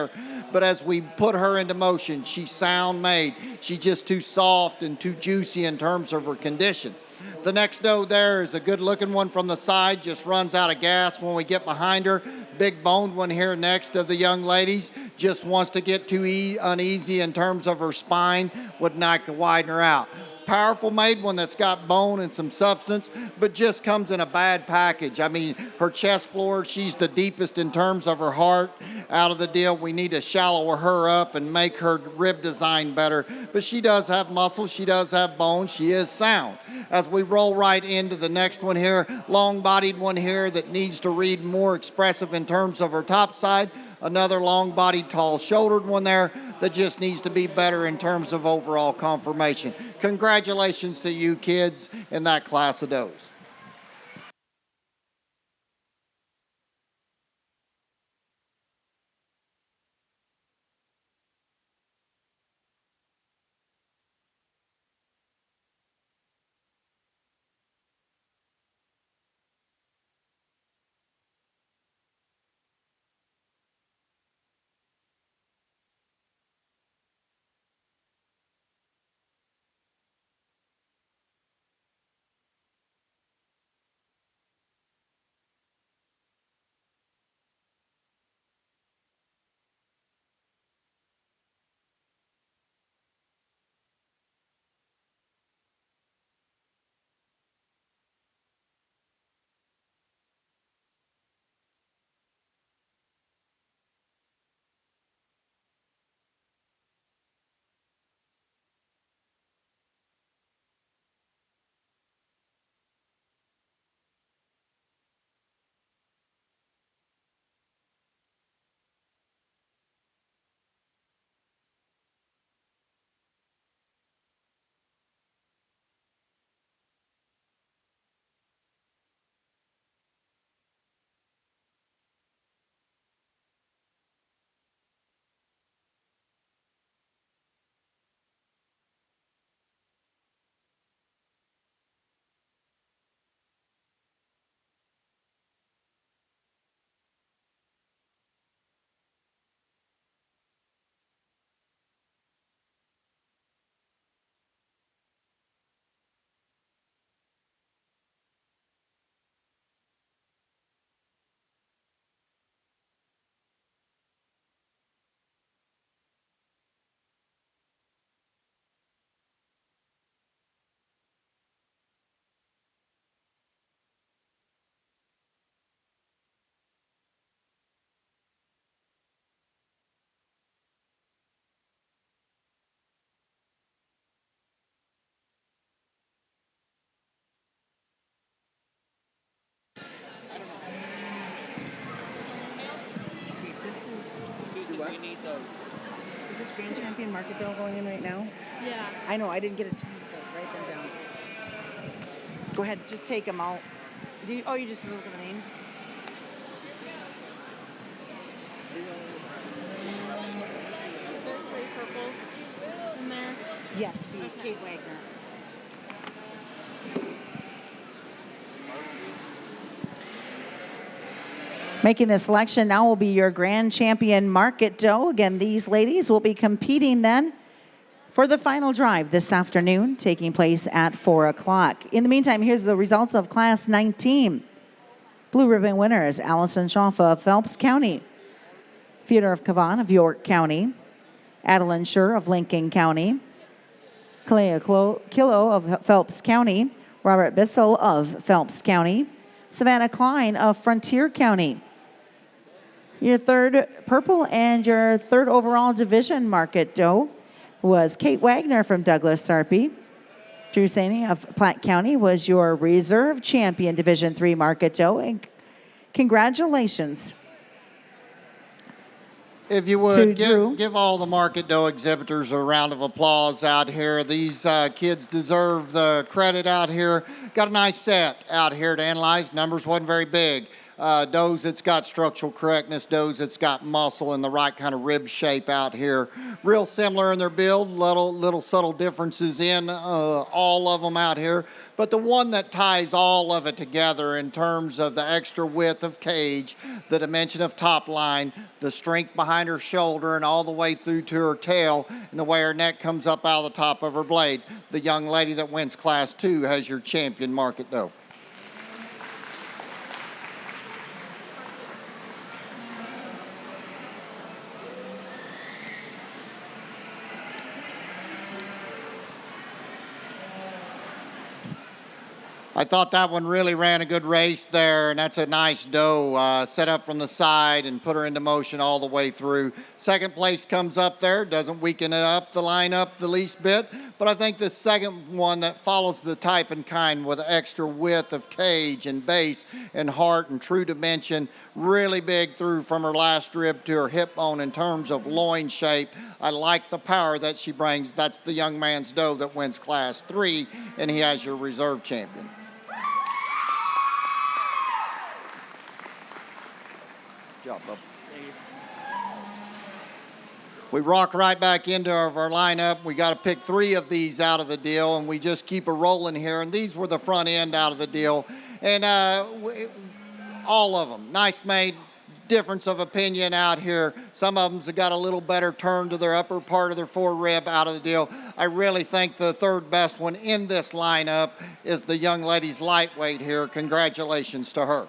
But as we put her into motion, she's sound made. She's just too soft and too juicy in terms of her condition. The next doe there is a good looking one from the side, just runs out of gas when we get behind her. Big boned one here next of the young ladies, just wants to get too uneasy in terms of her spine, would not widen her out. Powerful made one that's got bone and some substance, but just comes in a bad package. I mean, her chest floor, she's the deepest in terms of her heart out of the deal. We need to shallow her up and make her rib design better. But she does have muscle, she does have bone, she is sound. As we roll right into the next one here, long-bodied one here that needs to read more expressive in terms of her top side. Another long-bodied, tall-shouldered one there that just needs to be better in terms of overall conformation. Congratulations to you kids in that class of does. This is Susan, we need those. Is this Grand Champion Market Doe going in right now? Yeah. I know, I didn't get a chance to write them down. Go ahead, just take them out. You just look at the names? There are 3 purples in there. Yes, Kate Wagner. Making the selection now will be your grand champion market doe. Again, these ladies will be competing then for the final drive this afternoon, taking place at 4 o'clock. In the meantime, here's the results of Class 19. Blue ribbon winners, Allison Schaffa of Phelps County, Theodore of Cavan of York County, Adeline Schur of Lincoln County, Kalea Kilo of Phelps County, Robert Bissell of Phelps County, Savannah Klein of Frontier County. Your third purple and your third overall division market doe was Kate Wagner from Douglas Sarpy. Drew Saney of Platte County was your reserve champion Division III market doe. And congratulations. If you would, give all the market doe exhibitors a round of applause out here. These kids deserve the credit out here. Got a nice set out here to analyze. Numbers wasn't very big. Does that's got structural correctness, does that's got muscle and the right kind of rib shape out here. Real similar in their build, little subtle differences in all of them out here. But the one that ties all of it together in terms of the extra width of cage, the dimension of top line, the strength behind her shoulder and all the way through to her tail, and the way her neck comes up out of the top of her blade. The young lady that wins Class 2 has your champion market doe. I thought that one really ran a good race there, and that's a nice doe. Set up from the side and put her into motion all the way through. Second place comes up there, doesn't weaken it up, the lineup the least bit, but I think the second one that follows the type and kind with extra width of cage and base and heart and true dimension, really big through from her last rib to her hip bone in terms of loin shape. I like the power that she brings. That's the young man's doe that wins Class 3, and he has your reserve champion. Job, bub. We rock right back into our lineup. We got to pick 3 of these out of the deal, and we just keep it rolling here. And these were the front end out of the deal. And all of them, nice made, difference of opinion out here. Some of them's got a little better turn to their upper part of their forerib out of the deal. I really think the third best one in this lineup is the young lady's lightweight here. Congratulations to her.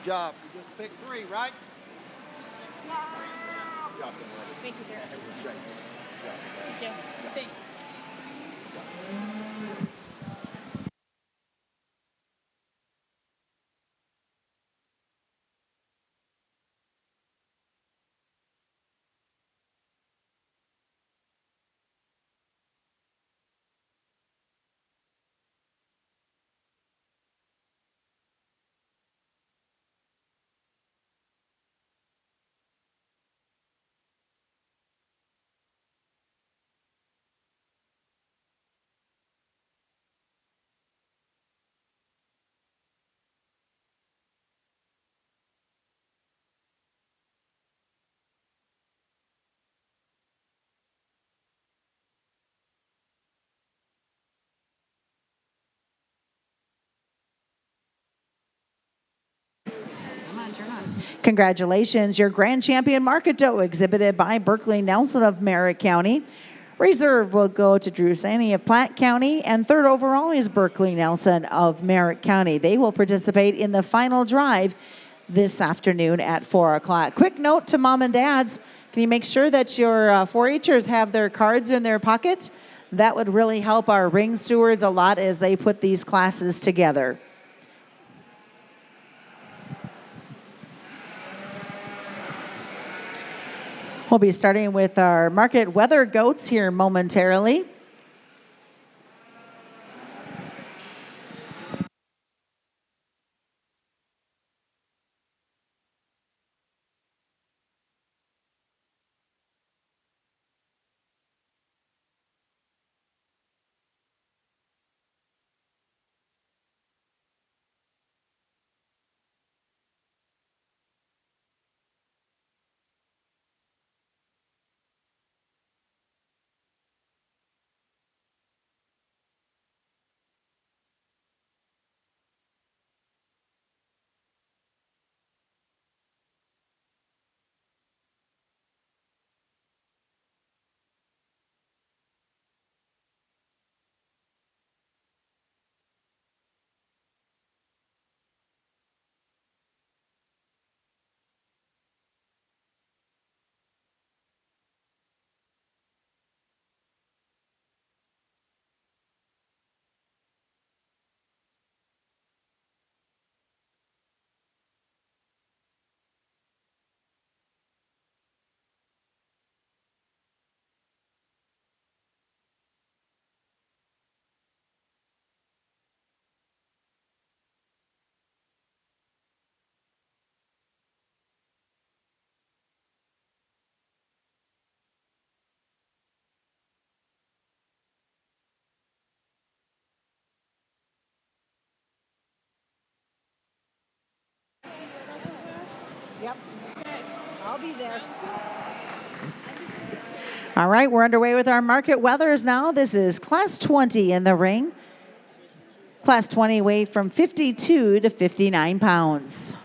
Job. You just picked 3, right? Yeah. Job. Thank you, sir. Thank you. Thanks. Congratulations, your grand champion market doe exhibited by Berkeley Nelson of Merritt County. Reserve will go to Drew Saney of Platte County, and third overall is Berkeley Nelson of Merritt County. They will participate in the final drive this afternoon at 4 o'clock. Quick note to mom and dads, can you make sure that your 4-Hers have their cards in their pocket? That would really help our ring stewards a lot as they put these classes together. We'll be starting with our market weather goats here momentarily. Yep. I'll be there. All right, we're underway with our market weathers now. This is Class 20 in the ring. Class 20 weighed from 52 to 59 pounds.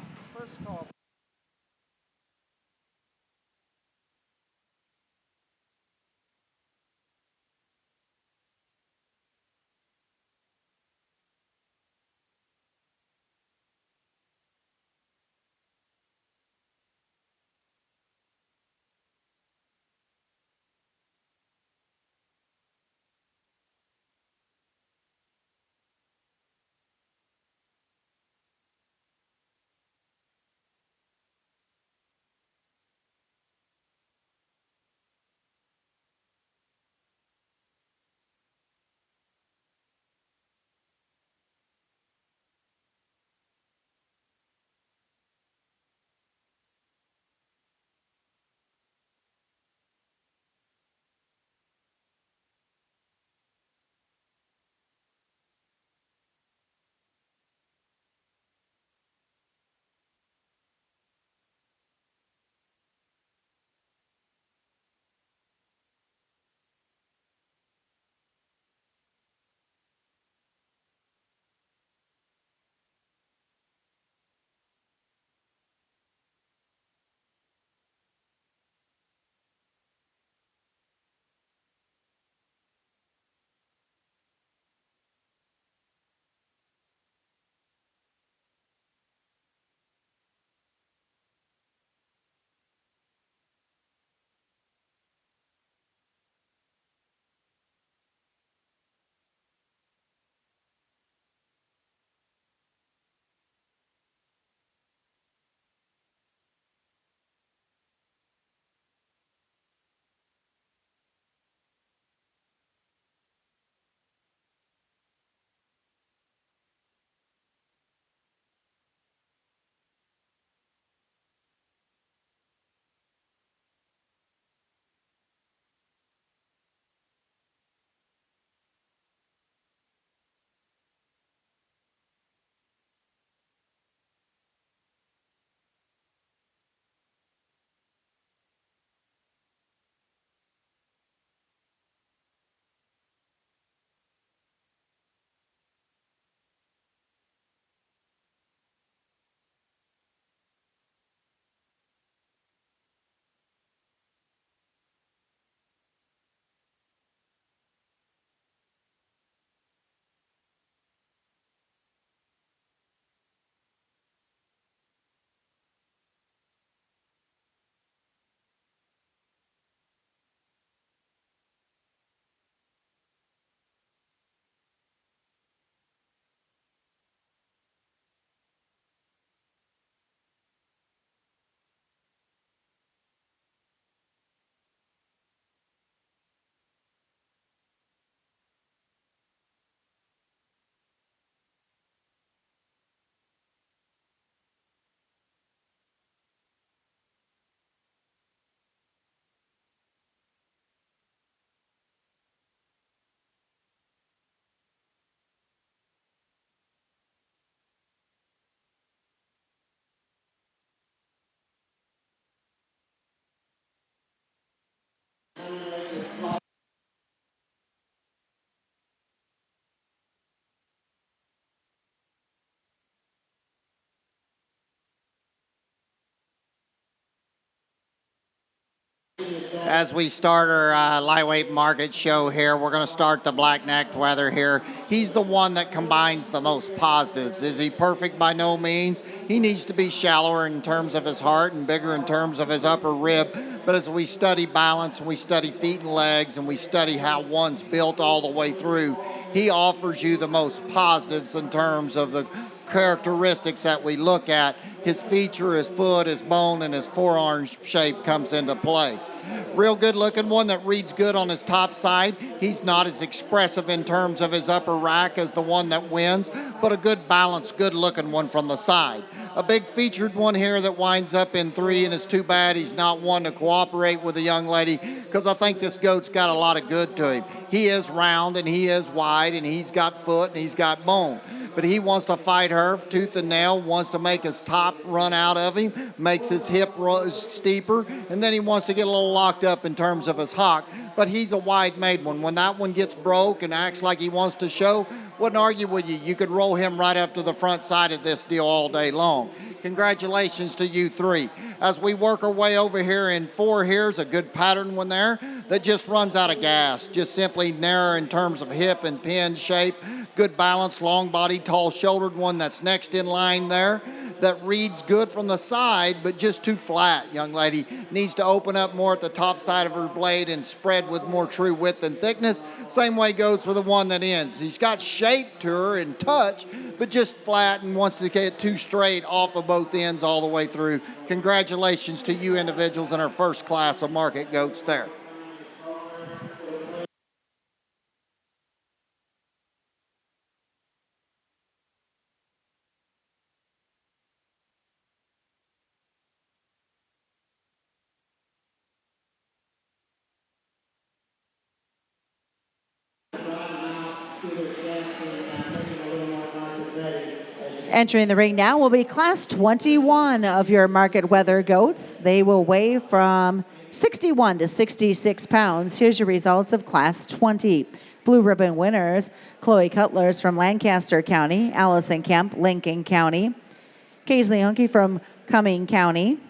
As we start our lightweight market show here, we're going to start the black-necked weather here. He's the one that combines the most positives. Is he perfect? By no means. He needs to be shallower in terms of his heart and bigger in terms of his upper rib. But as we study balance and we study feet and legs and we study how one's built all the way through, he offers you the most positives in terms of the characteristics that we look at. His feature, his foot, his bone, and his forearm shape comes into play. Real good looking one that reads good on his top side. He's not as expressive in terms of his upper rack as the one that wins, but a good balanced, good looking one from the side. A big featured one here that winds up in 3, and it's too bad he's not one to cooperate with a young lady, because I think this goat's got a lot of good to him. He is round and he is wide and he's got foot and he's got bone. but he wants to fight her tooth and nail, wants to make his top run out of him, makes his hip steeper, and then he wants to get a little locked up in terms of his hock. But he's a wide made one. When that one gets broke and acts like he wants to show, wouldn't argue with you. You could roll him right up to the front side of this deal all day long. Congratulations to you three. As we work our way over here in 4, here's a good pattern one there that just runs out of gas. Just simply narrow in terms of hip and pin shape. Good balance, long body, tall shouldered one that's next in line there. That reads good from the side, but just too flat, young lady. Needs to open up more at the top side of her blade and spread with more true width and thickness. Same way goes for the one that ends. He's got shape to her and touch, but just flat and wants to get too straight off of both ends all the way through. Congratulations to you individuals in our first class of market goats there. Entering the ring now will be class 21 of your market weather goats. They will weigh from 61 to 66 pounds. Here's your results of class 20. Blue ribbon winners, Chloe Cutlers from Lancaster County, Allison Kemp, Lincoln County, Kaisley Hunke from Cumming County,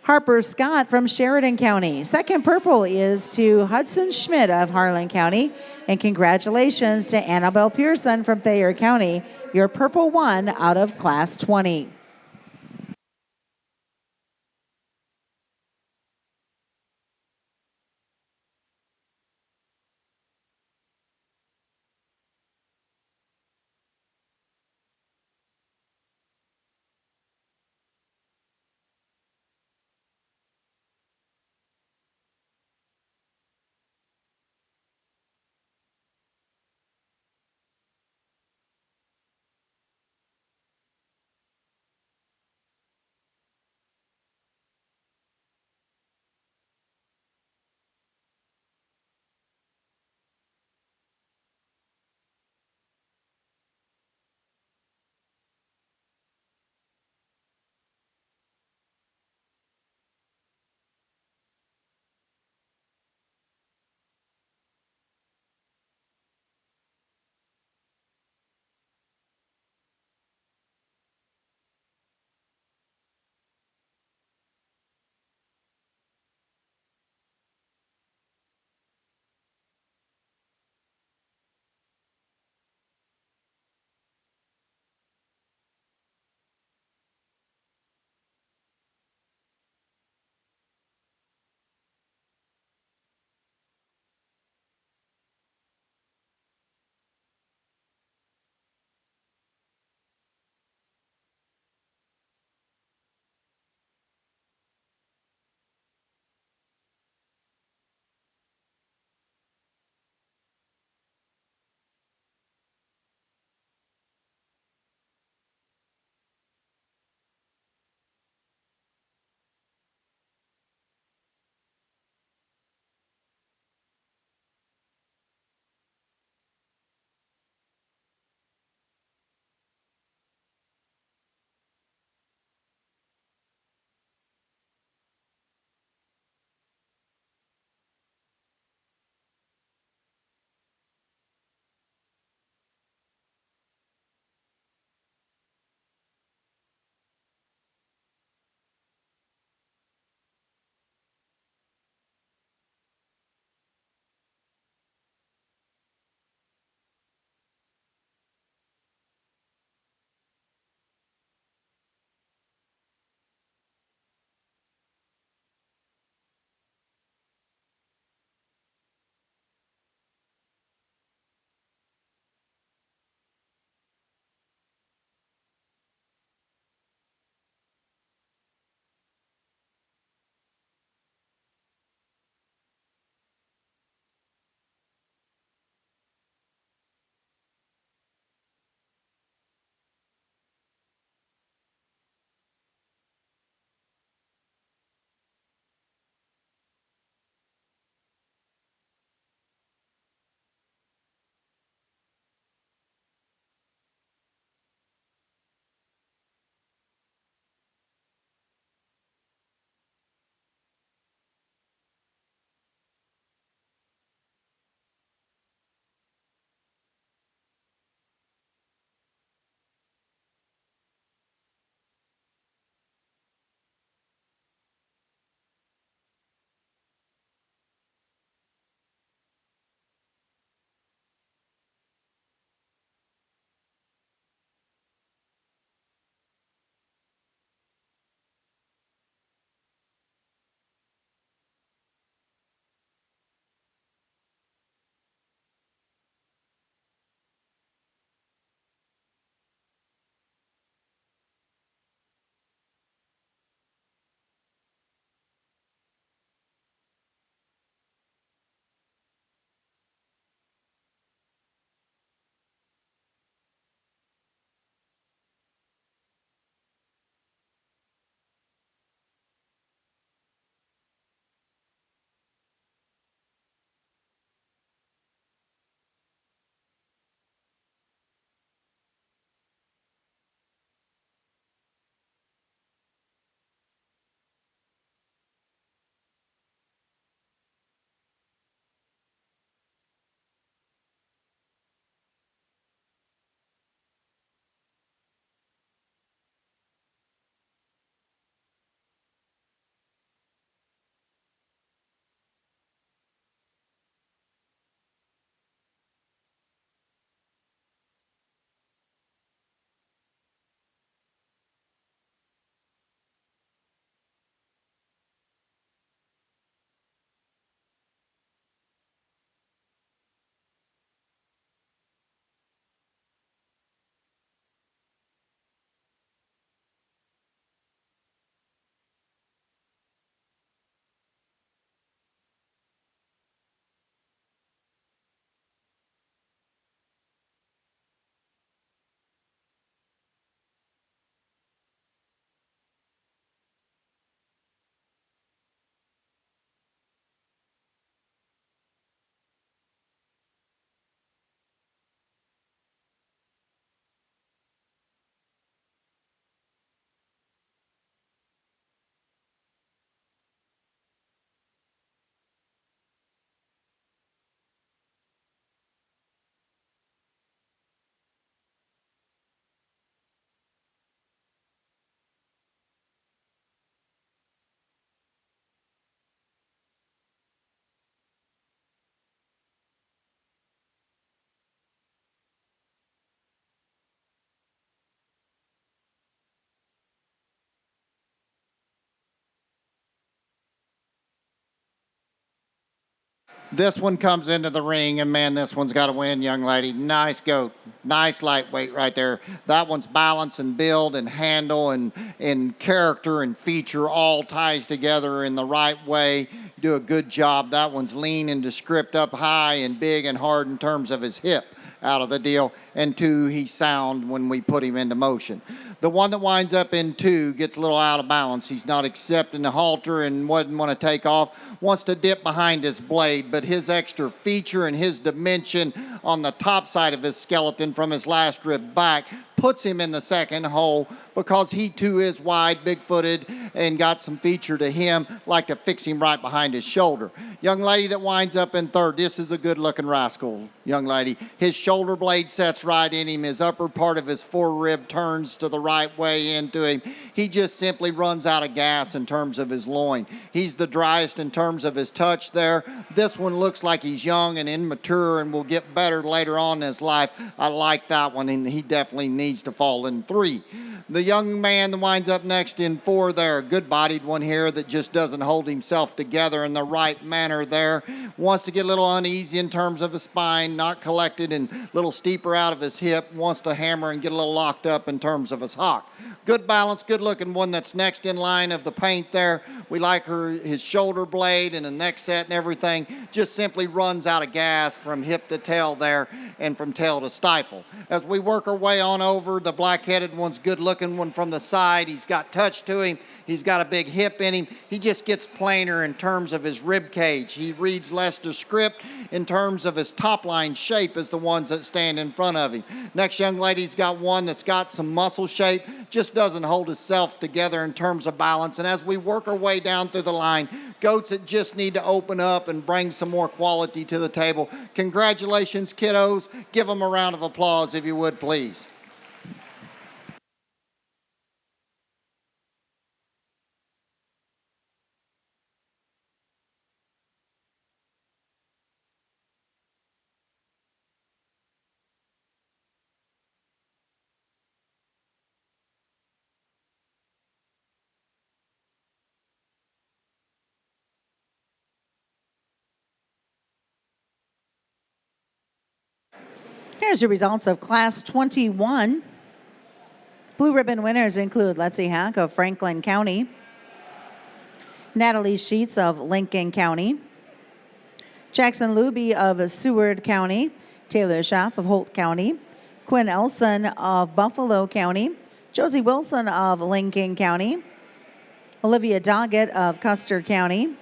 Harper Scott from Sheridan County. Second purple is to Hudson Schmidt of Harlan County. And congratulations to Annabelle Pearson from Thayer County, your purple one out of class 20. This one comes into the ring, and man, this one's got to win, young lady. Nice goat. Nice lightweight right there. That one's balance and build and handle and character and feature all ties together in the right way. You do a good job. That one's lean and descript up high and big and hard in terms of his hip out of the deal. And two, he's sound when we put him into motion. The one that winds up in two gets a little out of balance. He's not accepting the halter and wouldn't want to take off. Wants to dip behind his blade, but his extra feature and his dimension on the top side of his skeleton from his last rib back puts him in the second hole because he too is wide, big-footed, and got some feature to him, like to fix him right behind his shoulder. Young lady that winds up in third, this is a good-looking rascal, young lady. His shoulder blade sets right in him. His upper part of his forerib turns to the right way into him. He just simply runs out of gas in terms of his loin. He's the driest in terms of his touch there. This one looks like he's young and immature and will get better later on in his life. I like that one, and he definitely needs to fall in three. The young man that winds up next in four there, a good-bodied one here that just doesn't hold himself together in the right manner there. Wants to get a little uneasy in terms of his spine, not collected and a little steeper out of his hip. Wants to hammer and get a little locked up in terms of his hock. Good balance, good-looking one that's next in line of the paint there. We like his shoulder blade and the neck set and everything. Just simply runs out of gas from hip to tail there and from tail to stifle. As we work our way on over, the black-headed one's good-looking one from the side. He's got touch to him. He's got a big hip in him. He just gets plainer in terms of his rib cage. He reads less descript in terms of his top line shape as the ones that stand in front of him. Next young lady's got one that's got some muscle shape, just doesn't hold himself together in terms of balance. And as we work our way down through the line, goats that just need to open up and bring some more quality to the table. Congratulations, kiddos. Give them a round of applause if you would, please. Here's your results of Class 21. Blue ribbon winners include Letzi Hack of Franklin County, Natalie Sheets of Lincoln County, Jackson Luby of Seward County, Taylor Schaff of Holt County, Quinn Elson of Buffalo County, Josie Wilson of Lincoln County, Olivia Doggett of Custer County,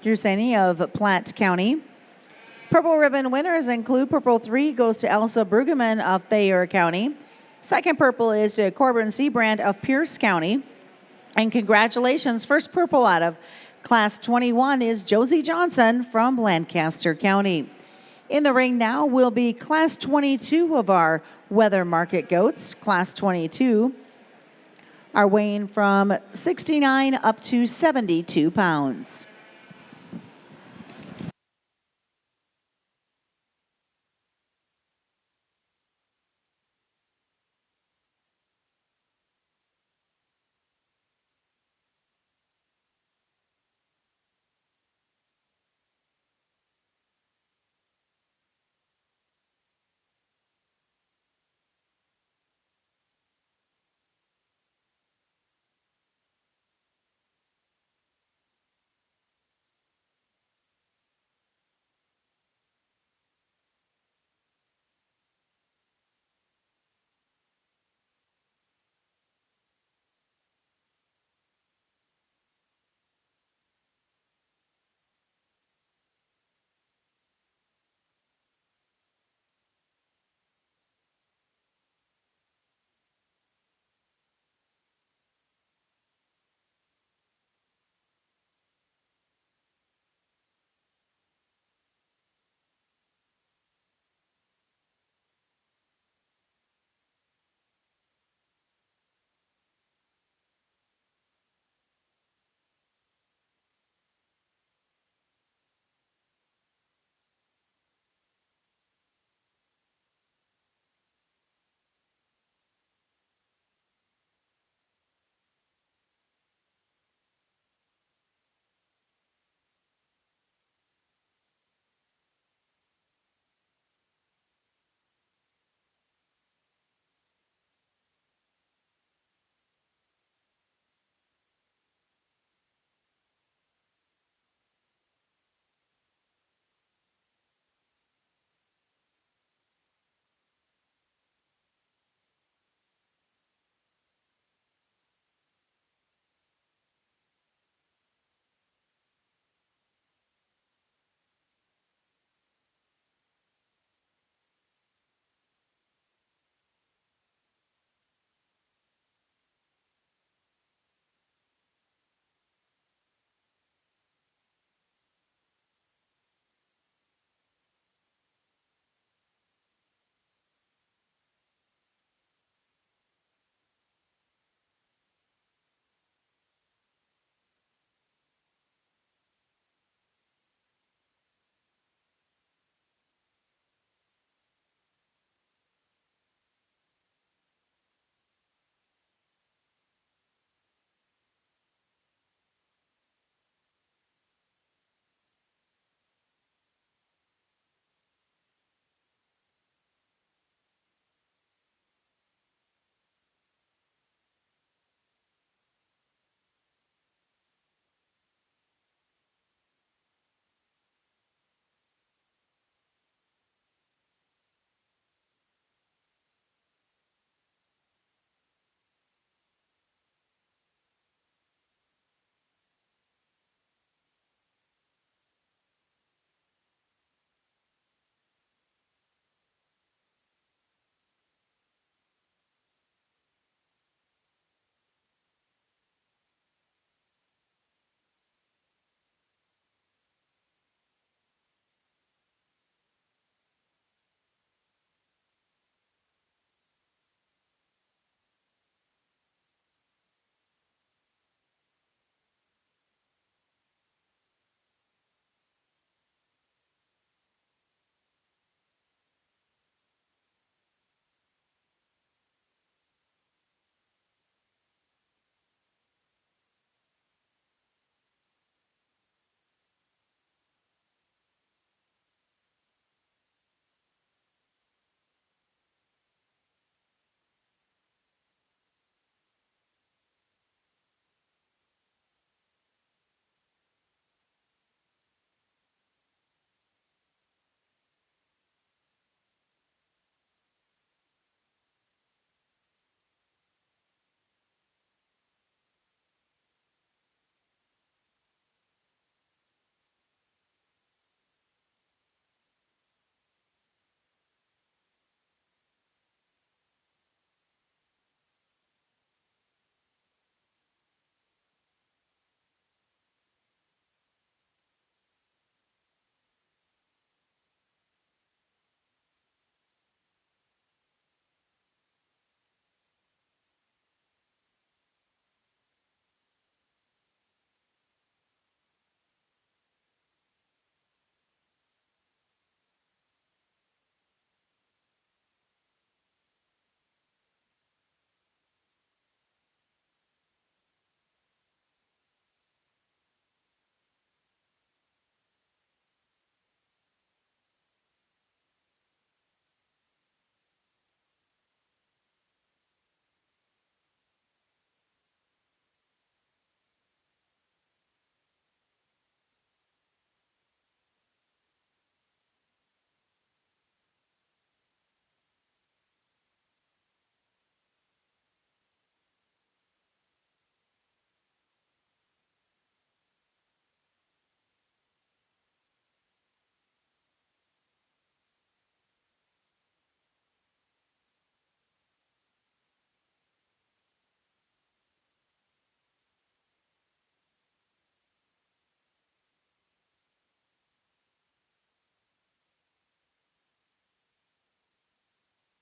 Drew Saney of Platte County. Purple ribbon winners include Purple 3 goes to Elsa Brueggemann of Thayer County. Second purple is to Corbin Seabrand of Pierce County. And congratulations, first purple out of Class 21 is Josie Johnson from Lancaster County. In the ring now will be Class 22 of our Weather Market goats. Class 22 are weighing from 69 up to 72 pounds.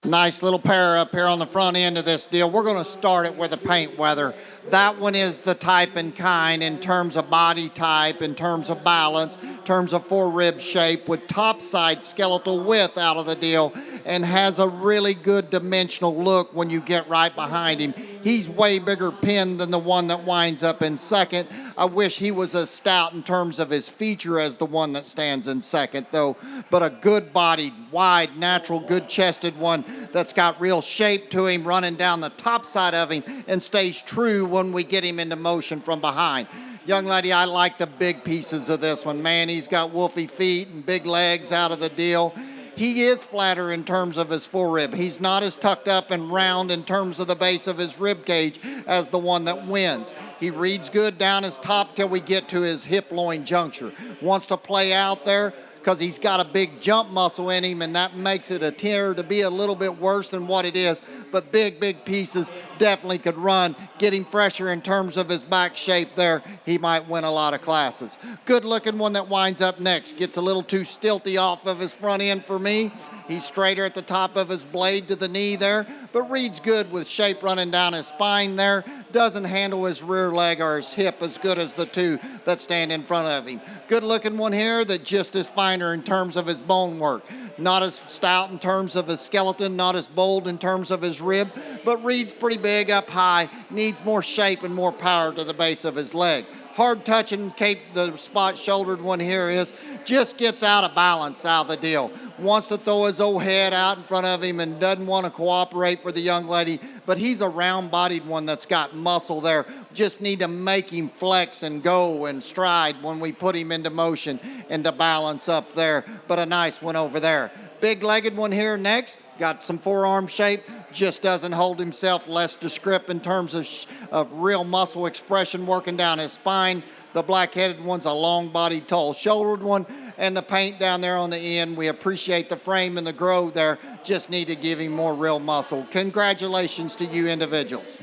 Nice little pair up here on the front end of this deal. We're going to start it with a paint weather. That one is the type and kind in terms of body type, in terms of balance, in terms of forerib shape, with top side skeletal width out of the deal, and has a really good dimensional look when you get right behind him. He's way bigger pinned than the one that winds up in second. I wish he was as stout in terms of his feature as the one that stands in second, though. But a good-bodied, wide, natural, good-chested one that's got real shape to him, running down the top side of him, and stays true when we get him into motion from behind. Young lady, I like the big pieces of this one. Man, he's got wolfy feet and big legs out of the deal. He is flatter in terms of his forerib. He's not as tucked up and round in terms of the base of his rib cage as the one that wins. He reads good down his top till we get to his hip loin juncture. Wants to play out there because he's got a big jump muscle in him, and that makes it appear to be a little bit worse than what it is. But big pieces definitely could run. Get him fresher in terms of his back shape there. He might win a lot of classes. Good looking one that winds up next. Gets a little too stilty off of his front end for me. He's straighter at the top of his blade to the knee there, but reads good with shape running down his spine there. Doesn't handle his rear leg or his hip as good as the two that stand in front of him. Good looking one here that just is finer in terms of his bone work. Not as stout in terms of his skeleton, not as bold in terms of his rib, but reads pretty big up high, needs more shape and more power to the base of his leg. Hard touching cape, the spot shouldered one here is, just gets out of balance out of the deal. Wants to throw his old head out in front of him and doesn't want to cooperate for the young lady, but he's a round-bodied one that's got muscle there. Just need to make him flex and go and stride when we put him into motion and to balance up there, but a nice one over there. Big-legged one here next, got some forearm shape, just doesn't hold himself, less descript in terms of real muscle expression working down his spine. The black-headed one's a long-bodied, tall-shouldered one, and the paint down there on the end, we appreciate the frame and the grow there, just need to give him more real muscle. Congratulations to you individuals.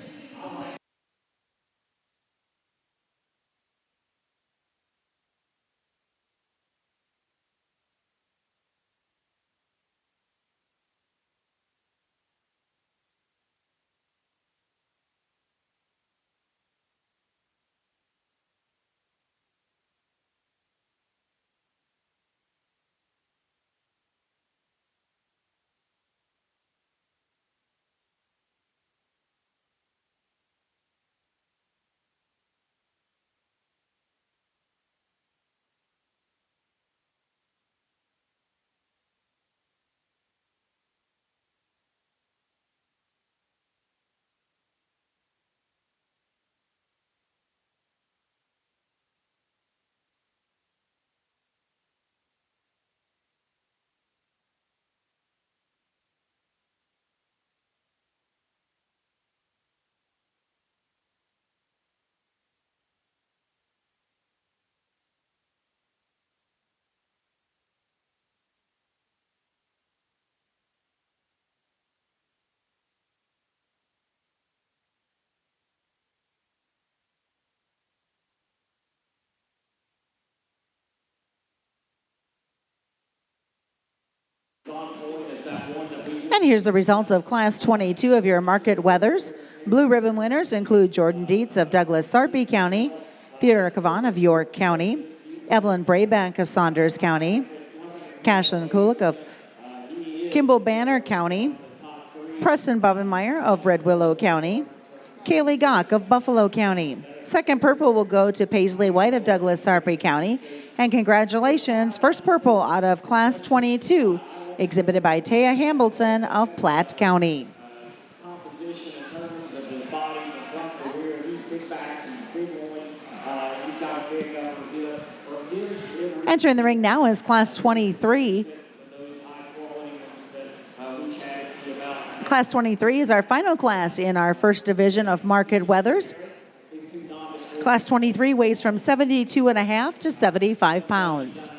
And here's the results of Class 22 of your market weathers. Blue ribbon winners include Jordan Dietz of Douglas Sarpy County, Theodore Kavan of York County, Evelyn Brayback of Saunders County, Cashlyn Kulik of Kimball Banner County, Preston Bobenmeyer of Red Willow County, Kaylee Gock of Buffalo County. Second purple will go to Paisley White of Douglas Sarpy County. And congratulations, first purple out of Class 22, exhibited by Taya Hambleton of Platte County. Composition in terms of his body, the front, the rear, he's big back, he's big loin, he's got a big reveal. From his rib, Entering the ring now is Class 23. those high quality ones that we chatted to you about. Class 23 is our final class in our first division of market weathers. Class 23 weighs from 72.5 to 75 pounds.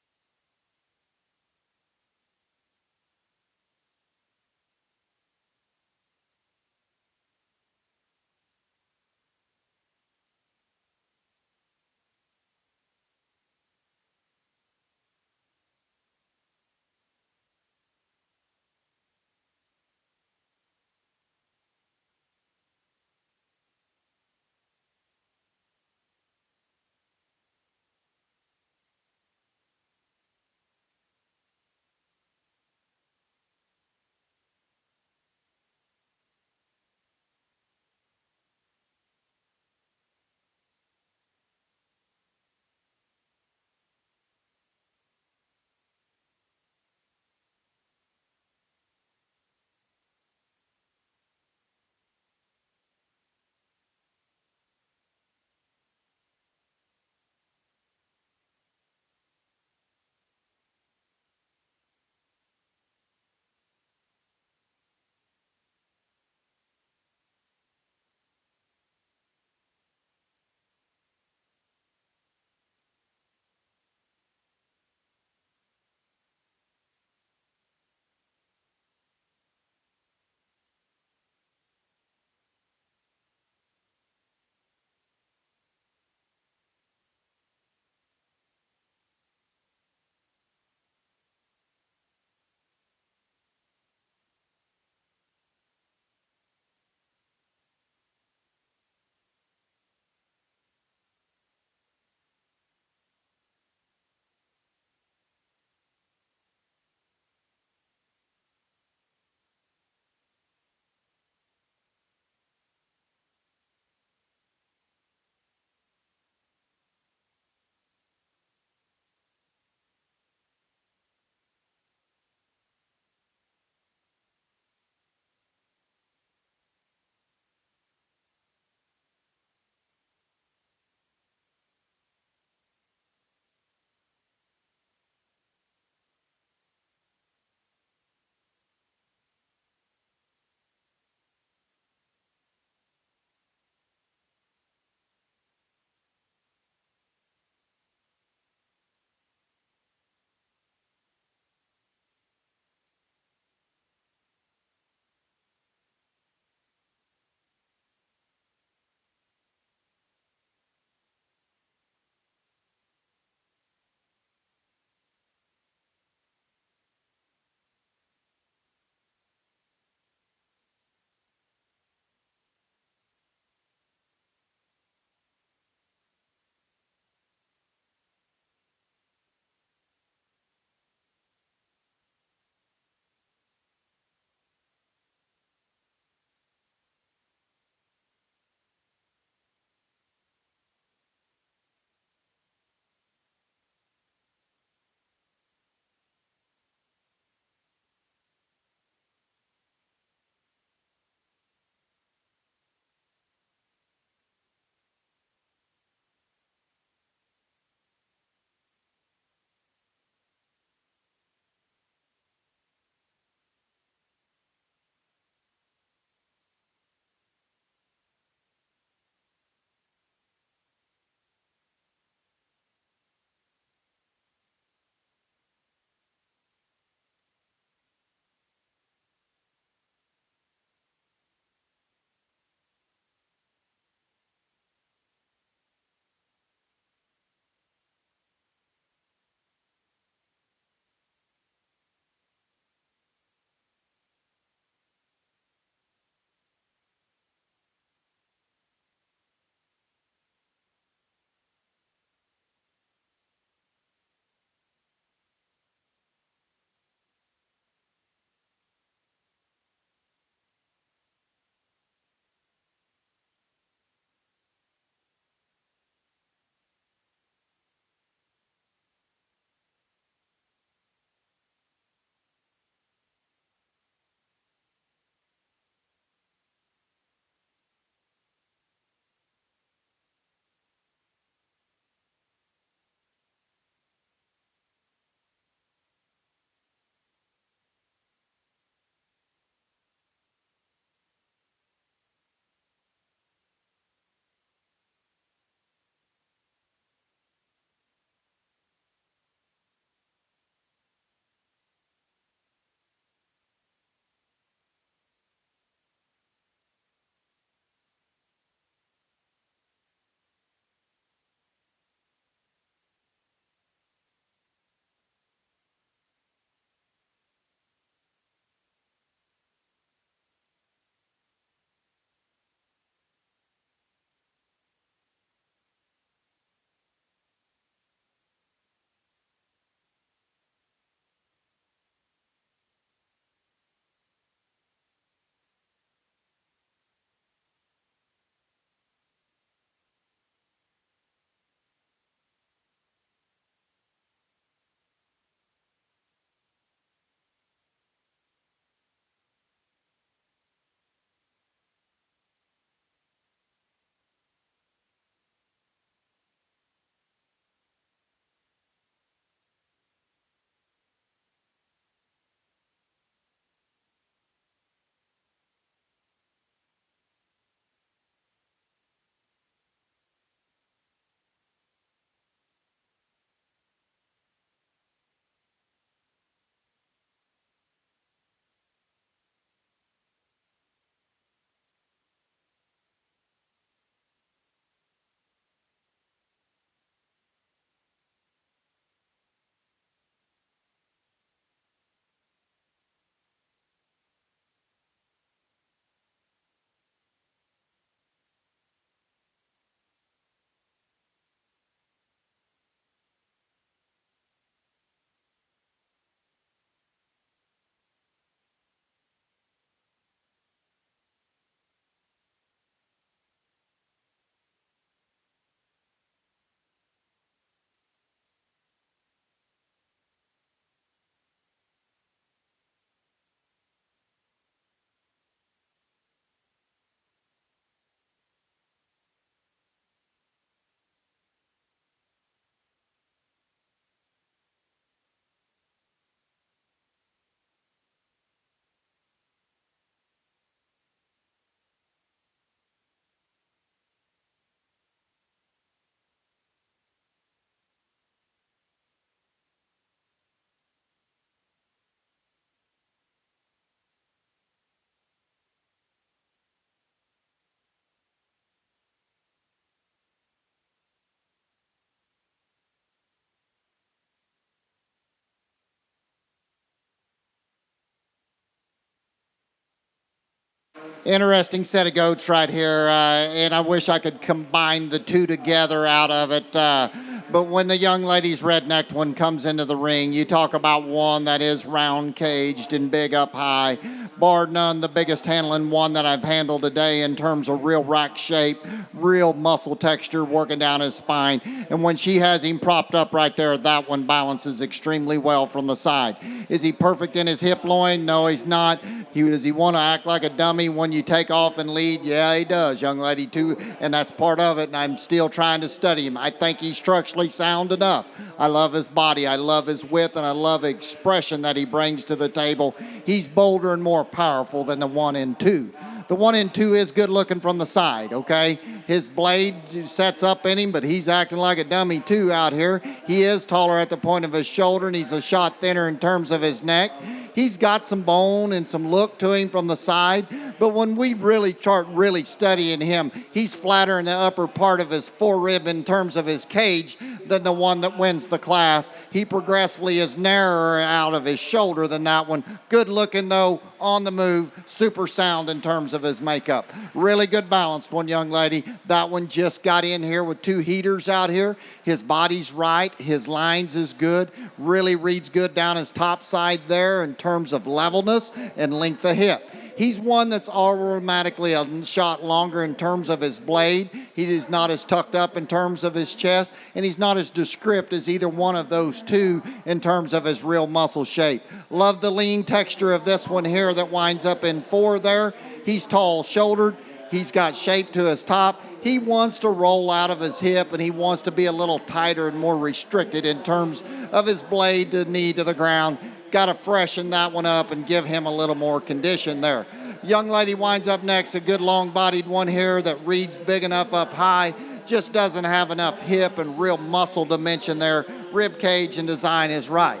Interesting set of goats right here, and I wish I could combine the two together out of it. But when the young lady's red-necked one comes into the ring, you talk about one that is round-caged and big up high. Bar none, the biggest handling one that I've handled today in terms of real rack shape, real muscle texture working down his spine. And when she has him propped up right there, that one balances extremely well from the side. Is he perfect in his hip loin? No, he's not. Does he want to act like a dummy when you take off and lead? Yeah, he does, young lady, too, and that's part of it, and I'm still trying to study him. I think he's structurally sound enough. I love his body, I love his width, and I love the expression that he brings to the table. He's bolder and more powerful than the 1 and 2. The 1 and 2 is good looking from the side, okay? His blade sets up in him, but he's acting like a dummy too out here. He is taller at the point of his shoulder, and he's a shot thinner in terms of his neck. He's got some bone and some look to him from the side, but when we really start really studying him, he's flatter in the upper part of his forerib in terms of his cage than the one that wins the class. He progressively is narrower out of his shoulder than that one. Good looking though, on the move, super sound in terms of his makeup. Really good balanced one, young lady. That one just got in here with 2 heaters out here. His body's right, his lines is good, really reads good down his top side there in terms of levelness and length of hip. He's one that's automatically a shot longer in terms of his blade. He is not as tucked up in terms of his chest, and he's not as descript as either one of those two in terms of his real muscle shape. Love the lean texture of this one here that winds up in 4 there. He's tall-shouldered. He's got shape to his top. He wants to roll out of his hip, and he wants to be a little tighter and more restricted in terms of his blade to knee to the ground. Got to freshen that one up and give him a little more condition there. Young lady winds up next, a good long-bodied one here that reads big enough up high, just doesn't have enough hip and real muscle dimension there. Rib cage and design is right.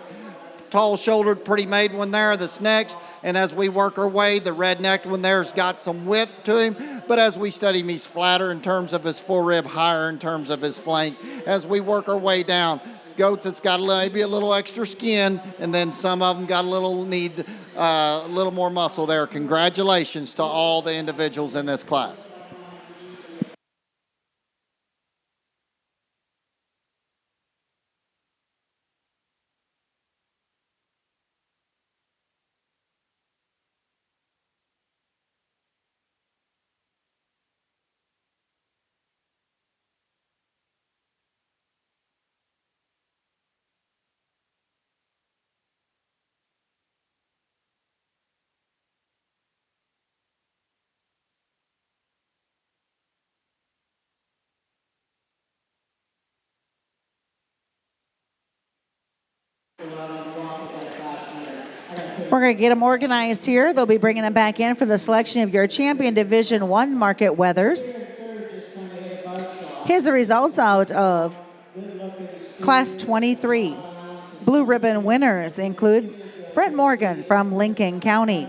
Tall-shouldered, pretty made one there that's next, and as we work our way, the red-necked one there's got some width to him, but as we study him, he's flatter in terms of his forerib, higher in terms of his flank. As we work our way down, goats that's got maybe a little extra skin, and then some of them got a little more muscle there. Congratulations to all the individuals in this class. We're going to get them organized here. They'll be bringing them back in for the selection of your champion Division 1 market weathers. Here's the results out of Class 23. Blue ribbon winners include Brent Morgan from Lincoln County,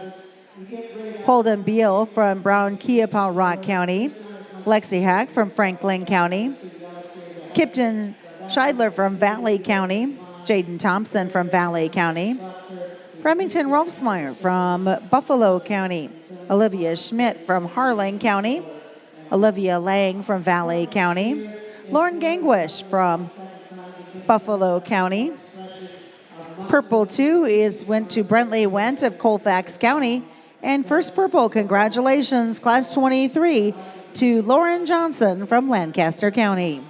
Holden Beal from Brown Kiapau Rock County, Lexi Hack from Franklin County, Kipton Scheidler from Valley County, Jaden Thompson from Valley County, Remington Rolfsmeyer from Buffalo County, Olivia Schmidt from Harlan County, Olivia Lang from Valley County, Lauren Gangwish from Buffalo County. Purple 2 went to Brentley Went of Colfax County. And first purple, congratulations, Class 23, to Lauren Johnson from Lancaster County.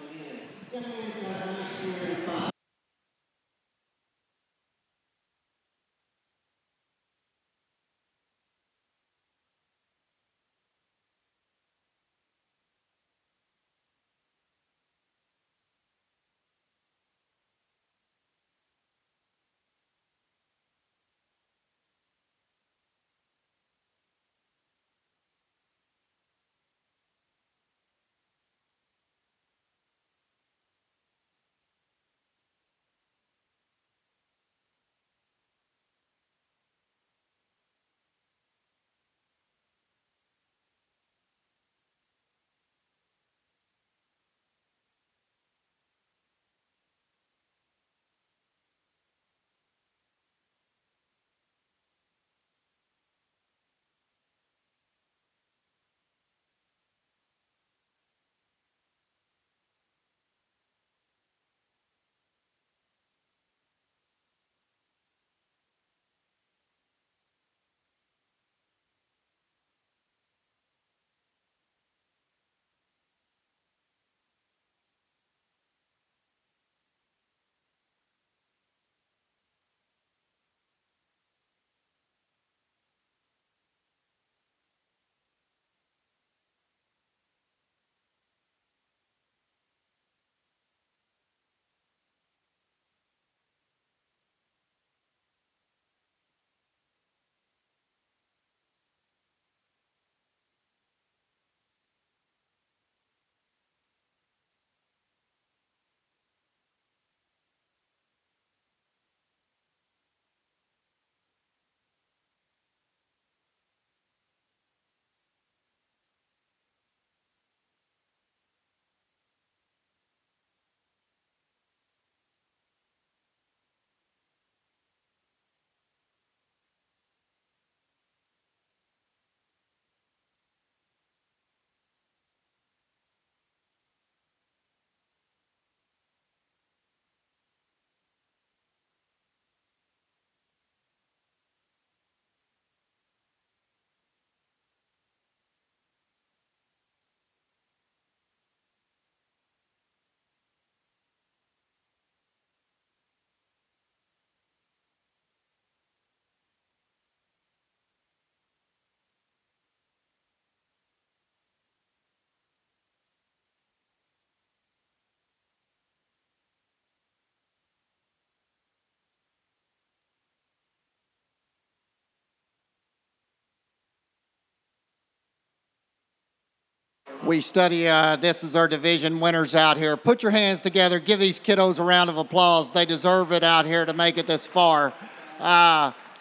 We study, this is our division winners out here. Put your hands together. Give these kiddos a round of applause. They deserve it out here to make it this far.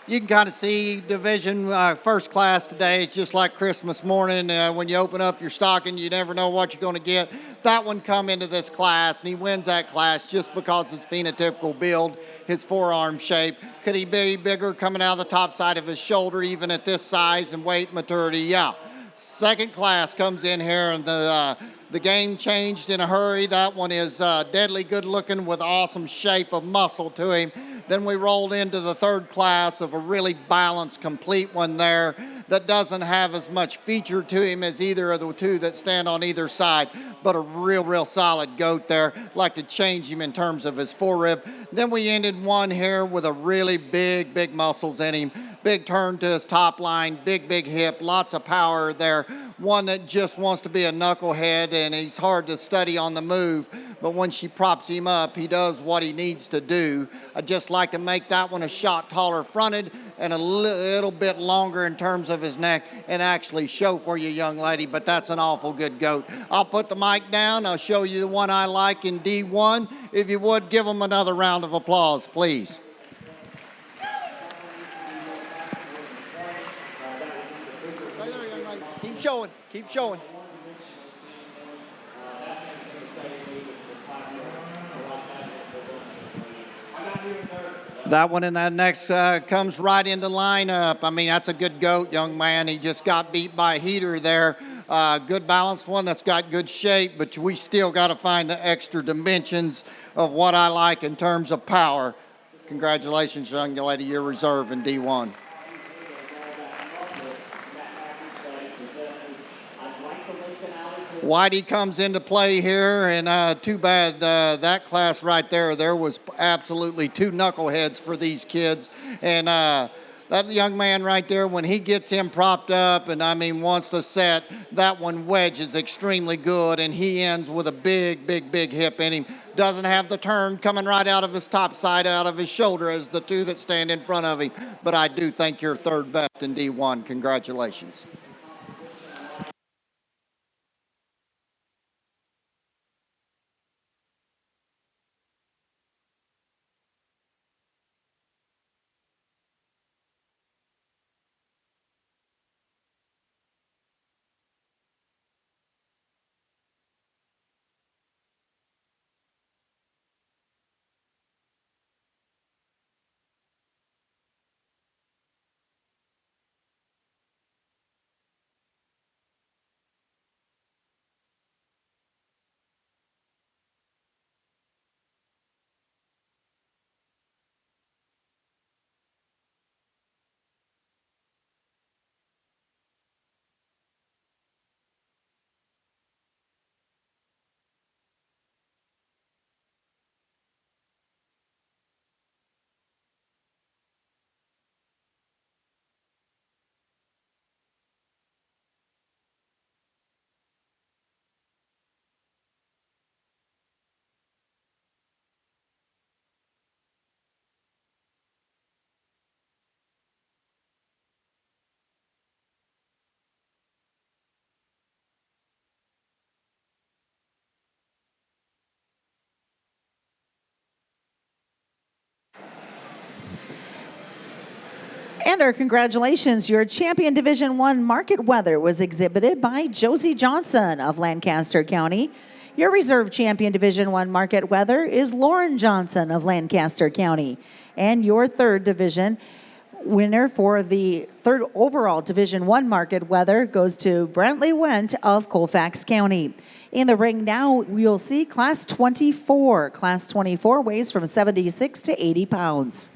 You can kind of see division first class today is just like Christmas morning. When you open up your stocking, you never know what you're going to get. That one come into this class, and he wins that class just because his phenotypical build, his forearm shape. Could he be bigger coming out of the top side of his shoulder, even at this size and weight maturity? Yeah. Second class comes in here, and the game changed in a hurry. That one is deadly good looking with awesome shape of muscle to him. Then we rolled into the third class of a really balanced, complete one there that doesn't have as much feature to him as either of the two that stand on either side, but a real solid goat there. Like to change him in terms of his forerib. Then we ended one here with a really big muscles in him. Big turn to his top line, big hip, lots of power there. One that just wants to be a knucklehead, and he's hard to study on the move. But when she props him up, he does what he needs to do. I'd just like to make that one a shot taller fronted and a little bit longer in terms of his neck and actually show for you, young lady. But that's an awful good goat. I'll put the mic down. I'll show you the one I like in D1. If you would, give them another round of applause, please. Keep showing. Keep showing. That one and that next comes right into lineup. I mean, that's a good goat, young man. He just got beat by a heater there. Good balanced one that's got good shape, but we still got to find the extra dimensions of what I like in terms of power. Congratulations, young lady. You're reserve in D1. Whitey comes into play here, and too bad that class right there was absolutely two knuckleheads for these kids. And that young man right there, when he gets him propped up and, I mean, wants to set, that one wedge is extremely good, and he ends with a big hip in him. Doesn't have the turn coming right out of his top side, out of his shoulder as the two that stand in front of him. But I do think you're third best in D1. Congratulations. And our congratulations, your champion Division I market weather was exhibited by Josie Johnson of Lancaster County. Your reserve champion Division I market weather is Lauren Johnson of Lancaster County. And your third division winner for the third overall Division I market weather goes to Brantley Went of Colfax County. In the ring now, you'll see Class 24. Class 24 weighs from 76 to 80 pounds.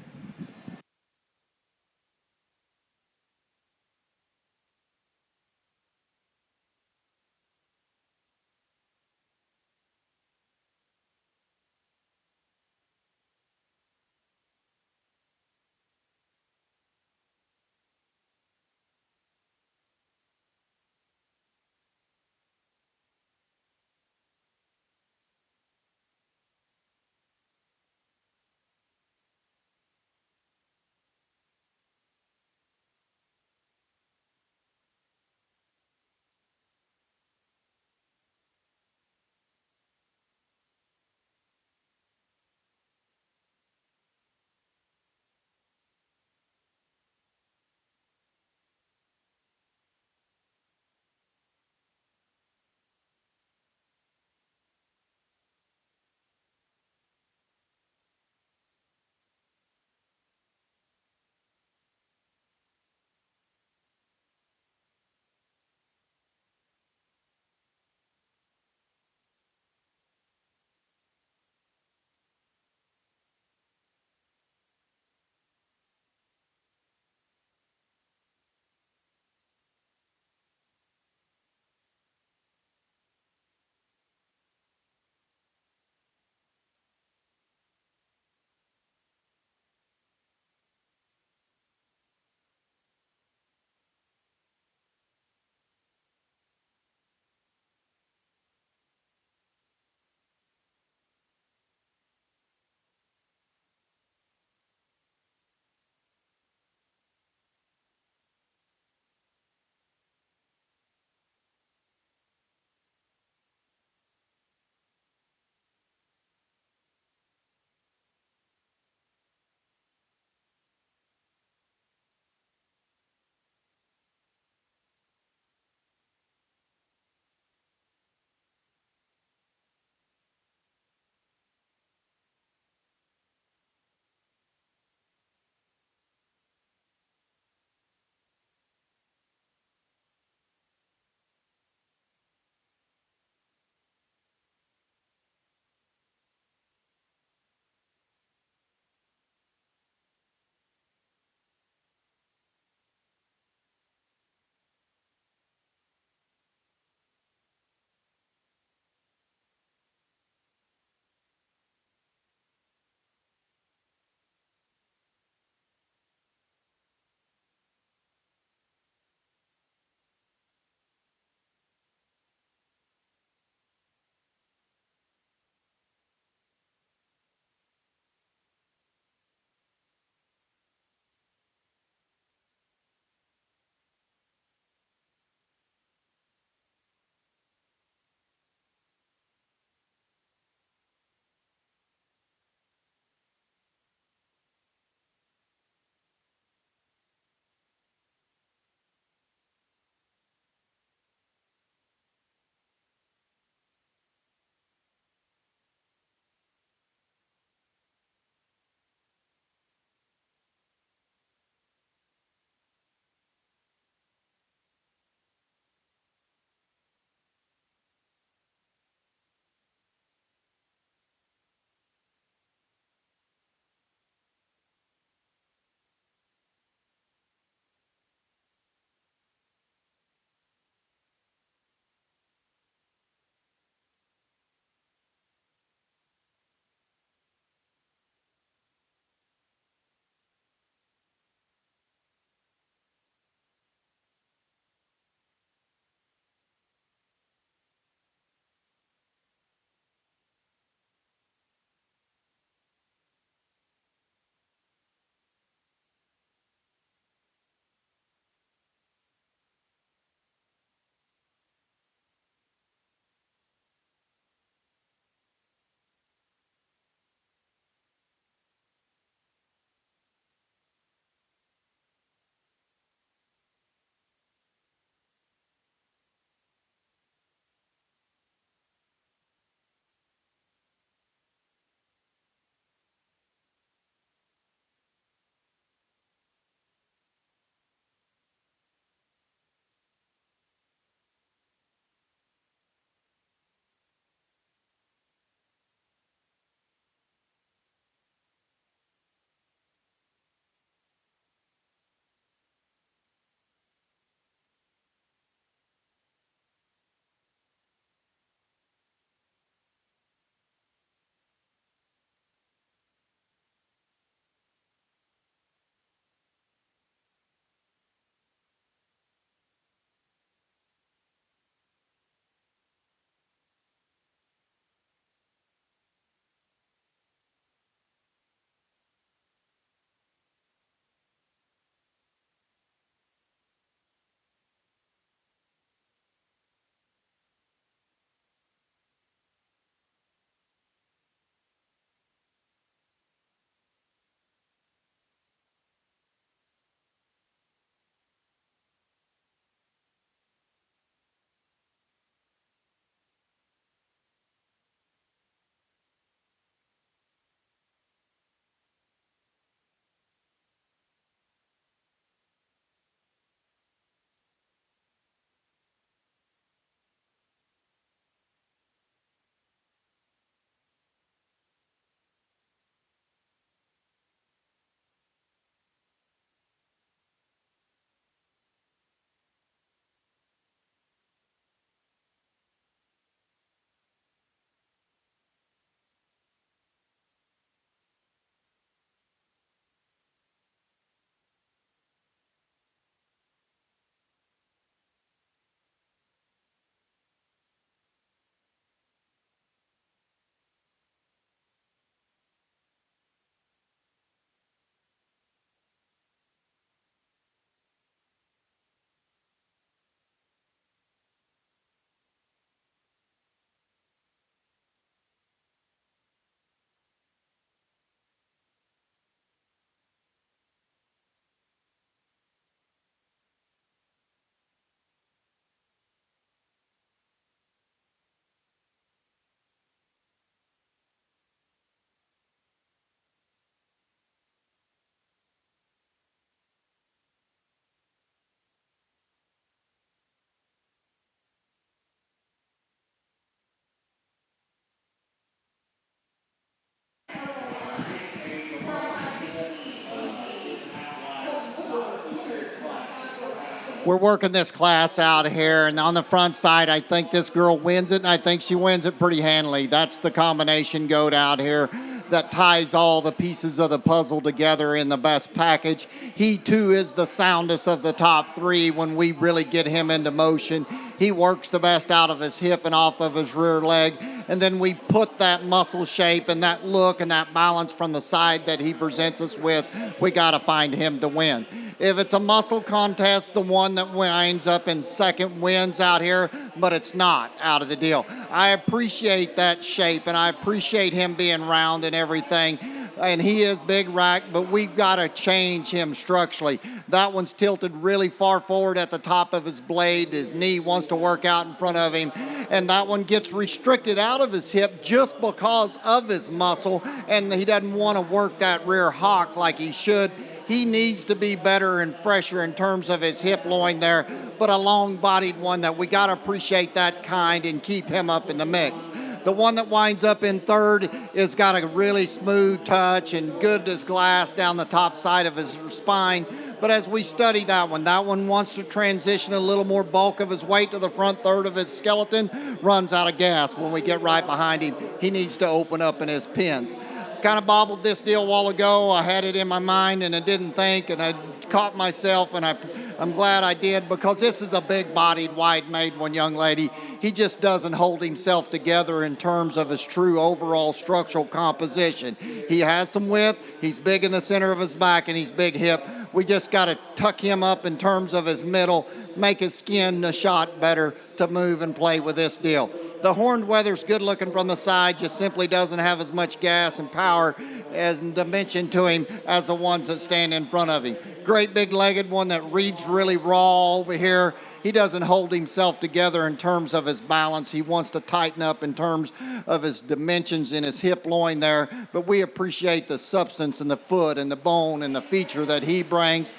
we're working this class out here, and on the front side, I think this girl wins it, and I think she wins it pretty handily. That's the combination goat out here that ties all the pieces of the puzzle together in the best package. He too is the soundest of the top three when we really get him into motion. He works the best out of his hip and off of his rear leg, and then we put that muscle shape and that look and that balance from the side that he presents us with. We got to find him to win. If it's a muscle contest, the one that winds up in second wins out here, but it's not out of the deal. I appreciate that shape, and I appreciate him being round and everything. And he is big rack, but we've got to change him structurally. That one's tilted really far forward at the top of his blade. His knee wants to work out in front of him. And that one gets restricted out of his hip just because of his muscle, and he doesn't want to work that rear hock like he should. He needs to be better and fresher in terms of his hip loin there, but a long-bodied one that we got to appreciate that kind and keep him up in the mix. The one that winds up in third has got a really smooth touch and good as glass down the top side of his spine. But as we study that one wants to transition a little more bulk of his weight to the front third of his skeleton, runs out of gas when we get right behind him. He needs to open up in his pins. Kind of bobbled this deal a while ago. I had it in my mind and I didn't think, and I caught myself, and I'm glad I did, because this is a big-bodied, wide-made one, young lady. He just doesn't hold himself together in terms of his true overall structural composition. He has some width, he's big in the center of his back, and he's big hip. We just got to tuck him up in terms of his middle, make his skin a shot better to move and play with this deal. The horned weather's good looking from the side, just simply doesn't have as much gas and power as dimension to him as the ones that stand in front of him. Great big legged one that reads really raw over here. He doesn't hold himself together in terms of his balance. He wants to tighten up in terms of his dimensions in his hip loin there, but we appreciate the substance and the foot and the bone and the feature that he brings.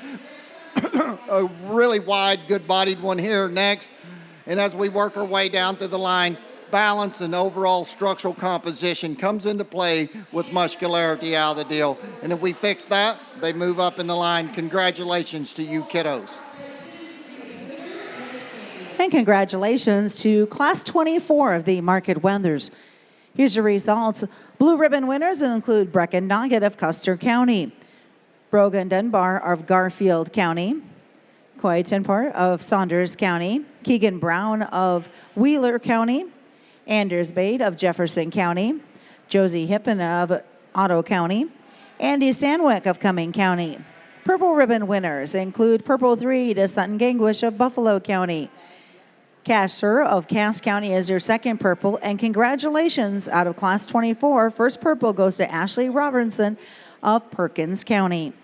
A really wide, good-bodied one here next. And as we work our way down through the line, balance and overall structural composition comes into play with muscularity out of the deal. And if we fix that, they move up in the line. Congratulations to you kiddos. And congratulations to Class 24 of the Market Weathers. Here's your results. Blue ribbon winners include Brecken Nugget of Custer County, Brogan Dunbar of Garfield County, Coy Tenport of Saunders County, Keegan Brown of Wheeler County, Anders Bate of Jefferson County, Josie Hippen of Otto County, Andy Stanwyck of Cumming County. Purple ribbon winners include Purple 3 to Sutton Gangwish of Buffalo County. Casher of Cass County is your second purple, and congratulations out of Class 24. First purple goes to Ashley Robinson of Perkins County.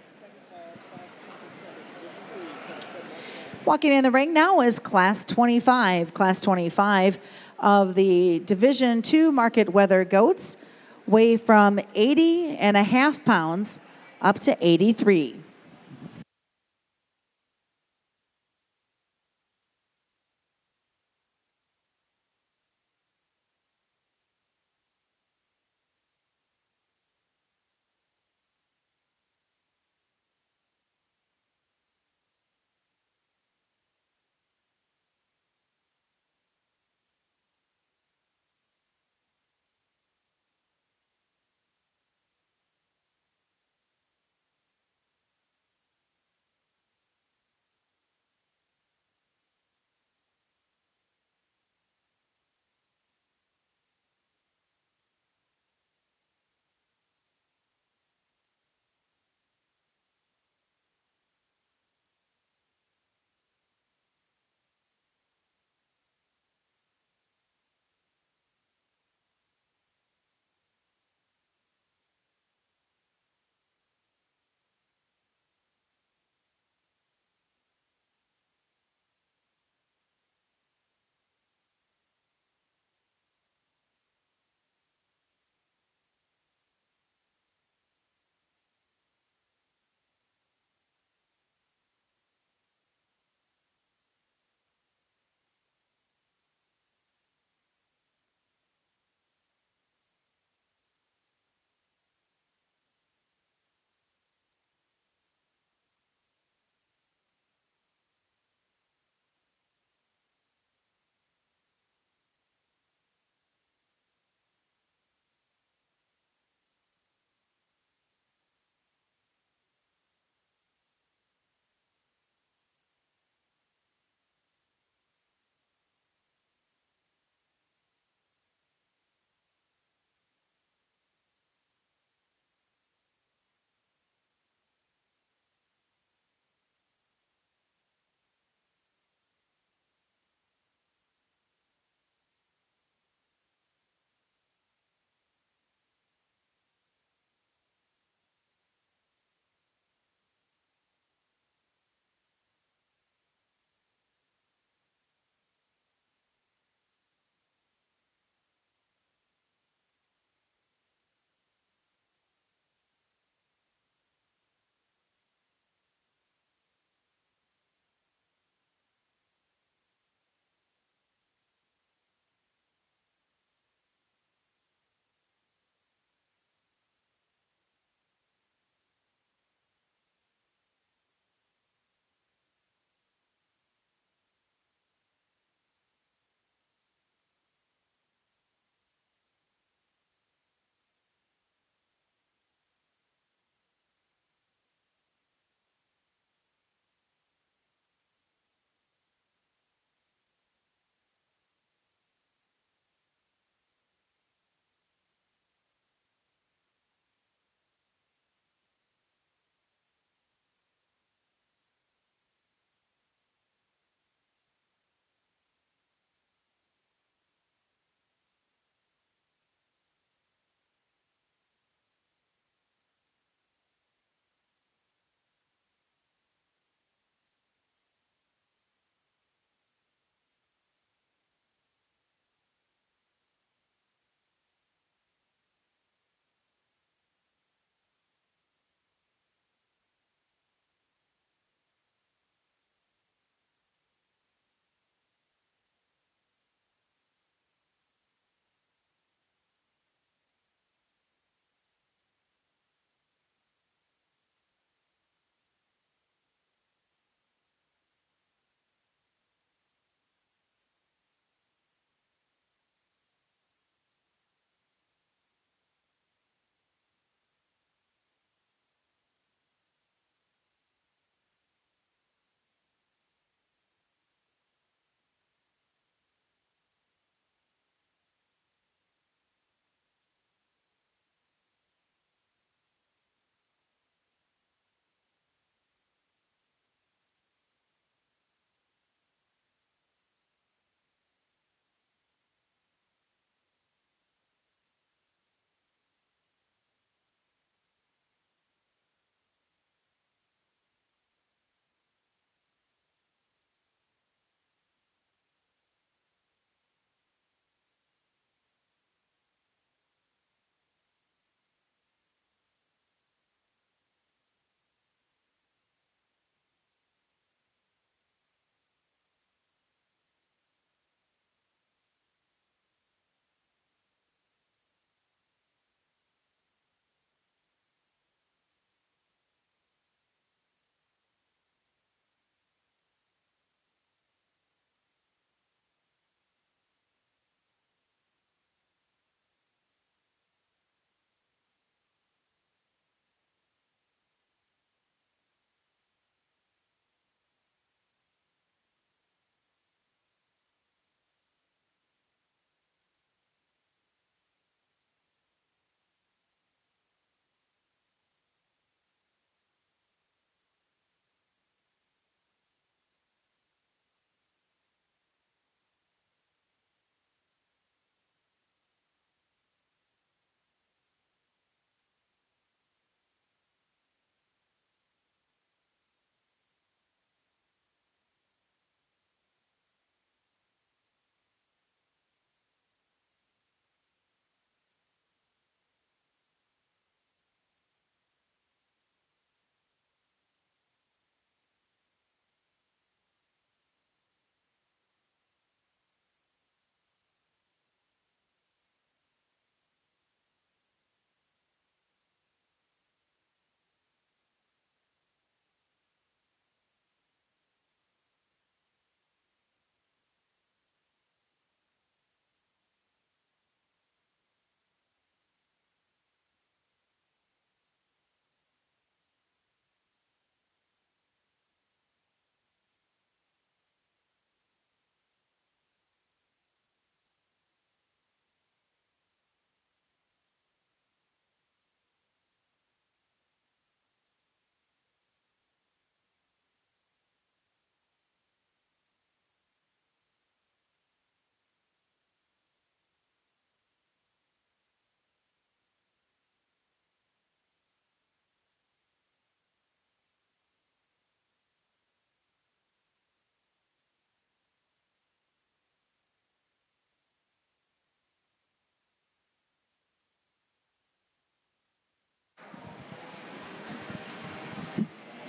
Walking in the ring now is Class 25. Class 25 of the Division II Market Weather Goats weigh from 80.5 pounds up to 83.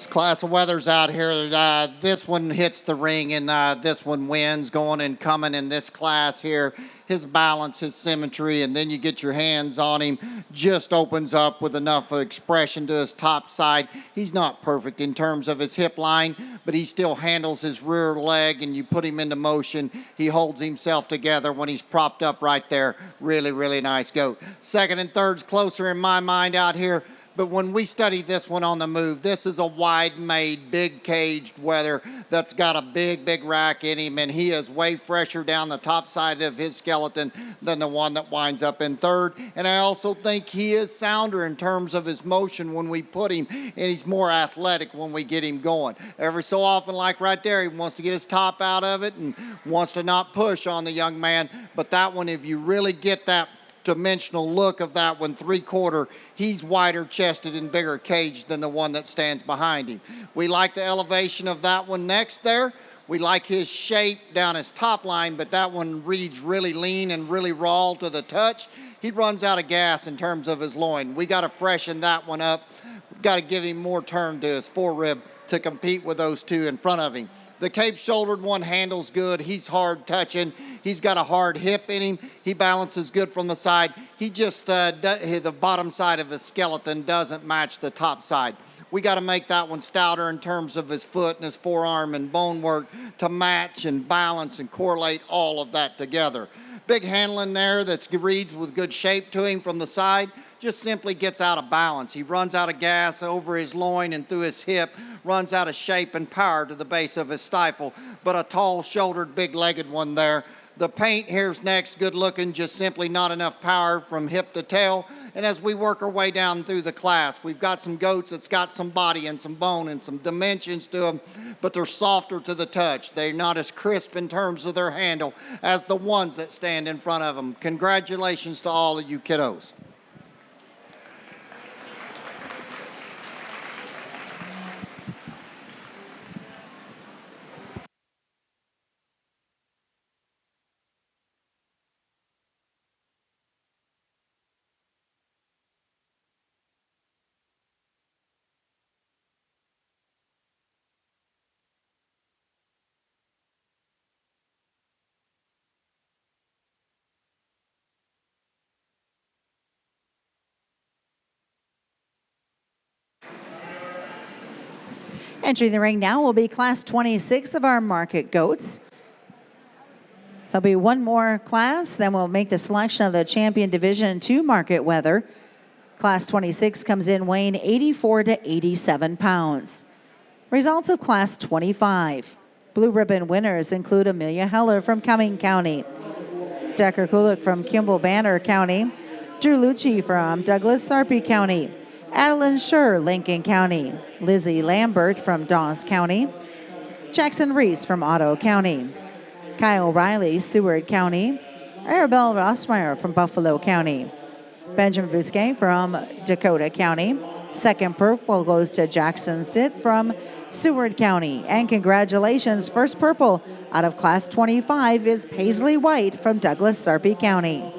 Class of weathers out here. This one hits the ring and this one wins going and coming in this class here. His balance, his symmetry, and then you get your hands on him, just opens up with enough expression to his top side. He's not perfect in terms of his hip line, but he still handles his rear leg, and you put him into motion. He holds himself together when he's propped up right there. Really, really nice goat. Second and third's closer in my mind out here. But when we study this one on the move, this is a wide-made, big-caged wether that's got a big, big rack in him, and he is way fresher down the top side of his skeleton than the one that winds up in third. And I also think he is sounder in terms of his motion when we put him, and he's more athletic when we get him going. Every so often, like right there, he wants to get his top out of it and wants to not push on the young man. But that one, if you really get that dimensional look of that one, 3/4, he's wider chested and bigger caged than the one that stands behind him. We like the elevation of that one next there. We like his shape down his top line, but that one reads really lean and really raw to the touch. He runs out of gas in terms of his loin. We got to freshen that one up. We've got to give him more turn to his forerib to compete with those two in front of him. The cape-shouldered one handles good. He's hard touching. He's got a hard hip in him. He balances good from the side. He just, the bottom side of his skeleton doesn't match the top side. We got to make that one stouter in terms of his foot and his forearm and bone work to match and balance and correlate all of that together. Big handling there that reads with good shape to him from the side. Just simply gets out of balance. He runs out of gas over his loin and through his hip, runs out of shape and power to the base of his stifle, but a tall-shouldered, big-legged one there. The paint here's next, good looking, just simply not enough power from hip to tail. And as we work our way down through the class, we've got some goats that's got some body and some bone and some dimensions to them, but they're softer to the touch. They're not as crisp in terms of their handle as the ones that stand in front of them. Congratulations to all of you kiddos. Entering the ring now will be Class 26 of our market goats. There'll be one more class, then we'll make the selection of the champion division to market weather. Class 26 comes in weighing 84 to 87 pounds. Results of Class 25. Blue ribbon winners include Amelia Heller from Cumming County, Decker Kulik from Kimball Banner County, Drew Lucci from Douglas Sarpy County, Adeline Schur, Lincoln County, Lizzie Lambert from Dawes County, Jackson Reese from Otto County, Kyle Riley, Seward County, Arabelle Rossmeyer from Buffalo County, Benjamin Biscay from Dakota County. Second purple goes to Jackson Stitt from Seward County. And congratulations, first purple out of Class 25 is Paisley White from Douglas Sarpy County.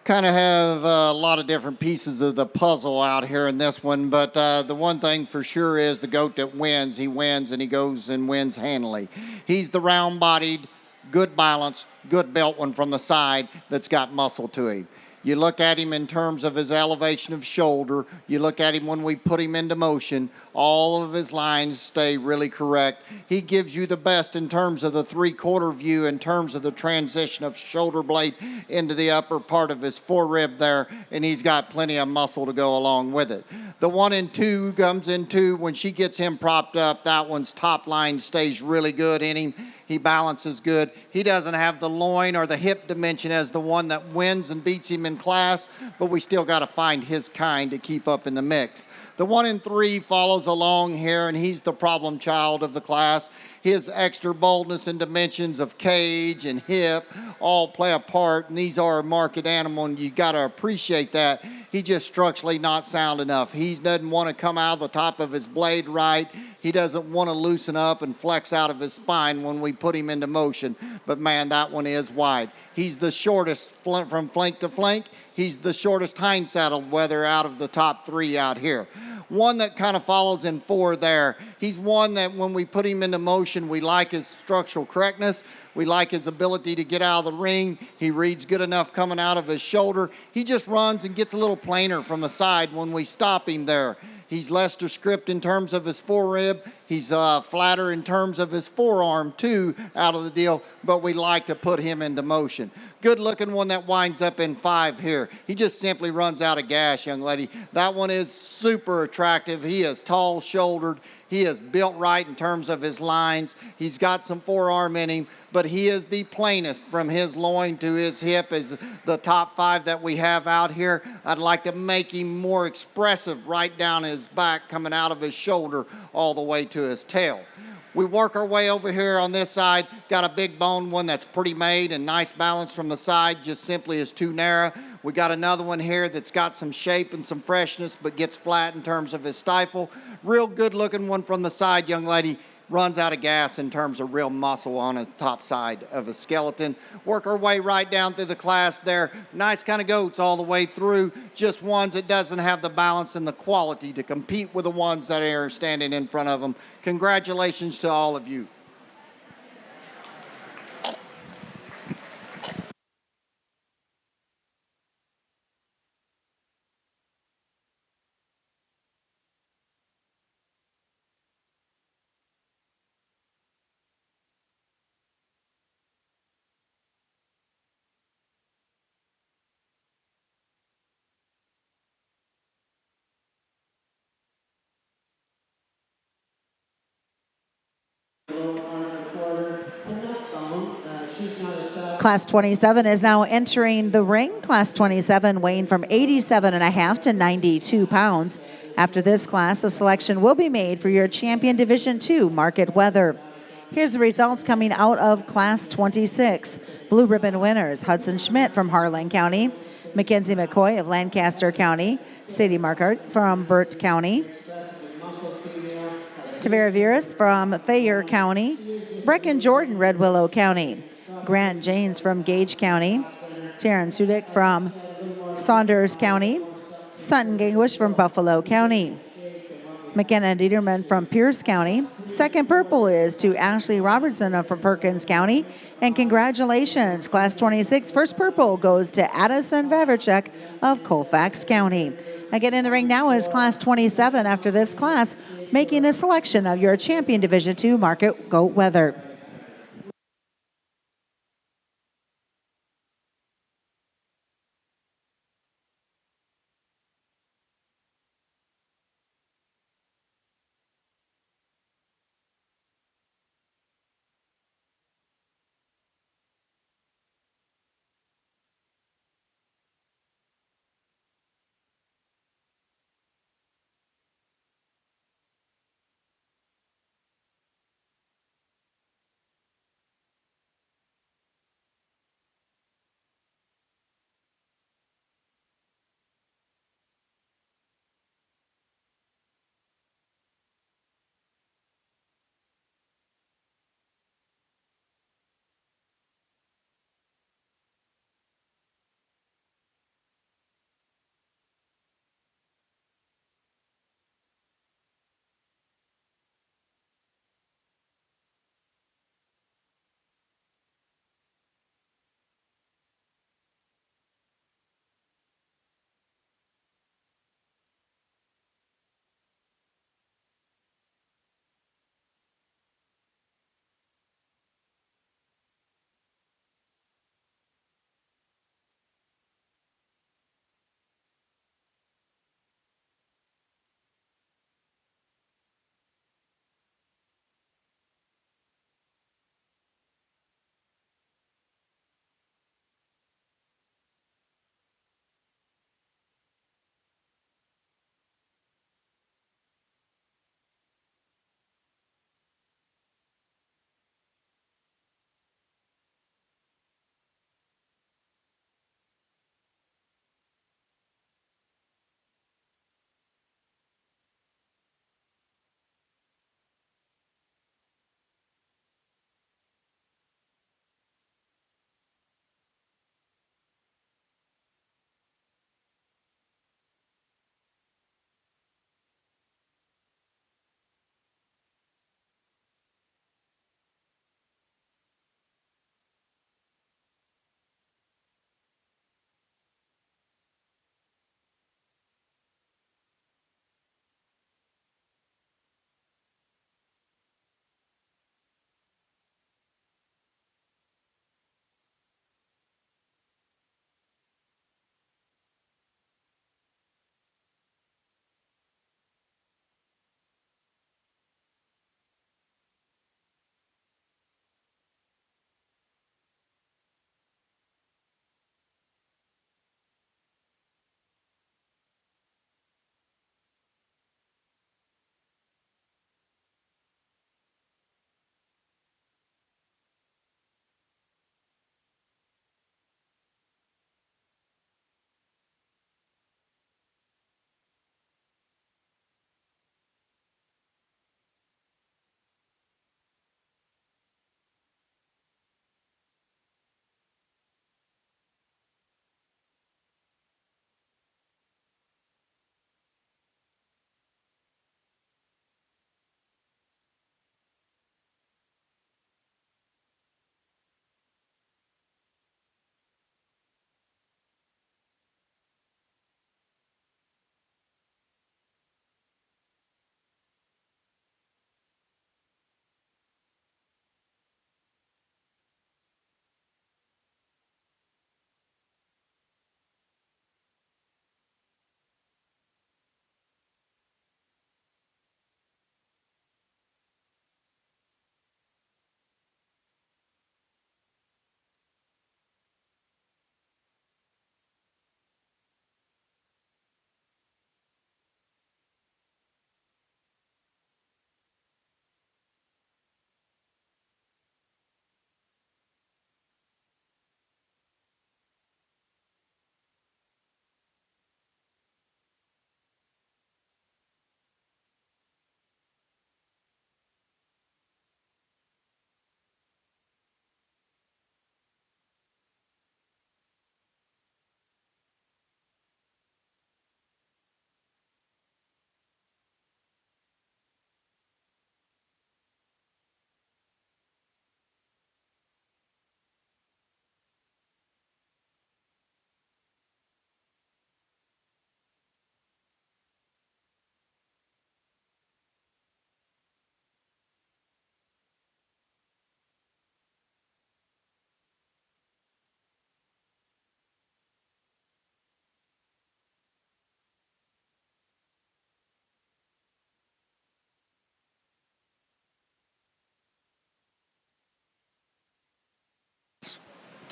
kind of have a lot of different pieces of the puzzle out here in this one, but the one thing for sure is the goat that wins, he wins and he goes and wins handily. He's the round-bodied, good balance, good built one from the side that's got muscle to him. You look at him in terms of his elevation of shoulder. You look at him when we put him into motion. All of his lines stay really correct. He gives you the best in terms of the three-quarter view, in terms of the transition of shoulder blade into the upper part of his forerib there, and he's got plenty of muscle to go along with it. The 1 and 2 comes into when she gets him propped up. That one's top line stays really good in him. He balances good. He doesn't have the loin or the hip dimension as the one that wins and beats him in class, but we still got to find his kind to keep up in the mix. The 1 and 3 follows along here, and he's the problem child of the class. His extra boldness and dimensions of cage and hip all play a part, and these are a market animal, and you got to appreciate that. He just structurally not sound enough. He doesn't want to come out of the top of his blade right. He doesn't want to loosen up and flex out of his spine when we put him into motion. But man, that one is wide. He's the shortest from flank to flank. He's the shortest hind saddle wether out of the top 3 out here. One that kind of follows in 4 there. He's one that when we put him into motion, we like his structural correctness. We like his ability to get out of the ring. He reads good enough coming out of his shoulder. He just runs and gets a little plainer from the side when we stop him there. He's less descript in terms of his forerib. He's flatter in terms of his forearm, too, out of the deal, but we like to put him into motion. Good-looking one that winds up in 5 here. He just simply runs out of gas, young lady. That one is super attractive. He is tall-shouldered. He is built right in terms of his lines. He's got some forearm in him, but he is the plainest from his loin to his hip is the top 5 that we have out here. I'd like to make him more expressive right down his back, coming out of his shoulder all the way to his tail. We work our way over here on this side. Got a big bone one that's pretty made and nice balance from the side, just simply is too narrow. We got another one here that's got some shape and some freshness, but gets flat in terms of his stifle. Real good looking one from the side, young lady. Runs out of gas in terms of real muscle on the top side of a skeleton. Work our way right down through the class there. Nice kind of goats all the way through. Just ones that doesn't have the balance and the quality to compete with the ones that are standing in front of them. Congratulations to all of you. Class 27 is now entering the ring. Class 27 weighing from 87.5 to 92 pounds. After this class, a selection will be made for your Champion Division II market weather. Here's the results coming out of Class 26. Blue ribbon winners, Hudson Schmidt from Harlan County, Mackenzie McCoy of Lancaster County, Sadie Markart from Burt County, Tavera Veras from Thayer County, Brecken Jordan, Red Willow County, Grant Janes from Gage County, Taryn Sudik from Saunders County, Sutton Gangwish from Buffalo County, McKenna Dieterman from Pierce County. Second purple is to Ashley Robertson from Perkins County. And congratulations, Class 26. First purple goes to Addison Vavricek of Colfax County. Again, in the ring now is Class 27 after this class, making the selection of your Champion Division II market goat weather.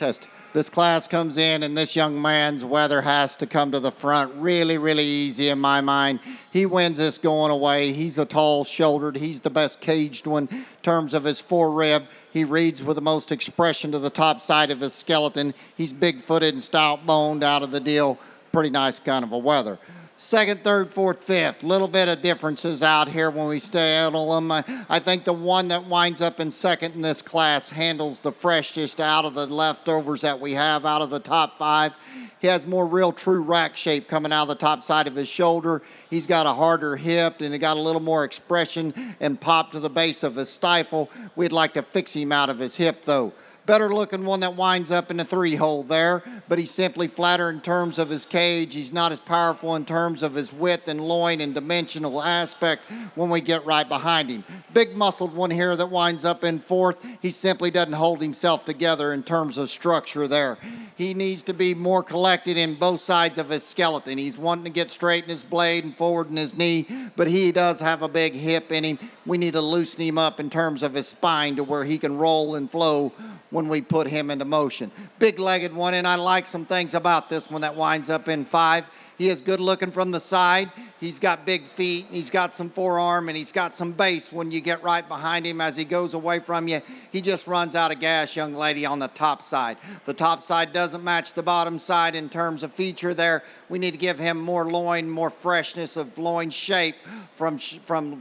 contest. This class comes in, and this young man's weather has to come to the front. Really, really easy in my mind. He wins this going away. He's a tall-shouldered. He's the best caged one in terms of his four-rib. He reads with the most expression to the top side of his skeleton. He's big-footed and stout-boned out of the deal. Pretty nice kind of a weather. Second, third, fourth, fifth. Little bit of differences out here when we handle them. I think the one that winds up in second in this class handles the freshest out of the leftovers that we have out of the top five. He has more real true rack shape coming out of the top side of his shoulder. He's got a harder hip and he got a little more expression and pop to the base of his stifle. We'd like to fix him out of his hip though. Better looking one that winds up in the three hole there, but he's simply flatter in terms of his cage. He's not as powerful in terms of his width and loin and dimensional aspect when we get right behind him. Big muscled one here that winds up in fourth. He simply doesn't hold himself together in terms of structure there. He needs to be more collected in both sides of his skeleton. He's wanting to get straight in his blade and forward in his knee, but he does have a big hip in him. We need to loosen him up in terms of his spine to where he can roll and flow when we put him into motion. Big-legged one, and I like some things about this one that winds up in five. He is good looking from the side. He's got big feet, he's got some forearm, and he's got some base when you get right behind him as he goes away from you. He just runs out of gas, young lady, on the top side. The top side doesn't match the bottom side in terms of feature there. We need to give him more loin, more freshness of loin shape from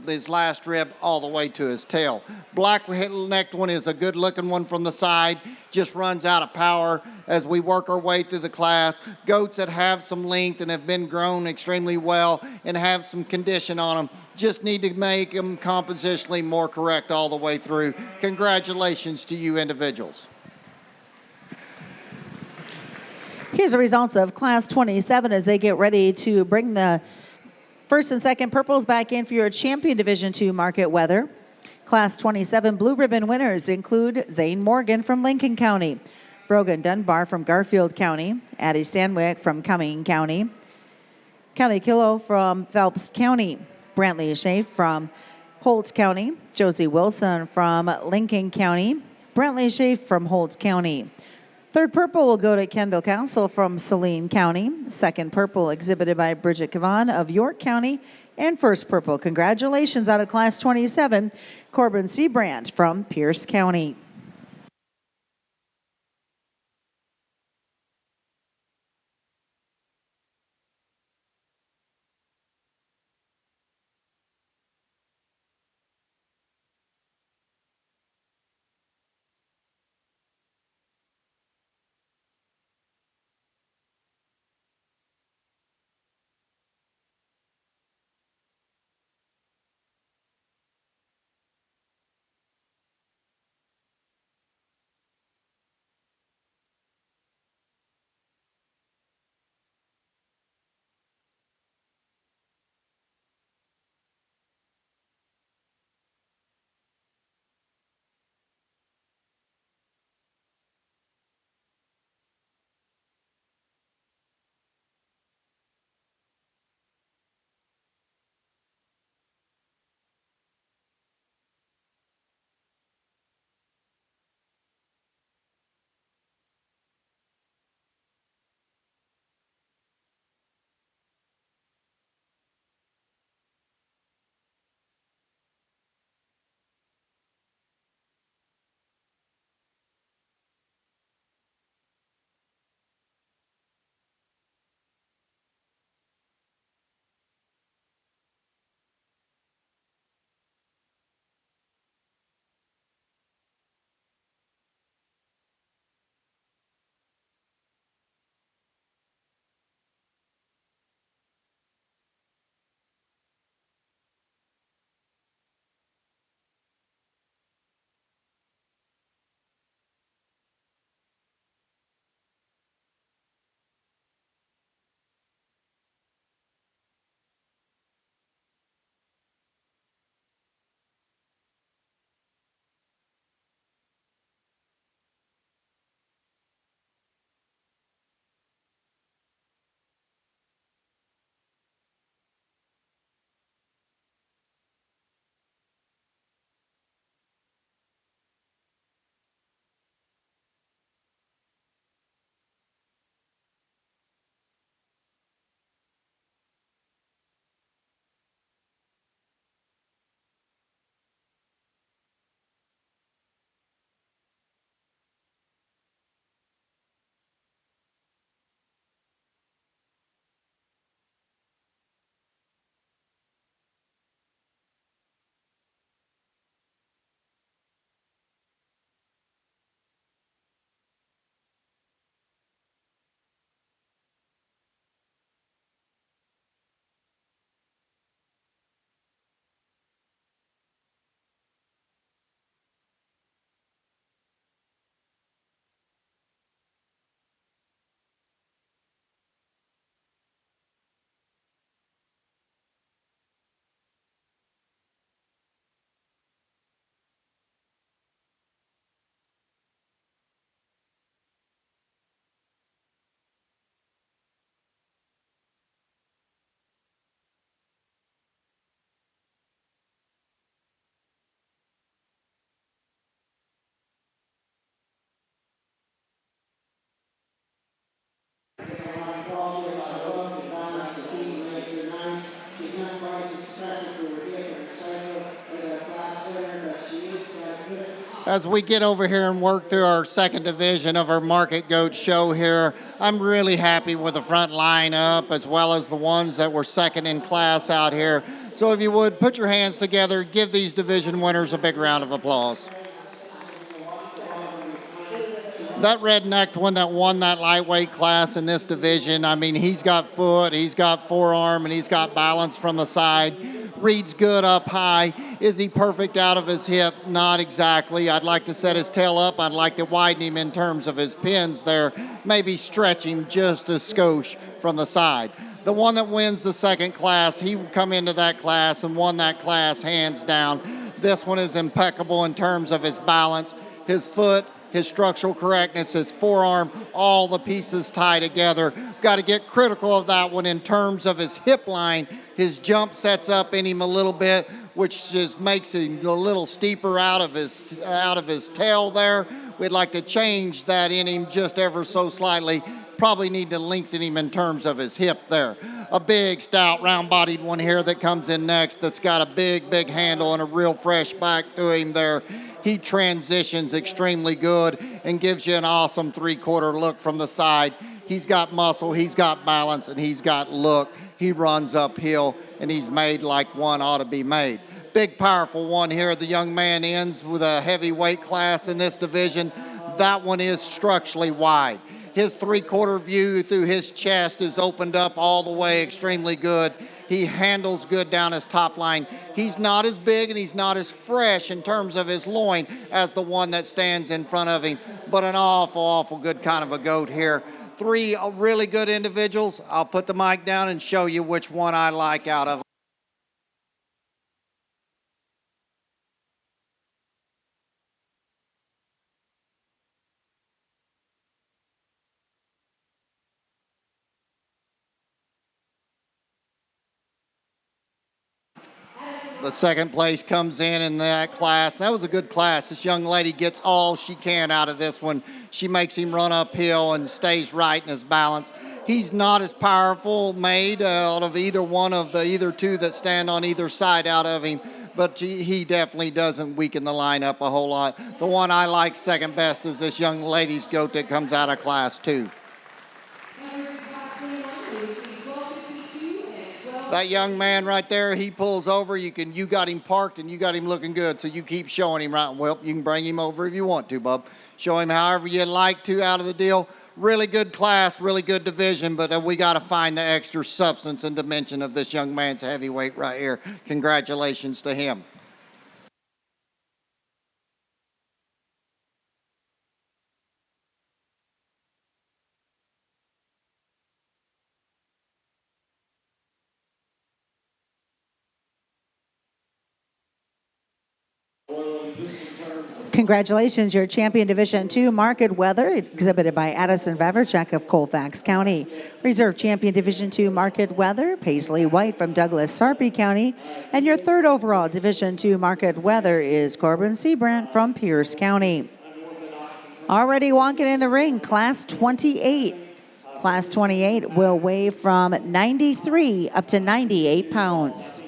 his last rib all the way to his tail. Black-necked one is a good-looking one from the side. Just runs out of power as we work our way through the class. Goats that have some length and have been grown extremely well and have some condition on them just need to make them compositionally more correct all the way through. Congratulations to you individuals. Here's the results of Class 27 as they get ready to bring the first and second purples back in for your champion Division II market weather. Class 27 blue ribbon winners include Zane Morgan from Lincoln County, Brogan Dunbar from Garfield County, Addie Stanwyck from Cumming County, Kelly Killo from Phelps County, Brantley Schaaf from Holt County, Josie Wilson from Lincoln County, Brantley Schaaf from Holt County. Third purple will go to Kendall Castle from Saline County. Second purple exhibited by Bridget Cavan of York County. And first purple, congratulations out of Class 27, Corbin Seabrand from Pierce County. As we get over here and work through our second division of our Market Goat show here, I'm really happy with the front lineup as well as the ones that were second in class out here. So if you would, put your hands together, give these division winners a big round of applause. That rednecked one that won that lightweight class in this division, I mean, he's got foot, he's got forearm, and he's got balance from the side. Reads good up high. Is he perfect out of his hip? Not exactly. I'd like to set his tail up. I'd like to widen him in terms of his pins there. Maybe stretch him just a skosh from the side. The one that wins the second class, he will come into that class and won that class hands down. This one is impeccable in terms of his balance, his foot, his structural correctness, his forearm, all the pieces tie together. Got to get critical of that one in terms of his hip line. His jump sets up in him a little bit, which just makes him a little steeper out of his tail there. We'd like to change that in him just ever so slightly. Probably need to lengthen him in terms of his hip there. A big, stout, round-bodied one here that comes in next that's got a big, big handle and a real fresh back to him there. He transitions extremely good and gives you an awesome three-quarter look from the side. He's got muscle, he's got balance, and he's got look. He runs uphill, and he's made like one ought to be made. Big, powerful one here. The young man ends with a heavyweight class in this division. That one is structurally wide. His three-quarter view through his chest is opened up all the way extremely good. He handles good down his top line. He's not as big and he's not as fresh in terms of his loin as the one that stands in front of him, but an awful, awful good kind of a goat here. Three really good individuals. I'll put the mic down and show you which one I like out of them. The second place comes in that class. That was a good class. This young lady gets all she can out of this one. She makes him run uphill and stays right in his balance. He's not as powerful made out of either one of the either two that stand on either side out of him, but he definitely doesn't weaken the lineup a whole lot. The one I like second best is this young lady's goat that comes out of class 2. That young man right there, he pulls over. You got him parked and you got him looking good, so you keep showing him right. Well, you can bring him over if you want to, bub. Show him however you'd like to out of the deal. Really good class, really good division, but we got to find the extra substance and dimension of this young man's heavyweight right here. Congratulations to him. Congratulations, your champion Division II Market Weather, exhibited by Addison Vavrchek of Colfax County. Reserve champion Division II Market Weather, Paisley White from Douglas Sarpy County. And your third overall Division II Market Weather is Corbin Seabrant from Pierce County. Already walking in the ring, Class 28. Class 28 will weigh from 93 up to 98 pounds.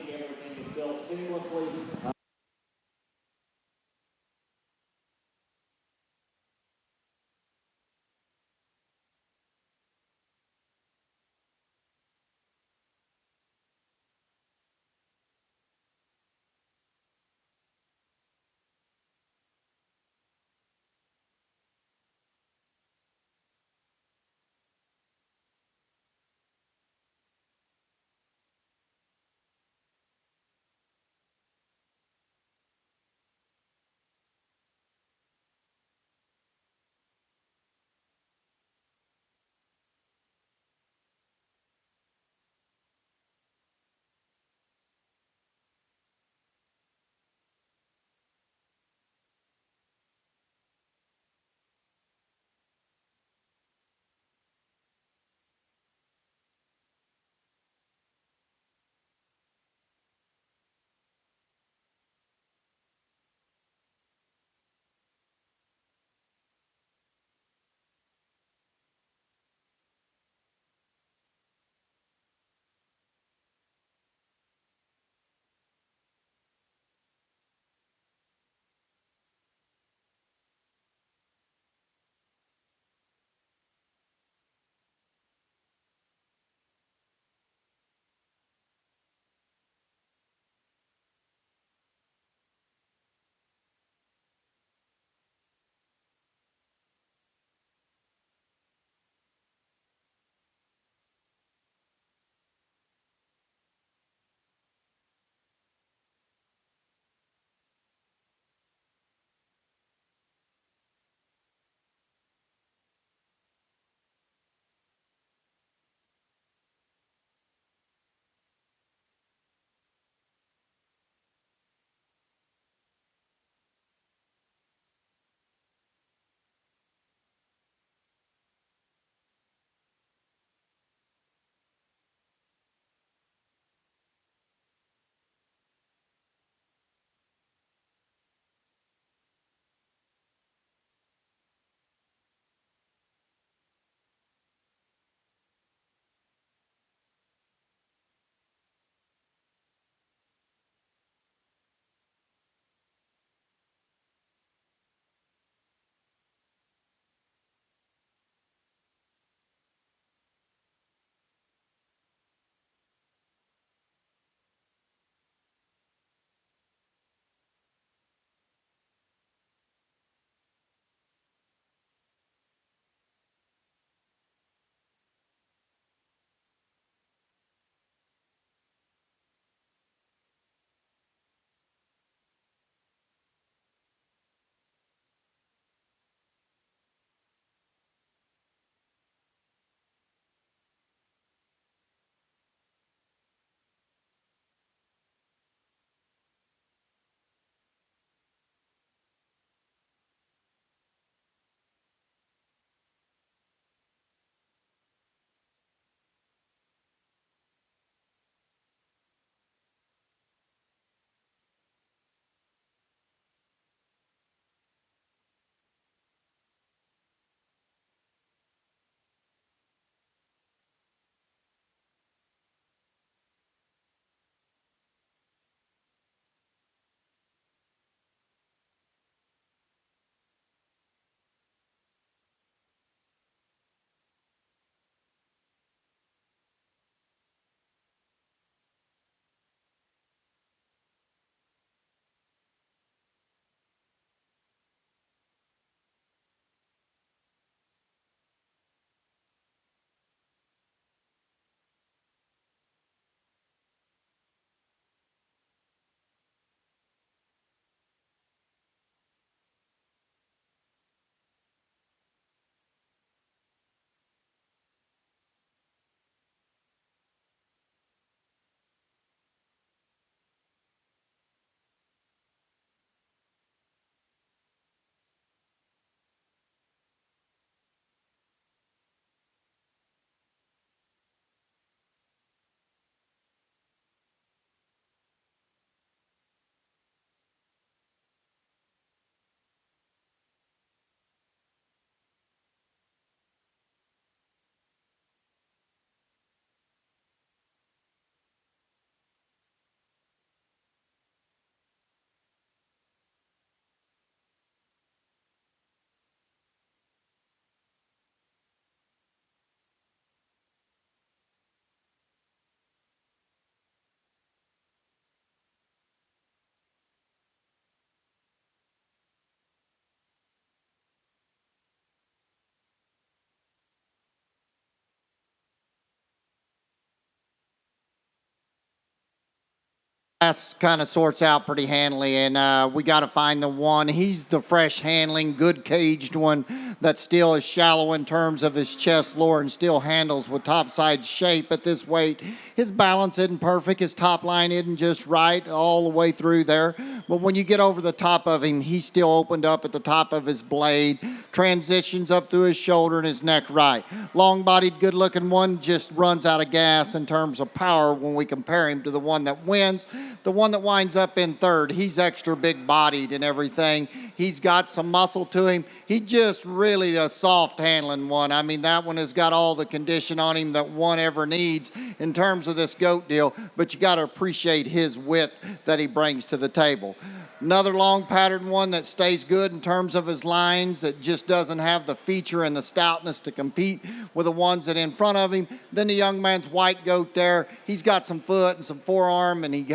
Class kind of sorts out pretty handily, and we got to find the one. He's the fresh handling, good caged one that still is shallow in terms of his chest floor and still handles with topside shape at this weight. His balance isn't perfect. His top line isn't just right all the way through there. But when you get over the top of him, he's still opened up at the top of his blade, transitions up through his shoulder and his neck right. Long bodied, good looking one just runs out of gas in terms of power when we compare him to the one that wins. The one that winds up in third, he's extra big bodied and everything. He's got some muscle to him. He just really a soft handling one. I mean, that one has got all the condition on him that one ever needs in terms of this goat deal, but you got to appreciate his width that he brings to the table. Another long pattern one that stays good in terms of his lines, that just doesn't have the feature and the stoutness to compete with the ones that in front of him. Then the young man's white goat there. He's got some foot and some forearm, and he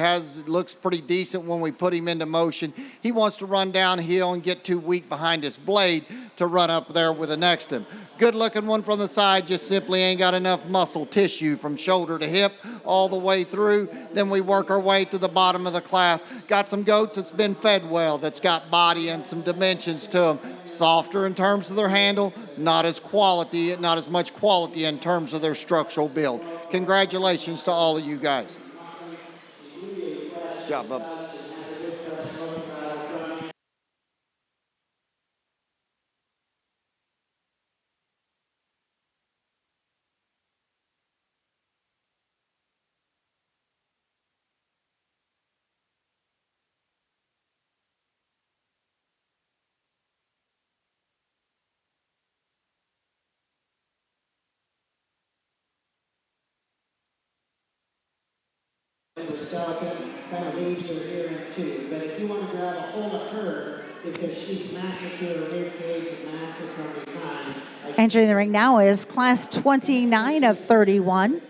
looks pretty decent when we put him into motion. He wants to run downhill and get too weak behind his blade to run up there with the next to him. Good looking one from the side, just simply ain't got enough muscle tissue from shoulder to hip all the way through. Then we work our way to the bottom of the class. Got some goats that's been fed well, that's got body and some dimensions to them. Softer in terms of their handle, not as much quality in terms of their structural build. Congratulations to all of you guys. Good job, bub. Skeleton kind of leaves her ear in two. But if you want to grab a hold of her, because she's massive to her rib cage and massive from behind. Entering the ring now is class 29 of 31.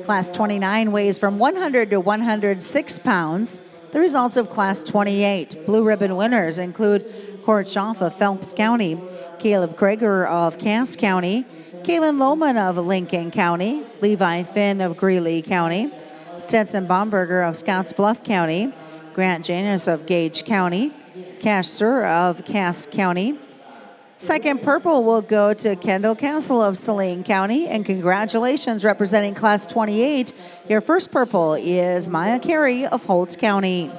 Class 29 weighs from 100 to 106 pounds. The results of class 28. Blue ribbon winners include Court Schaff of Phelps County, Caleb Krager of Cass County, Kalen Lohman of Lincoln County, Levi Finn of Greeley County, Stetson Bomberger of Scotts Bluff County, Grant Janus of Gage County, Cash Sur of Cass County. Second purple will go to Kendall Castle of Saline County, and congratulations representing class 28. Your first purple is Maya Carey of Holtz County.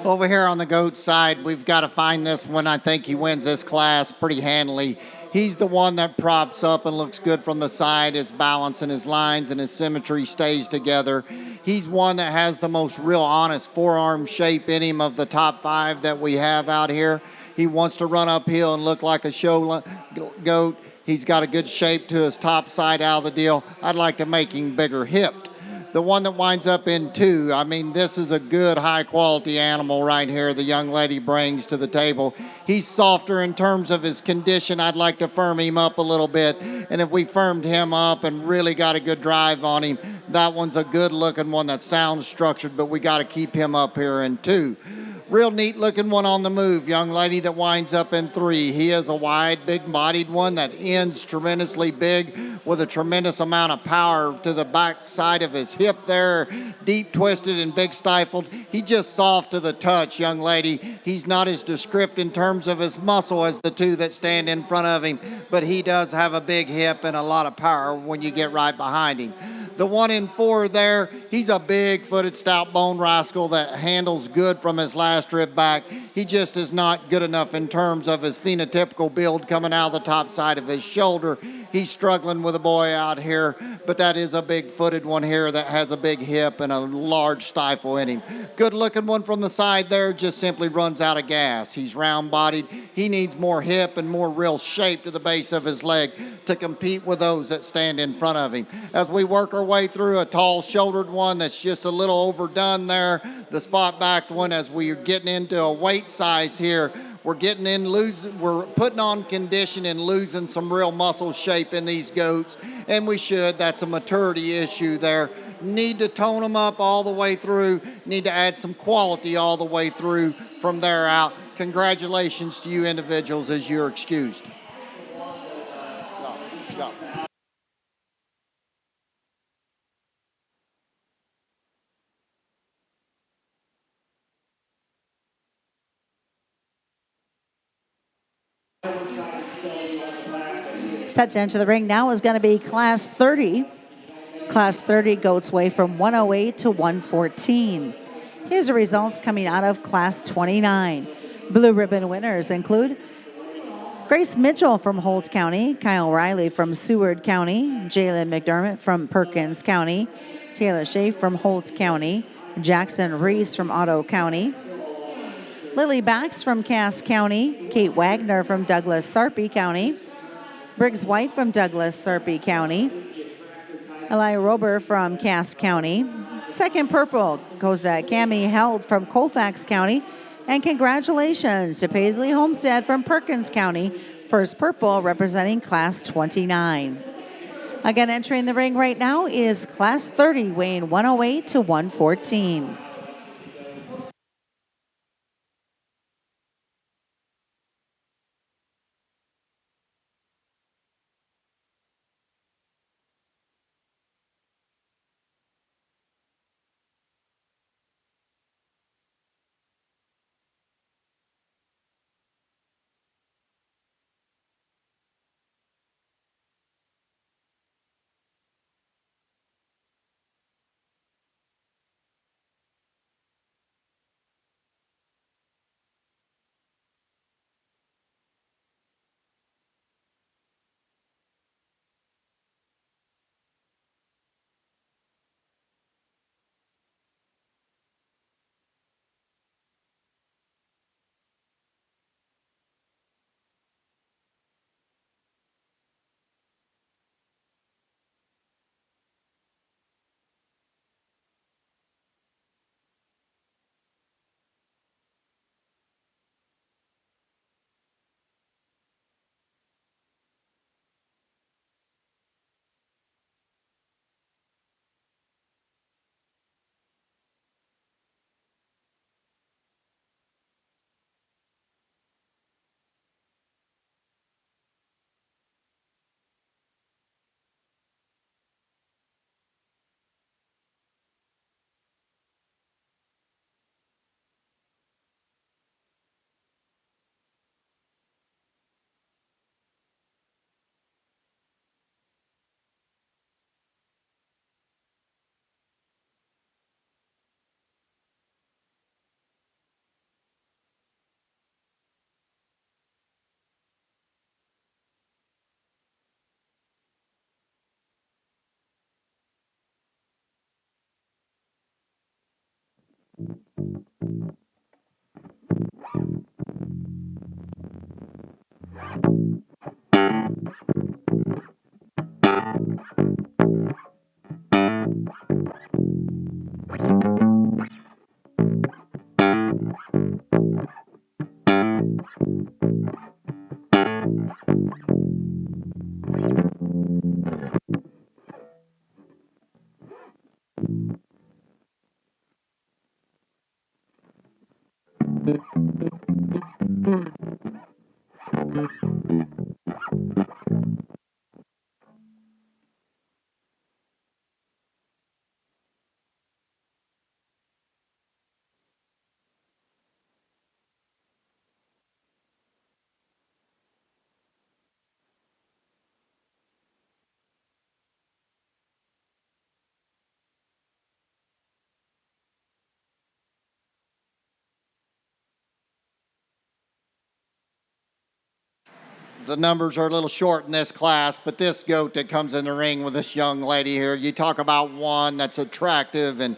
Over here on the goat side, we've got to find this one. I think he wins this class pretty handily. He's the one that props up and looks good from the side. His balance and his lines and his symmetry stays together. He's one that has the most real honest forearm shape in him of the top 5 that we have out here. He wants to run uphill and look like a show goat. He's got a good shape to his top side out of the deal. I'd like to make him bigger hipped. The one that winds up in 2, I mean, this is a good high quality animal right here the young lady brings to the table. He's softer in terms of his condition. I'd like to firm him up a little bit. And if we firmed him up and really got a good drive on him, that one's a good looking one that sounds structured, but we got to keep him up here in 2. Real neat looking one on the move, young lady that winds up in 3. He is a wide, big bodied one that ends tremendously big with a tremendous amount of power to the back side of his hip there, deep twisted and big stifled. He's just soft to the touch, young lady. He's not as descript in terms of his muscle as the 2 that stand in front of him, but he does have a big hip and a lot of power when you get right behind him. The one in 4 there, he's a big-footed, stout-boned rascal that handles good from his last rib back. He just is not good enough in terms of his phenotypical build coming out of the top side of his shoulder. He's struggling with a boy out here, but that is a big-footed one here that has a big hip and a large stifle in him. Good-looking one from the side there, just simply runs out of gas. He's round-bodied. He needs more hip and more real shape to the base of his leg to compete with those that stand in front of him. As we work our way through a tall-shouldered one that's just a little overdone there, the spot-backed one, as we're getting into a weight size here, we're putting on condition and losing some real muscle shape in these goats, and we should. That's a maturity issue there. Need to tone them up all the way through, need to add some quality all the way through from there out. Congratulations to you individuals as you're excused. Good job. Set to enter the ring now is going to be Class 30. Class 30 goats weigh from 108 to 114. Here's the results coming out of Class 29. Blue ribbon winners include Grace Mitchell from Holtz County, Kyle Riley from Seward County, Jalen McDermott from Perkins County, Taylor Schaaf from Holtz County, Jackson Reese from Otto County, Lily Bax from Cass County, Kate Wagner from Douglas Sarpy County, Briggs White from Douglas Sarpy County, Eli Rober from Cass County. Second purple goes to Cami Held from Colfax County. And congratulations to Paisley Homestead from Perkins County. First purple representing Class 29. Again, entering the ring right now is Class 30, weighing 108 to 114. The numbers are a little short in this class, but this goat that comes in the ring with this young lady here, you talk about one that's attractive and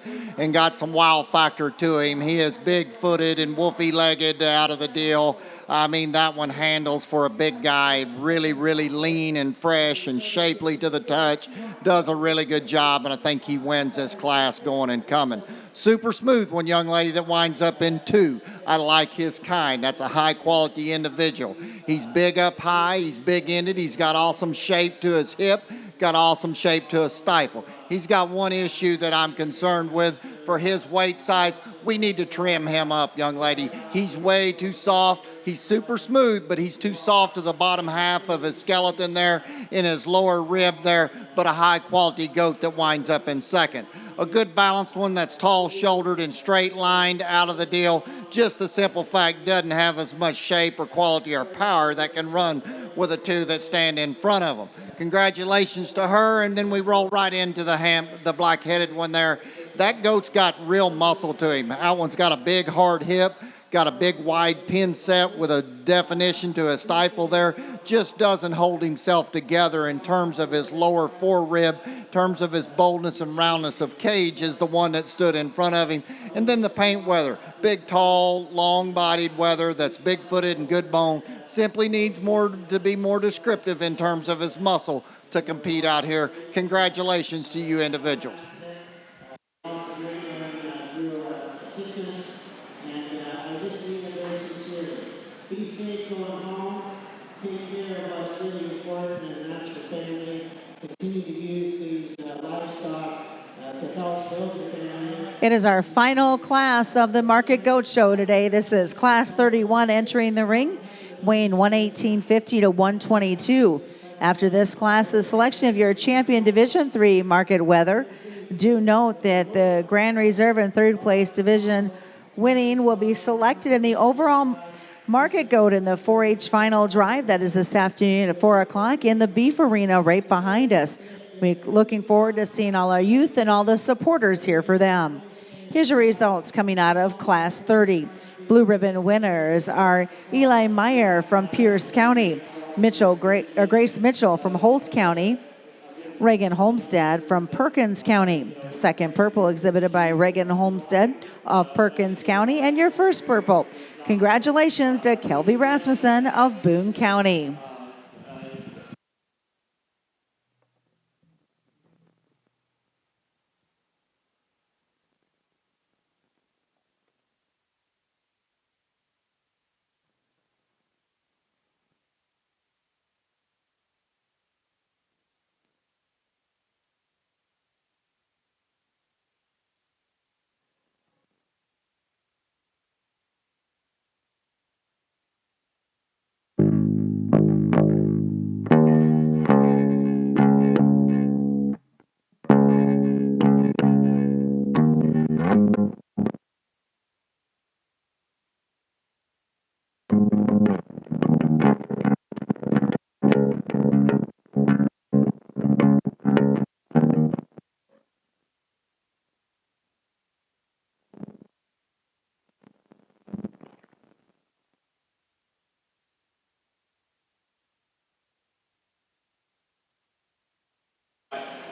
got some wow factor to him. He is big-footed and wolfy-legged out of the deal. I mean, that one handles for a big guy, really, really lean and fresh and shapely to the touch. Does a really good job, and I think he wins this class going and coming. Super smooth one young lady that winds up in 2. I like his kind. That's a high-quality individual. He's big up high. He's big-ended. He's got awesome shape to his hip. Got awesome shape to his stifle. He's got one issue that I'm concerned with for his weight size. We need to trim him up, young lady. He's way too soft. He's super smooth, but he's too soft to the bottom half of his skeleton there, in his lower rib there, but a high-quality goat that winds up in 2nd. A good balanced one that's tall-shouldered and straight-lined out of the deal. Just the simple fact doesn't have as much shape or quality or power that can run with the 2 that stand in front of him. Congratulations to her, and then we roll right into the black-headed one there. That goat's got real muscle to him. That one's got a big, hard hip, got a big, wide pin set with a definition to his stifle there. Just doesn't hold himself together in terms of his lower forerib, in terms of his boldness and roundness of cage is the one that stood in front of him. And then the paint weather, big, tall, long-bodied weather that's big-footed and good bone. Simply needs more to be more descriptive in terms of his muscle to compete out here. Congratulations to you individuals. Be safe going home. Take care of what's really important, and that's your family. Continue to use these livestock to help build your family. It is our final class of the Market Goat Show today. This is Class 31 entering the ring, weighing 118.50 to 122. After this class, the selection of your champion Division III market weather. Do note that the Grand Reserve and 3rd place division winning will be selected in the overall market goat in the 4-H final drive. That is this afternoon at 4 o'clock in the beef arena right behind us. We're looking forward to seeing all our youth and all the supporters here for them. Here's your results coming out of Class 30. Blue ribbon winners are Eli Meyer from Pierce County, Grace Mitchell from Holtz County, Reagan Homestead from Perkins County. 2nd purple exhibited by Reagan Homestead of Perkins County. And your 1st purple, congratulations to Kelby Rasmussen of Boone County.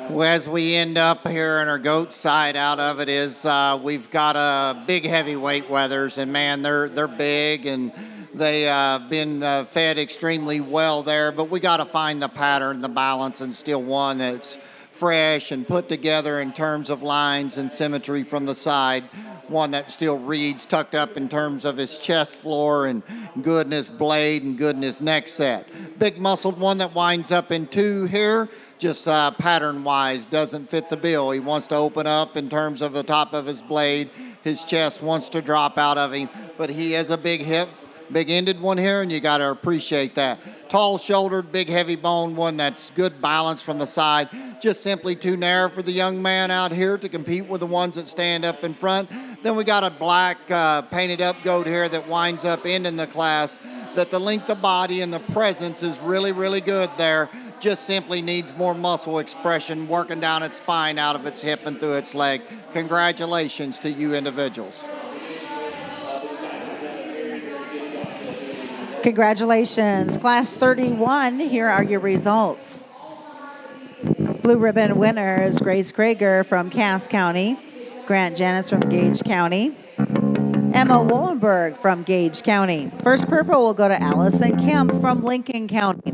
Well, as we end up here in our goat side out of it is we've got big heavyweight weathers, and man, they're big and they been fed extremely well there. But we got to find the pattern, the balance, and still one that's fresh and put together in terms of lines and symmetry from the side. One that still reads tucked up in terms of his chest floor and good in his blade and good in his neck set. Big muscled one that winds up in two here, just pattern wise doesn't fit the bill. He wants to open up in terms of the top of his blade. His chest wants to drop out of him, but he has a big hip, big ended one here, and you got to appreciate that. Tall shouldered, big heavy boned one that's good balance from the side. Just simply too narrow for the young man out here to compete with the ones that stand up in front. Then we got a black painted up goat here that winds up ending the class, that the length of body and the presence is really, really good there. Just simply needs more muscle expression working down its spine out of its hip and through its leg. Congratulations to you individuals. Congratulations. Class 31, here are your results. Blue ribbon winner is Grace Krager from Cass County, Grant Janis from Gage County, Emma Wollenberg from Gage County. First purple will go to Allison Kemp from Lincoln County.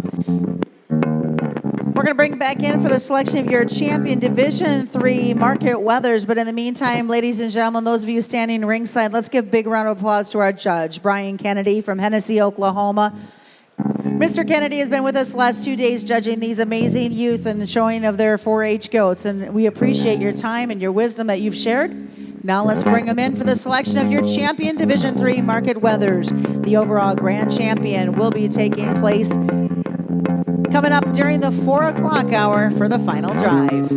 We're going to bring back in for the selection of your champion Division III Market Weathers. But in the meantime, ladies and gentlemen, those of you standing ringside, let's give a big round of applause to our judge, Brian Kennedy from Hennessy, Oklahoma. Mr. Kennedy has been with us the last 2 days judging these amazing youth and showing of their 4-H goats. And we appreciate your time and your wisdom that you've shared. Now let's bring them in for the selection of your champion Division III Market Weathers. The overall grand champion will be taking place coming up during the 4 o'clock hour for the final drive.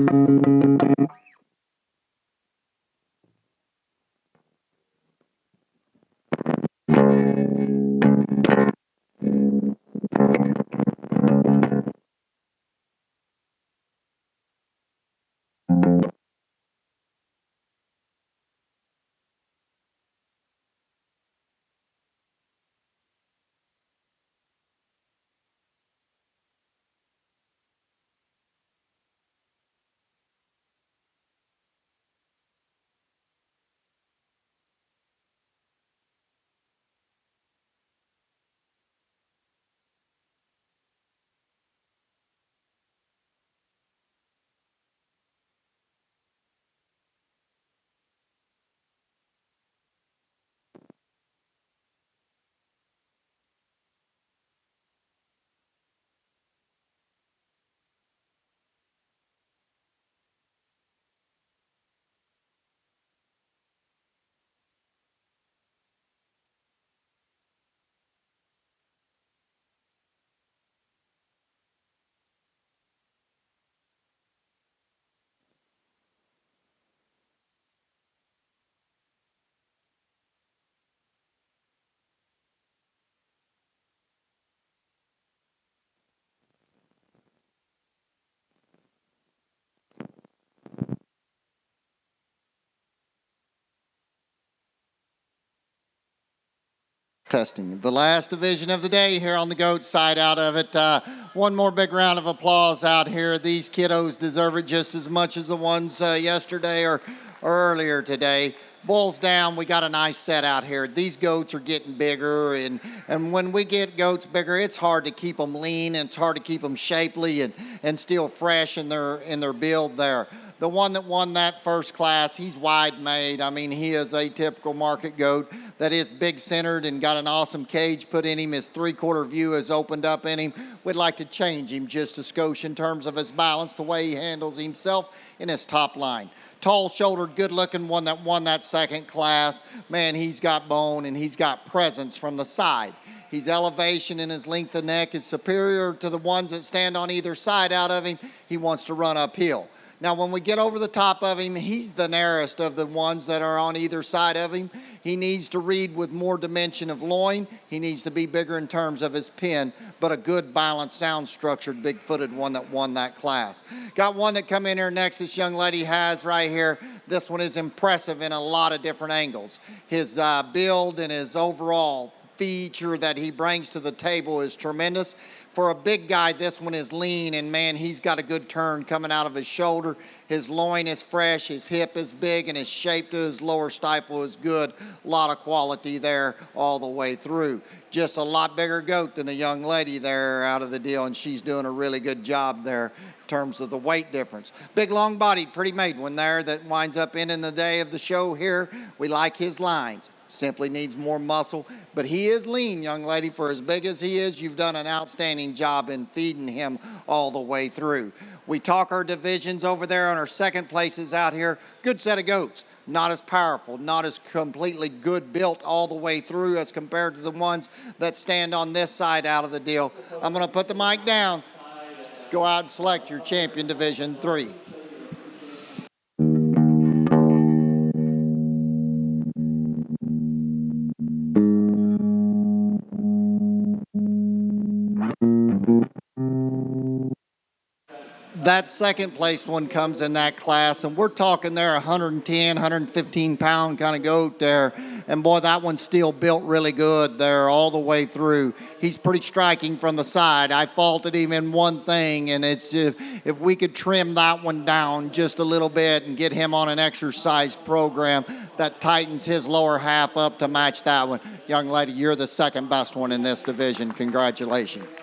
Testing the last division of the day here on the goat side out of it. One more big round of applause out here. These kiddos deserve it just as much as the ones yesterday or earlier today. Bulls down, we got a nice set out here. These goats are getting bigger, and when we get goats bigger, it's hard to keep them lean, and it's hard to keep them shapely and still fresh in their build there. The one that won that first class, he's wide made. I mean, he is a typical market goat that is big centered and got an awesome cage put in him. His 3/4 view has opened up in him. We'd like to change him just a skosh in terms of his balance, the way he handles himself in his top line. Tall shouldered, good looking one that won that second class. Man, he's got bone and he's got presence from the side. His elevation and his length of neck is superior to the ones that stand on either side out of him. He wants to run uphill. Now, when we get over the top of him, he's the narrowest of the ones that are on either side of him. He needs to read with more dimension of loin. He needs to be bigger in terms of his pin, but a good balanced, sound-structured, big-footed one that won that class. Got one that come in here next this young lady has right here. This one is impressive in a lot of different angles. His build and his overall feature that he brings to the table is tremendous. For a big guy, this one is lean, and man, he's got a good turn coming out of his shoulder. His loin is fresh, his hip is big, and his shape to his lower stifle is good. A lot of quality there all the way through. Just a lot bigger goat than the young lady there out of the deal, and she's doing a really good job there in terms of the weight difference. Big, long-bodied, pretty made one there that winds up in the day of the show here. We like his lines. Simply needs more muscle, but he is lean, young lady. For as big as he is, you've done an outstanding job in feeding him all the way through. We talk our divisions over there on our second places out here. Good set of goats. Not as powerful, not as completely good built all the way through as compared to the ones that stand on this side out of the deal. I'm going to put the mic down. Go out and select your champion division 3. That second place one comes in that class, and we're talking there 110, 115 pound kind of goat there. And boy, that one's still built really good there all the way through. He's pretty striking from the side. I faulted him in one thing, and it's if we could trim that one down just a little bit and get him on an exercise program that tightens his lower half up to match that one. Young lady, you're the second best one in this division. Congratulations.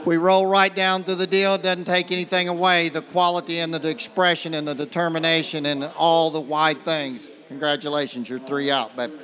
We roll right down to the deal. It doesn't take anything away. The quality and the expression and the determination and all the wide things. Congratulations, you're 3 out, baby.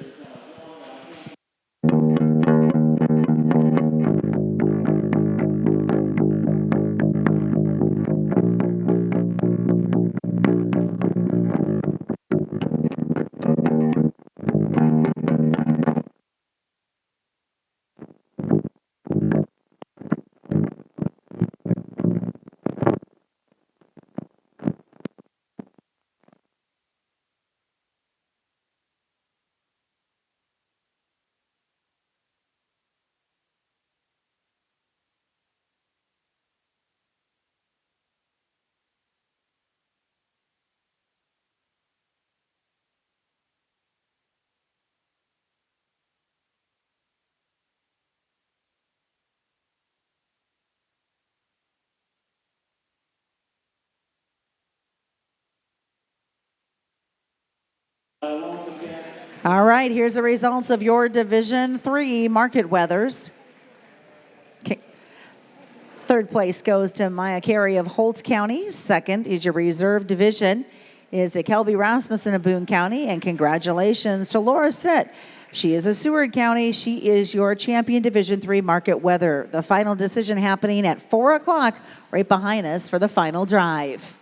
All right, here's the results of your Division 3 market weathers. Okay. Third place goes to Maya Carey of Holt County. Second is your reserve division is to Kelby Rasmussen of Boone County. And congratulations to Laura Sett. She is a Seward County. She is your champion Division 3 market weather. The final decision happening at 4 o'clock right behind us for the final drive.